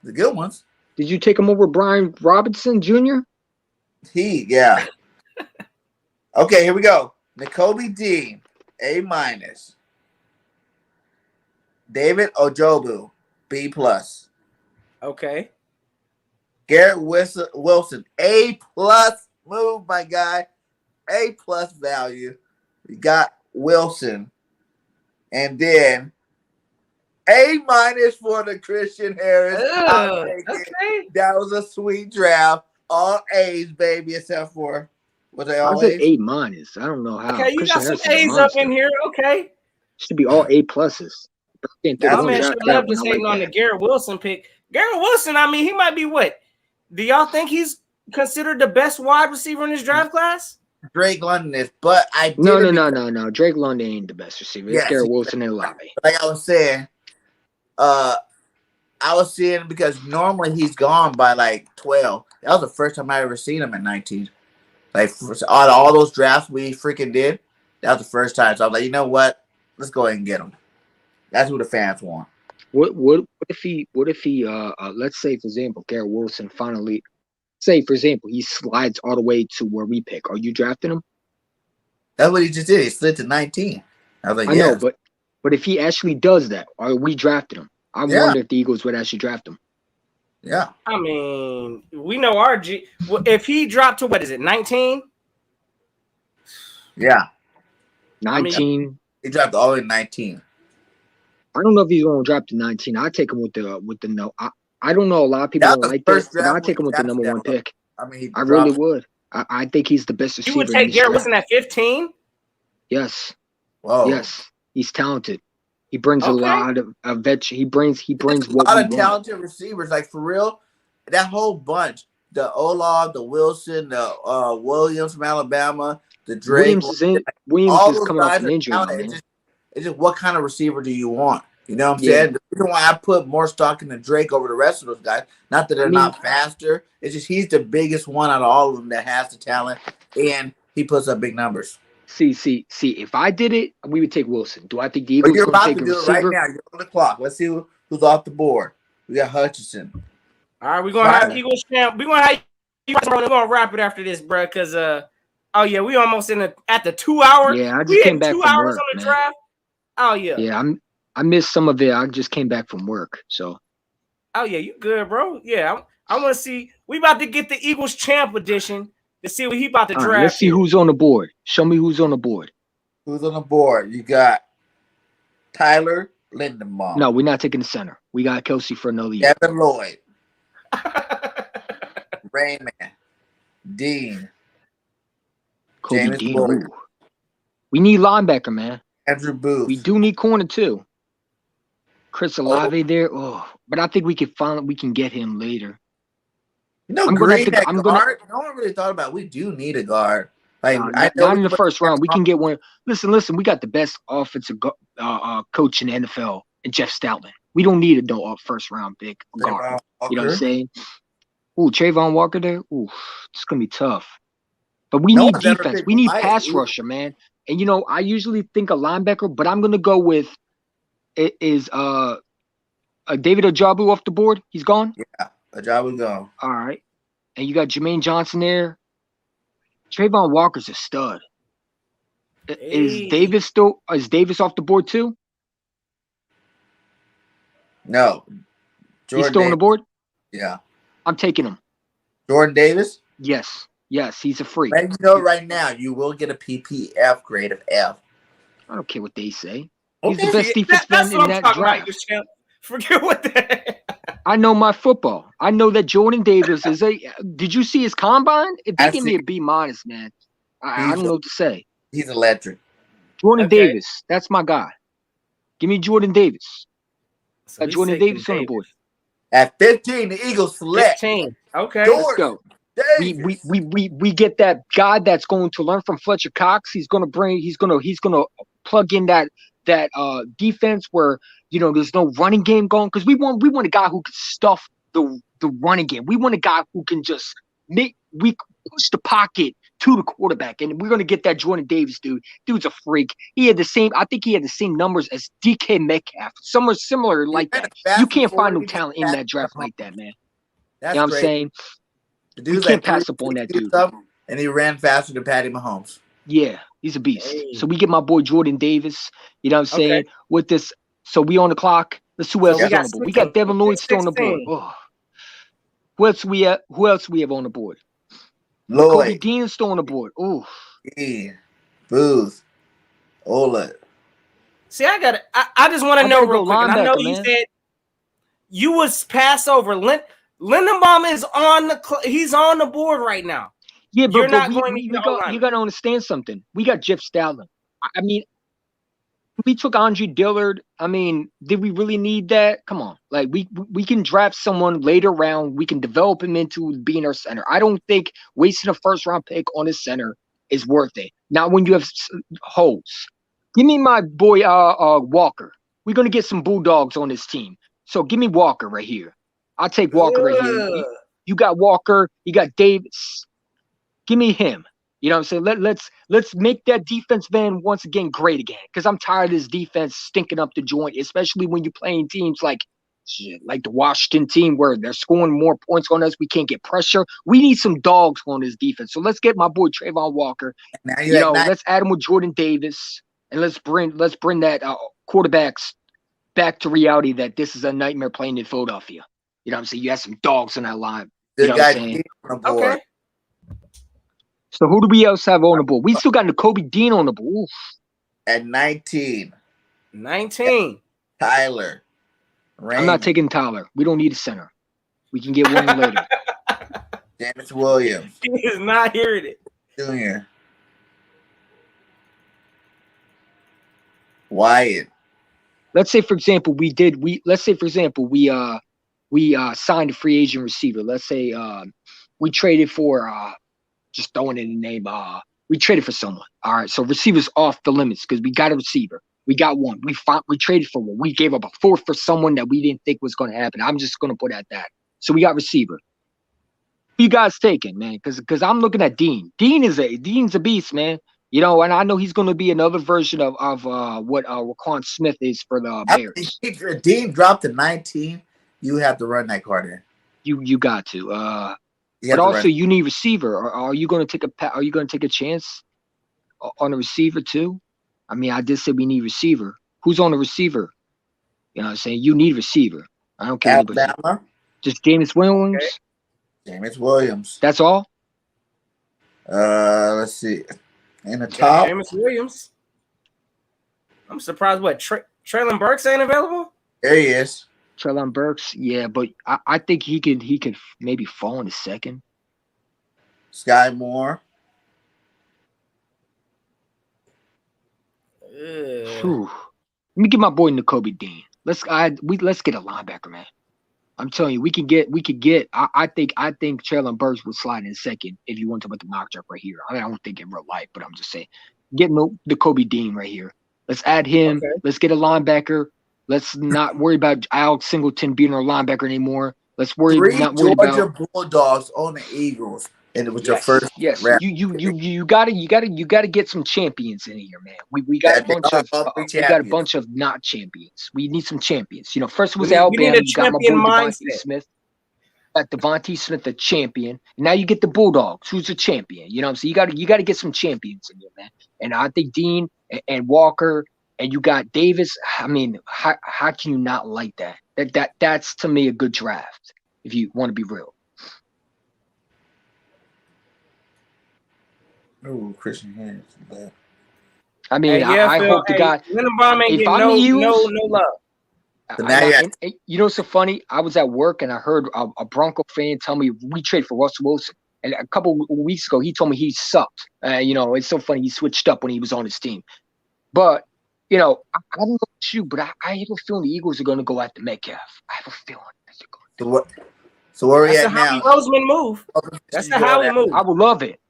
The good ones. Did you take him over Brian Robinson Jr.? Yeah. Okay, here we go. N'Kobe Dean, A-. David Ojobu, B+. Okay. Garrett Wilson, A+ move, my guy. A+ value. We got Wilson. And then A- for the Christian Harris. Okay. That was a sweet draft. All A's, baby, except for, was they all I said A's? A-. I don't know how. Okay, you Christian got some Harris is a A's up monster. in here. Okay. Should be all A+. My man should love just hating on the Garrett Wilson pick. Garrett Wilson, I mean, he might be what? Do y'all think he's considered the best wide receiver in this draft class? Drake London is, but I did No. Drake London ain't the best receiver. It's Yes, Garrett Wilson and Olave. like I was saying, I was seeing because normally he's gone by like 12. That was the first time I ever seen him at 19. Like all those drafts we freaking did, that was the first time. So I was like, you know what? Let's go ahead and get him. That's who the fans want. What if he let's say for example Garrett Wilson finally say for example he slides all the way to where we pick. Are you drafting him? That's what he just did. He slid to 19. I was like, I know, but if he actually does that, are we drafting him? I wonder if the Eagles would actually draft him. Yeah. I mean, we know if he dropped to what is it, 19? Yeah. 19. He dropped all in 19. I don't know if he's going to drop to 19. I take him with the no. I don't know. A lot of people don't like that, but I take him with the number one pick. I mean, I really would. I think he's the best receiver. You would take Garrett Wilson at 15? Yes. Whoa. Yes. He's talented. He brings a Okay. lot of he brings There's a what lot we of want. talented receivers, like for real. That whole bunch, the Olaf, the Wilson, the Williams from Alabama, the Drake, Williams all is those coming off guys an are injury, my talented. man. It's just what kind of receiver do you want? You know what I'm Yeah. saying? The reason why I put more stock in the Drake over the rest of those guys, not that they're not faster, it's just he's the biggest one out of all of them that has the talent, and he puts up big numbers. See. If I did it, we would take Wilson. Do I think the But Eagles you're going to about take to a do it right receiver? now. You're on the clock. Let's see who's off the board. We got Hutchinson. All right, we're gonna have Eagles champ. We're gonna have we're gonna wrap it after this, bro. Cause oh yeah, we almost at the 2 hour. Yeah, I just we came hit back 2 from hours work, on the man. draft. Oh yeah. Yeah, I missed some of it. I just came back from work, so. Oh yeah, you good, bro? Yeah, I want to see. We about to get the Eagles champ edition to see what he about to All draft. right, let's see who's on the board. Show me who's on the board. Who's on the board? You got Tyler Lindenbaum. No, we're not taking the center. We got Kelsey for another year. Devin Lloyd. Raymond. Dean. Kobe James Dean. Boyd. Ooh. We need linebacker, man. Andrew Booth. We do need corner too. Chris Olave there. Oh, but I think we can get him later. You know, Green at guard. No one really thought about it. We do need a guard. Like not in the first round. We can get one. Listen. We got the best offensive coach in the NFL, and Jeff Stoutland. We don't need a first round pick guard. You know what I'm saying? Ooh, Trayvon Walker there. Ooh, it's gonna be tough. But we need defense. We need pass rusher, man. And you know, I usually think a linebacker, but I'm gonna go with David Ajabu off the board. He's gone. Yeah, Ajabu gone. All right, and you got Jermaine Johnson there. Trayvon Walker's a stud. Hey. Is Davis off the board too? No. He's still on the board? Yeah. I'm taking him. Jordan Davis? Yes, he's a freak. And you know right now, you will get a PPF grade of F. I don't care what they say. He's the best defensive end in that draft. Forget what that. I know my football. I know that Jordan Davis is a. Did you see his combine? If they give me a B-, man, I don't know what to say. He's electric. Jordan Davis, that's my guy. Give me Jordan Davis. So Jordan Davis on the board. At 15, the Eagles select. 15. Okay. Let's go. We get that guy that's going to learn from Fletcher Cox. He's gonna plug in that defense where there's no running game going, because we want a guy who can stuff the running game. We want a guy who can just push the pocket to the quarterback, and we're gonna get that Jordan Davis dude. Dude's a freak. I think he had the same numbers as DK Metcalf, somewhere similar like that. You can't find no talent in that draft like that, man. That's you know what I'm saying? You can't pass up on that dude. And he ran faster than Patty Mahomes. Yeah, he's a beast. Hey. So we get my boy Jordan Davis. You know what I'm saying? With this, so we on the clock. Let's see who else is on the board. We got Devin Lloyd still on the board. Oh. Who else we have on the board? Lloyd. Kobe Dean is still on the board. Oh. Yeah. Booth. Ola. See, I just want to know real quick. I know you said you was pass over Lindenbaum is he's on the board right now. Yeah, but you got to understand something. We got Jeff Stoutland. I mean, we took Andre Dillard. I mean, did we really need that? Come on. Like, we can draft someone later round. We can develop him into being our center. I don't think wasting a first-round pick on a center is worth it. Not when you have holes. Give me my boy Walker. We're going to get some Bulldogs on this team. So give me Walker right here. I'll take Walker right here. You got Walker. You got Davis. Give me him. You know what I'm saying? Let's make that defense van once again great again. Because I'm tired of this defense stinking up the joint, especially when you're playing teams like the Washington team where they're scoring more points on us. We can't get pressure. We need some dogs on this defense. So let's get my boy Trayvon Walker. Let's add him with Jordan Davis, and let's bring that quarterbacks back to reality that this is a nightmare playing in Philadelphia. You know what I'm saying? You have some dogs in that line. You know what I'm saying? Okay. So who do we else have on the board? We still got Nakobe Dean on the board. Oof. At 19. 19. Tyler. Raymond. I'm not taking Tyler. We don't need a center. We can get one later. Dennis Williams. He is not hearing it. Junior. Wyatt. Let's say, for example, we signed a free agent receiver. Let's say we traded for just throwing in the name. We traded for someone. All right, so receivers off the limits because we got a receiver. We got one. We traded for one. We gave up a fourth for someone that we didn't think was going to happen. I'm just going to put it at that. So we got receiver. Who you guys taking, man? Because I'm looking at Dean. Dean's a beast, man. You know, and I know he's going to be another version of what Raquan Smith is for the Bears. If Dean dropped to 19, you have to run that card in. You got to. But also, you need receiver. Are you going to take a chance on a receiver too? I mean, I did say we need receiver. Who's on the receiver? You know what I'm saying? You need receiver. I don't care. Alabama. Just James Williams. Okay. James Williams. That's all? Let's see. In the top. James Williams. I'm surprised what Traylon Burks ain't available? There he is. Traylon Burks, yeah, but I think he could maybe fall in the second. Sky Moore. Let me get my boy Nakobe Dean. Let's get a linebacker, man. I'm telling you, we could get. I think Traylon Burks would slide in second if you want to put the mock draft right here. I mean, I don't think in real life, but I'm just saying, get Nakobe Dean right here. Let's add him. Okay. Let's get a linebacker. Let's not worry about Alex Singleton being our linebacker anymore. Let's worry about Georgia Bulldogs on the Eagles, and it was your first. Yes, you gotta get some champions in here, man. We got a bunch of not champions. We need some champions. You know, first it was Alabama. You got my boy Devontae Smith. Got Devontae Smith, the champion. And now you get the Bulldogs, who's a champion. You know what I'm saying? You gotta get some champions in here, man. And I think Dean and Walker. And you got Davis. I mean, how can you not like that? That's to me a good draft. If you want to be real. Oh, Christian Harris. I mean, I hope the guy. If I'm the Eagles, no love. You know, what's so funny? I was at work and I heard a Bronco fan tell me we trade for Russell Wilson. And a couple of weeks ago, he told me he sucked. You know, it's so funny. He switched up when he was on his team. But you know, I don't know about you, but I have a feeling the Eagles are going to go after Metcalf. I have a feeling they're going to. So where are we at now? That's a Howie Roseman move. That's the Howie move. I would love it.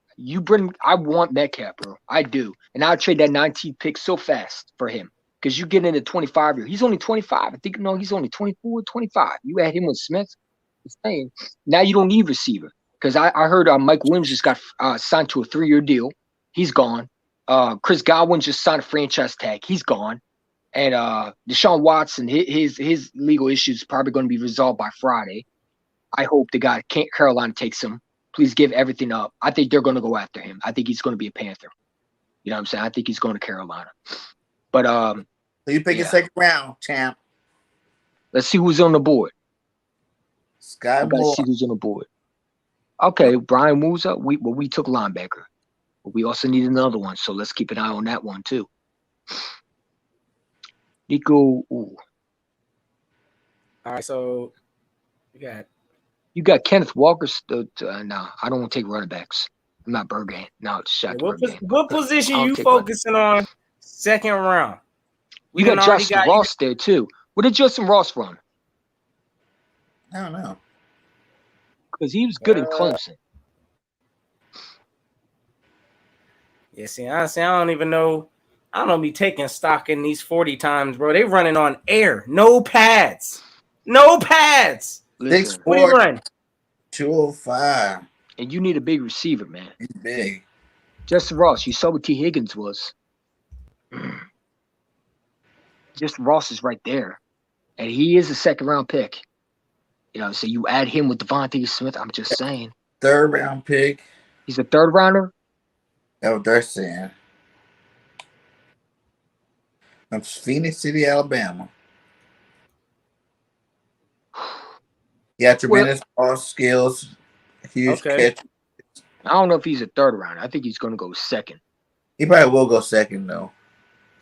I want Metcalf, bro. I do. And I'll trade that 19 pick so fast for him because you get into 25 year. He's only 25. I think, he's only 24, 25. You add him with Smith. Saying now you don't need receiver because I heard Mike Williams just got signed to a 3-year deal. He's gone. Chris Godwin just signed a franchise tag. He's gone. And Deshaun Watson, his legal issues probably going to be resolved by Friday. I hope the guy Carolina takes him. Please give everything up. I think they're going to go after him. I think he's going to be a Panther. You know what I'm saying? I think he's going to Carolina. But so you pick a second round, champ. Let's see who's on the board. Sky Moore. See who's on the board. Okay, Brian Musa. We took linebacker. We also need another one, so let's keep an eye on that one too. Nico. Ooh. All right, so you got Kenneth Walker. No, I don't want to take running backs. I'm not Bergen. No, it's shot. What position you focusing on? Second round. You got Justin Ross there too. What did Justin Ross run? I don't know. Because he was good in Clemson. Yeah, see, honestly, I don't even know. I don't be taking stock in these 40 times, bro. They running on air. No pads. No pads. 6'4", what do you run? 205. And you need a big receiver, man. He's big. Justin Ross, you saw what T. Higgins was. Justin Ross is right there. And he is a second-round pick. You know, so you add him with Devontae Smith. I'm just saying. Third-round pick. He's a third-rounder? That's what they're saying. From Phoenix City, Alabama. Yeah, tremendous ball skills. Huge catch. I don't know if he's a third rounder. I think he's going to go second. He probably will go second, though.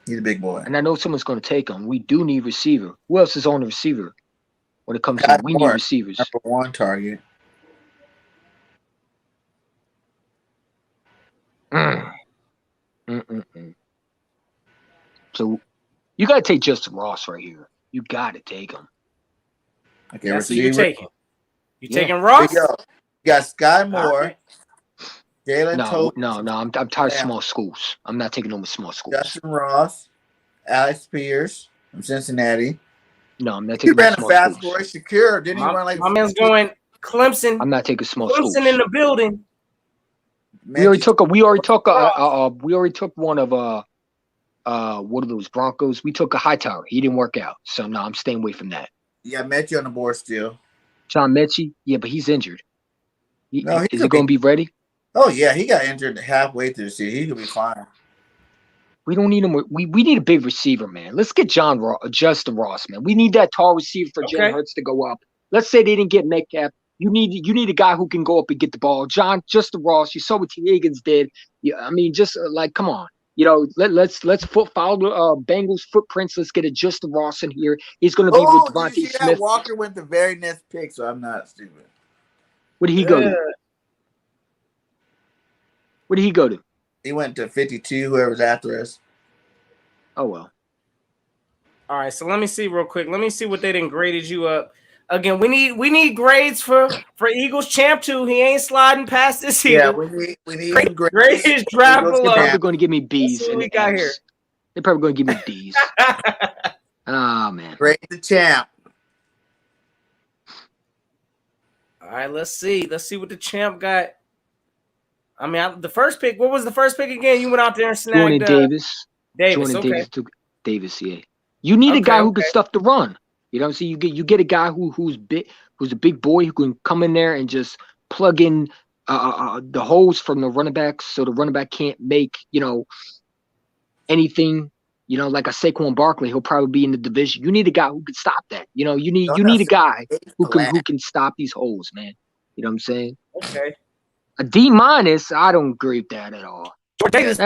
He's a big boy. And I know someone's going to take him. We do need receiver. Who else is on the receiver when it comes to we need receivers? Number one target. So You got to take Justin Ross right here. You got to take him. Okay, That's who you're receiver. taking. You taking Ross? There you go. You got Sky All Moore, right. Jalen No, Tote, I'm tired of small schools. I'm not taking them with small schools. Justin Ross, Alex Pierce from Cincinnati. No, I'm not He taking no ran a small fast schools. boy. Shakir, didn't he run like My man's going Clemson. I'm not taking small schools. Clemson in the building. We already took one of one of those Broncos. We took a Hightower. He didn't work out. So no, I'm staying away from that. Yeah, Mechie on the board still. John Mechie, yeah, but he's injured. No, is he going to be ready? Oh yeah, he got injured halfway through the season. He could be fine. We don't need him. We need a big receiver, man. Let's get Justin Ross, man. We need that tall receiver for Jalen Hurts to go up. Let's say they didn't get Metcalf. You need a guy who can go up and get the ball. Justin Ross. You saw what T. Higgins did. Yeah, I mean, just like, come on. You know, let's follow the Bengals footprints. Let's get a Justin Ross in here. He's going to be with Devontae Smith. Walker went the very next pick, so I'm not stupid. Where did he go to? Where did he go to? He went to 52. Whoever's after us. Oh well. All right, so let me see real quick. Let me see what they done graded you up. Again, we need grades for Eagles champ too. He ain't sliding past this year. Yeah, we need grades. Is draft below. They're probably going to give me B's. Let's see what we got here. They're probably going to give me D's. Oh man. Grade the champ. All right, let's see. Let's see what the champ got. I mean, the first pick. What was the first pick again? You went out there and snagged Jordan Davis. Davis, okay. Davis took Davis, yeah. You need a guy who can stuff the run. You know what I'm saying? You get a guy who's a big boy who can come in there and just plug in the holes from the running backs so the running back can't make, anything, like a Saquon Barkley. He'll probably be in the division. You need a guy who can stop that. You need a guy who can stop these holes, man. You know what I'm saying? Okay. A D-, I don't agree with that at all. That's D-.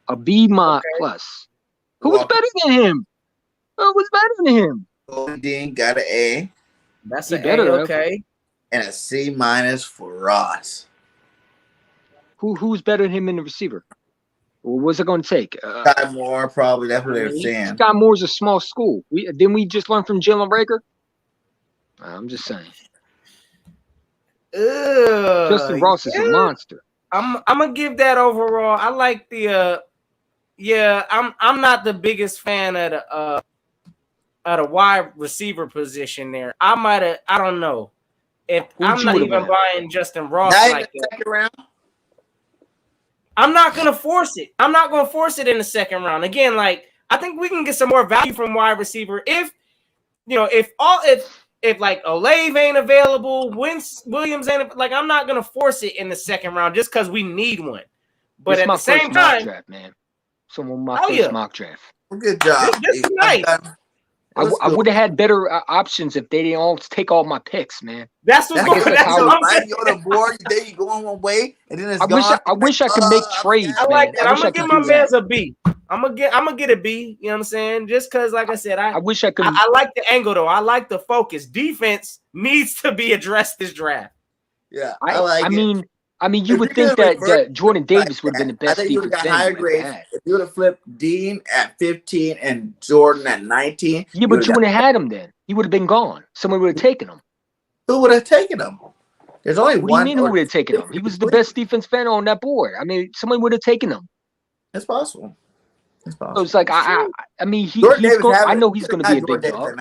A B- plus. Who was better than him? Who was better than him? Golden Dean got an A. That's a better, okay. And a C- for Ross. Who's better than him in the receiver? Well, what's it going to take? Sky Moore, probably. That's what they're saying. Sky Moore's a small school. Didn't we just learn from Jalen Rager? I'm just saying. Justin Ross is a monster. I'm gonna give that overall. I like the I'm not the biggest fan at a wide receiver position there. I don't know. If I'm not even buying Justin Ross like that. Second round? I'm not gonna force it. I'm not gonna force it in the second round. Again, like I think we can get some more value from wide receiver if like Olave ain't available, Williams ain't like. I'm not gonna force it in the second round just because we need one. But at the same time, draft, man. Someone my first mock draft. Good job. This is nice. I would have had better options if they didn't all take all my picks, man. That's what I'm saying. You're on the board. There you go on one way, and then it's I gone. I wish I could make trades. I like man. that. I'm gonna give my man's a B. I'm gonna get a B. You know what I'm saying? Just because, like I said, I wish I could. I like the angle though. I like the focus. Defense needs to be addressed this draft. Yeah, I mean, you would think that Jordan Davis would have been the best. I think you would have got higher grades if you would have flipped Dean at 15 and Jordan at 19. Yeah, but you wouldn't have had him then. He would have been gone. Someone would have taken him. Who would have taken him? There's only one. What do you mean who would have taken him? He was the best defense fan on that board. I mean, someone would have taken him. It's possible. So it's like I mean, he's going. I know he's going to be a big dog.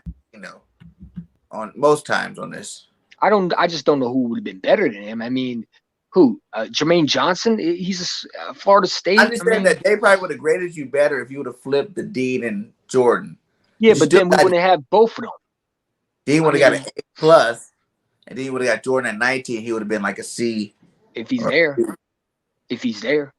On most times on this, I just don't know who would have been better than him. I mean, who? Jermaine Johnson? He's a Florida State. I understand that they probably would have graded you better if you would have flipped the Dean and Jordan. Yeah, but then we wouldn't have both of them. Dean would have got an A+, and then you would have got Jordan at 19. He would have been like a C. If he's there. If he's there.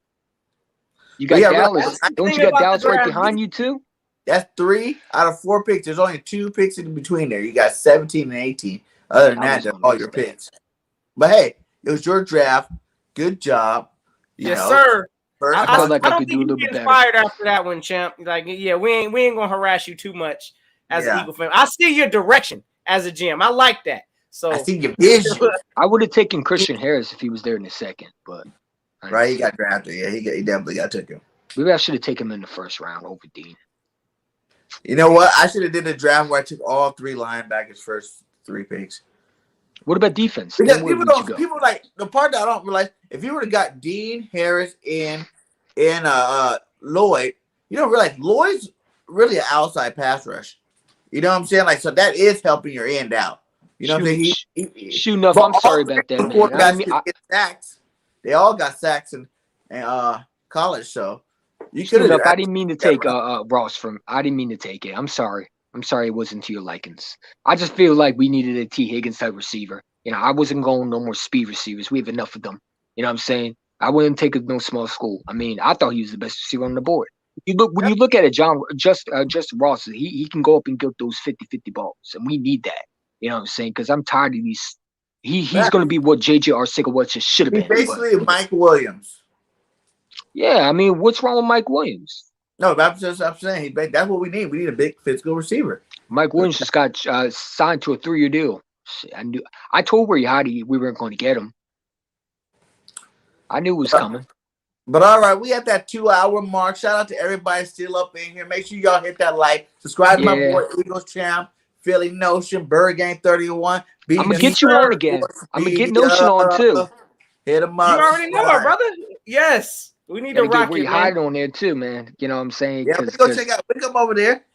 You got Dallas. Don't you got Dallas right behind you too? That's 3 out of 4 picks. There's only 2 picks in between there. You got 17 and 18. Other than that, they're all your picks. But hey, it was your draft. Good job. Yes, sir. I don't think you get fired after that one, champ. Like, yeah, we ain't gonna harass you too much as an Eagle fan. I see your direction as a GM. I like that. So I see your vision. I would have taken Christian Harris if he was there in the second, but right, he got drafted. Yeah, he definitely got taken. Maybe I should have taken him in the first round over Dean. You know what? I should have did a draft where I took all 3 linebackers first 3 picks. What about defense? Because people like the part that I don't realize, if you would have got Dean, Harris, and Lloyd, you don't realize Lloyd's really an outside pass rush. You know what I'm saying? Like, so that is helping your end out. You know what I'm saying? Shooting up. I'm sorry about that, man. Get sacks. They all got sacks in college, so you could have. I didn't mean to take Ross from. I didn't mean to take it. I'm sorry. I'm sorry it wasn't to your likings. I just feel like we needed a T. Higgins type receiver. You know, I wasn't going no more speed receivers. We have enough of them. You know what I'm saying? I wouldn't take no small school. I mean, I thought he was the best receiver on the board. When you look at it, Justin Ross, he can go up and get those 50-50 balls, and we need that. You know what I'm saying? Because I'm tired of these. He's going to be what J.J. Arcega should have been. He's basically Mike Williams. Yeah, I mean, what's wrong with Mike Williams? No, I'm saying that's what we need. We need a big physical receiver. Mike Williams just got signed to a 3-year deal. I told Ray Hottie we weren't going to get him. I knew it was coming. But all right, we at that 2-hour mark. Shout out to everybody still up in here. Make sure y'all hit that like. Subscribe to my boy Eagles Champ, Philly Notion, Bird Gang 31. I'm gonna get you on again. I'm gonna get Notion on too. Hit him up. You already know it, brother. Yes. We need to rock it, man. Hide on there too, man. You know what I'm saying? Yeah, we go check out. We come over there.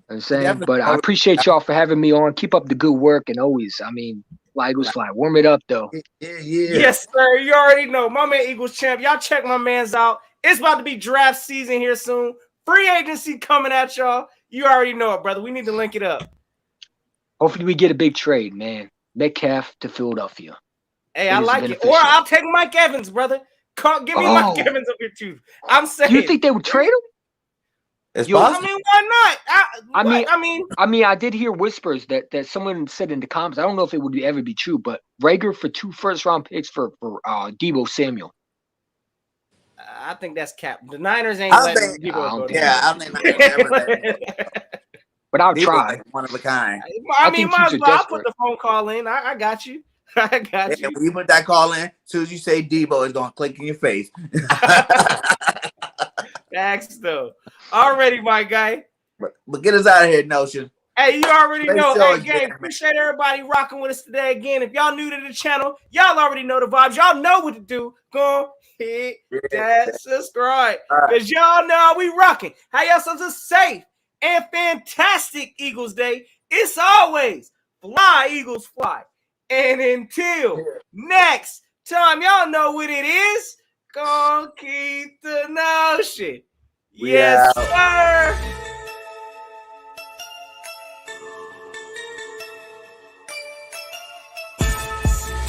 I'm saying, but I appreciate y'all for having me on. Keep up the good work, and always, I mean, fly Eagles fly. Warm it up though. Yeah. Yes, sir. You already know. My man Eagles Champ. Y'all check my man's out. It's about to be draft season here soon. Free agency coming at y'all. You already know it, brother. We need to link it up. Hopefully we get a big trade, man. Metcalf to Philadelphia. Hey, I like it. Or I'll take Mike Evans, brother. Give me Mike Evans up here too. I'm saying. You think they would trade him? I mean, why not? I mean, I did hear whispers that someone said in the comments. I don't know if it would ever be true, but Rager for 2 first-round picks for Deebo Samuel. I think that's cap. The Niners ain't letting Deebo go. Yeah, I think never let But I'll try. Like one of a kind. I mean, I'll put the phone call in. I got you. I got you. When you put that call in, as soon as you say Deebo, it's gonna click in your face. Thanks, though. Already, my guy. But get us out of here, Notion. Hey, you already know. Hey, gang, appreciate everybody rocking with us today. Again, if y'all new to the channel, y'all already know the vibes. Y'all know what to do. Go hit that subscribe. Because y'all know how we rocking. Have yourselves a safe and fantastic Eagles Day. It's always fly, Eagles, fly. And until next time, y'all know what it is. Gonna keep the notion. Yes, sir.